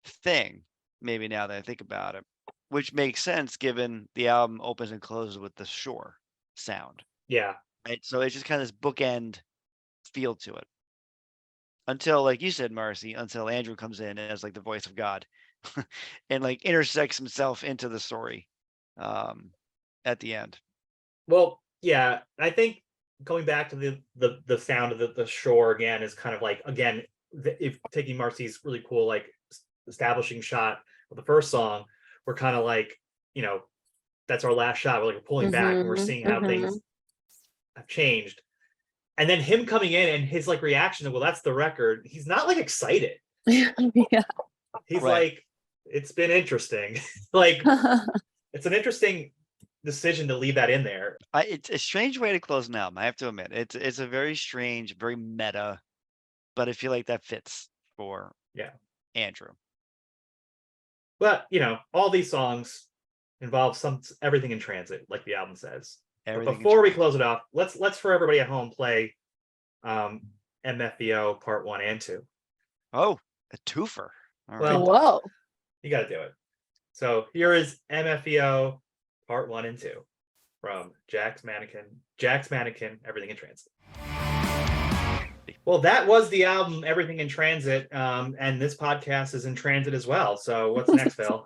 Speaker 3: thing. Maybe now that I think about it, which makes sense given the album opens and closes with the shore sound.
Speaker 1: Yeah.
Speaker 3: Right. So it's just kind of this bookend feel to it. Until, like you said, Marcy, until Andrew comes in as like the voice of God and like intersects himself into the story at the end.
Speaker 1: Well, yeah, I think going back to the sound of the shore again is kind of like, again, if taking Marcy's really cool like establishing shot of the first song, we're kind of like, that's our last shot. We're like pulling back and we're seeing how things have changed. And then him coming in and his like reaction to, well, that's the record. He's not like excited.
Speaker 2: Yeah.
Speaker 1: He's
Speaker 3: Right.
Speaker 1: like, it's been interesting. Like, it's an interesting decision to leave that in there.
Speaker 3: It's a strange way to close an album, I have to admit. It's a very strange, very meta, but I feel like that fits for
Speaker 1: Yeah.
Speaker 3: Andrew.
Speaker 1: But all these songs involve everything in transit, like the album says.
Speaker 3: Everything
Speaker 1: But before we
Speaker 3: in
Speaker 1: close it off, let's for everybody at home play MFVO part 1 and 2.
Speaker 3: Oh, a twofer. All right.
Speaker 1: Well,
Speaker 2: Whoa.
Speaker 1: you got to do it. So here is MFVO part 1 and 2 from Jack's Mannequin, Everything in Transit. Well, that was the album Everything in Transit, and this podcast is in transit as well. So what's next, Phil?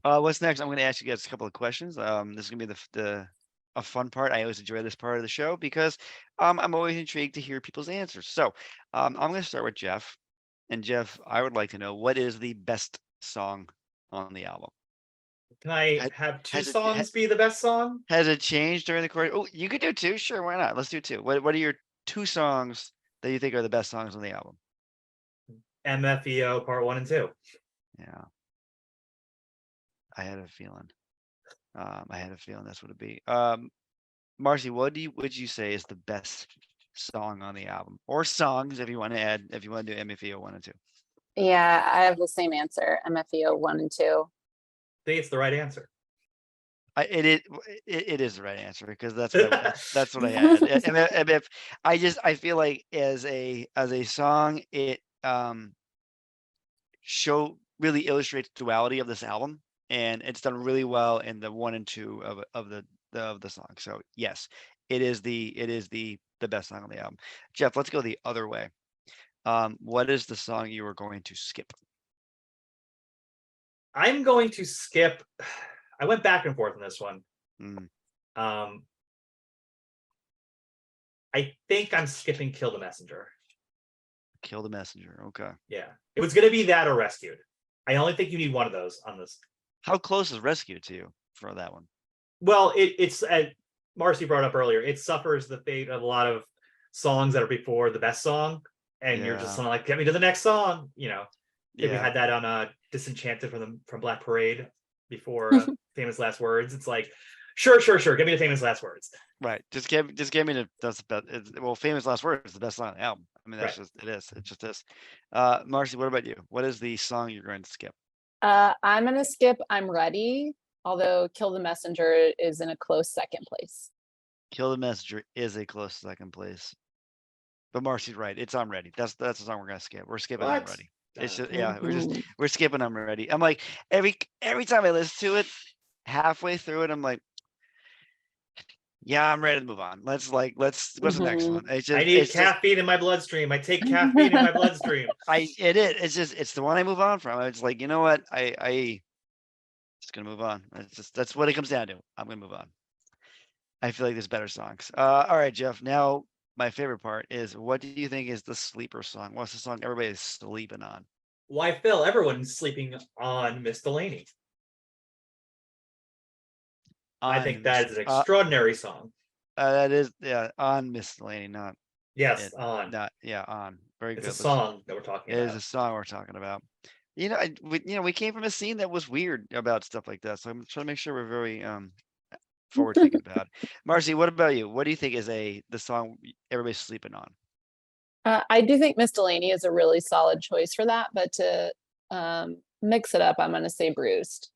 Speaker 3: What's next? I'm going to ask you guys a couple of questions. This is going to be a fun part. I always enjoy this part of the show because I'm always intrigued to hear people's answers. So I'm going to start with Jeff. And Jeff, I would like to know, what is the best song on the album?
Speaker 1: Can I have two songs be the best song?
Speaker 3: Has it changed during the course? Oh, you could do two. Sure, why not? Let's do two. What are your two songs that you think are the best songs on the album?
Speaker 1: MFEO part 1 and 2.
Speaker 3: Yeah. I had a feeling. That's what it'd be. Marcy, what would you say is the best song on the album, or songs if you want to add, if you want to do MFEO 1 and 2?
Speaker 2: Yeah, I have the same answer. MFEO 1 and 2.
Speaker 1: I think it's the right answer.
Speaker 3: It is the right answer because that's what I had. And if I feel like as a song, it really illustrates the duality of this album, and it's done really well in the 1 and 2 of the song. So yes, it is the best song on the album. Jeff, let's go the other way. What is the song you are going to skip?
Speaker 1: I'm going to skip. I went back and forth on this one. I think I'm skipping Kill the Messenger.
Speaker 3: Kill the Messenger. Okay.
Speaker 1: Yeah. It was going to be that or Rescued. I only think you need one of those on this.
Speaker 3: How close is Rescued to you for that one?
Speaker 1: Well, it's Marcy brought up earlier. It suffers the fate of a lot of songs that are before the best song. And you're just like, get me to the next song. We had that on Disenchanted from Black Parade before Famous Last Words. It's like, sure. Give me the Famous Last Words.
Speaker 3: Right. Just give me that's the best. Well, Famous Last Words is the best song on the album. I mean, that's just, it is. It just is. Marcy, what about you? What is the song you're going to skip?
Speaker 2: I'm going to skip I'm Ready, although Kill the Messenger is in a close second place.
Speaker 3: Kill the Messenger is a close second place. But Marcy's right. It's I'm Ready. That's the song we're going to skip. We're skipping I'm Ready. It's just, we're skipping I'm Ready. I'm like, every time I listen to it, halfway through it, I'm like, yeah, I'm ready to move on. What's the next one?
Speaker 1: I need caffeine in my bloodstream. I take caffeine in my bloodstream.
Speaker 3: It's the one I move on from. It's like, you know what? I just gonna move on. That's what it comes down to. I'm gonna move on. I feel like there's better songs. All right, Jeff. Now my favorite part is, what do you think is the sleeper song? What's the song everybody's sleeping on?
Speaker 1: Why, Phil, everyone's sleeping on Miss Delaney. I think that is an extraordinary song.
Speaker 3: That is, on Miss Delaney, not.
Speaker 1: Yes, on.
Speaker 3: On. Very good.
Speaker 1: It's a song that we're talking about.
Speaker 3: It is a song we're talking about. We came from a scene that was weird about stuff like that, so I'm trying to make sure we're very forward thinking about it. Marcy, what about you? What do you think is the song everybody's sleeping on?
Speaker 2: I do think Miss Delaney is a really solid choice for that, but to mix it up, I'm going to say Bruised.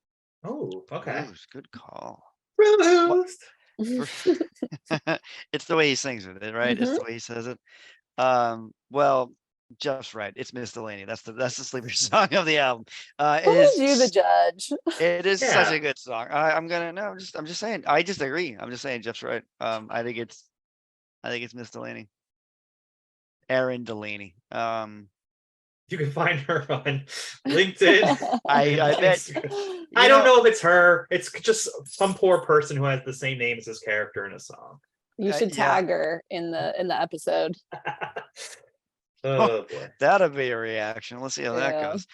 Speaker 1: Oh, okay.
Speaker 3: Bruised, good call.
Speaker 1: Bruised.
Speaker 3: It's the way he sings with it, right? It's the way he says it. Well, Jeff's right. It's Miss Delaney. That's the sleeper song of the album. It is
Speaker 2: you the judge.
Speaker 3: It is such a good song. I'm just saying. I just agree. I'm just saying Jeff's right. I think it's Miss Delaney. Erin Delaney.
Speaker 1: You can find her on LinkedIn.
Speaker 3: I bet.
Speaker 1: I don't know if it's her. It's just some poor person who has the same name as his character in a song.
Speaker 2: You should tag her in the episode.
Speaker 1: Oh boy.
Speaker 3: That'll be a reaction. Let's see how that goes.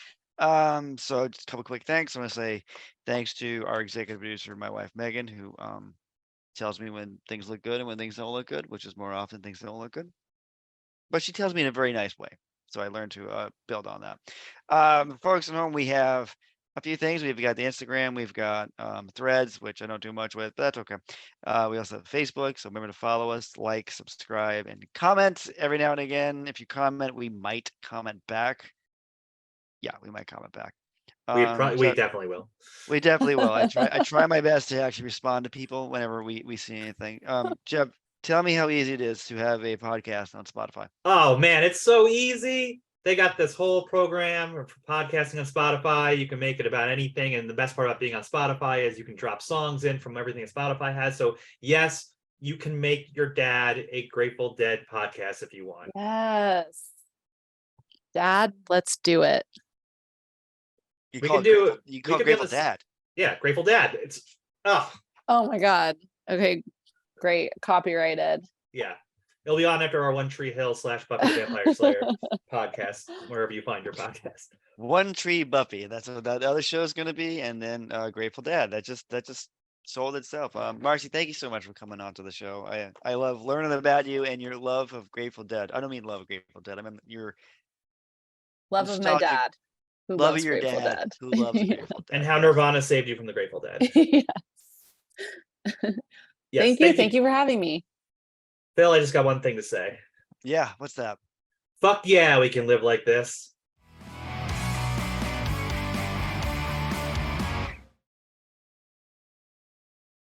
Speaker 3: So just a couple quick thanks. I want to say thanks to our executive producer, my wife Megan, who tells me when things look good and when things don't look good, which is more often things don't look good. but she tells me in a very nice way. So I learned to build on that. Folks at home, we have a few things. We've got the Instagram, we've got Threads, which I don't do much with, but that's okay. We also have Facebook, so remember to follow us, like, subscribe, and comment every now and again. If you comment, we might comment back. Yeah, we might comment back.
Speaker 1: We
Speaker 3: Jeff,
Speaker 1: definitely will.
Speaker 3: we definitely will. I try my best to actually respond to people whenever we see anything. Jeff, tell me how easy it is to have a podcast on Spotify.
Speaker 1: Oh man, it's so easy. They got this whole program for podcasting on Spotify. You can make it about anything. And the best part about being on Spotify is you can drop songs in from everything that Spotify has. So yes, you can make your dad a Grateful Dead podcast if you want.
Speaker 2: Yes. Dad, let's do it.
Speaker 3: You
Speaker 1: We
Speaker 3: call
Speaker 1: can
Speaker 3: it
Speaker 1: do
Speaker 3: Grateful,
Speaker 1: it.
Speaker 3: you
Speaker 1: We
Speaker 3: call it
Speaker 1: could be on
Speaker 3: Grateful
Speaker 1: this.
Speaker 3: Dad.
Speaker 1: Yeah, Grateful Dad. It's
Speaker 2: Oh my God. Okay, great. Copyrighted.
Speaker 1: yeah. It'll be on after our One Tree Hill / Buffy the Vampire Slayer podcast, wherever you find your podcast.
Speaker 3: One Tree Buffy. That's what that other show is going to be, and then Grateful Dad. That just sold itself. Marcy, thank you so much for coming on to the show. I love learning about you and your love of Grateful Dead. I don't mean love of Grateful Dead. I mean your
Speaker 2: Love of my
Speaker 3: nostalgic
Speaker 2: dad who
Speaker 3: love of
Speaker 2: loves
Speaker 3: your
Speaker 2: Grateful
Speaker 3: dad
Speaker 2: Dead.
Speaker 3: who loves Grateful Dead.
Speaker 1: And how
Speaker 3: Yes.
Speaker 1: Nirvana saved you from the Grateful Dead.
Speaker 2: Yes.
Speaker 1: Yes,
Speaker 2: Thank you for having me.
Speaker 1: Phil, I just got one thing to say.
Speaker 3: Yeah, what's that?
Speaker 1: Fuck yeah, we can live like this.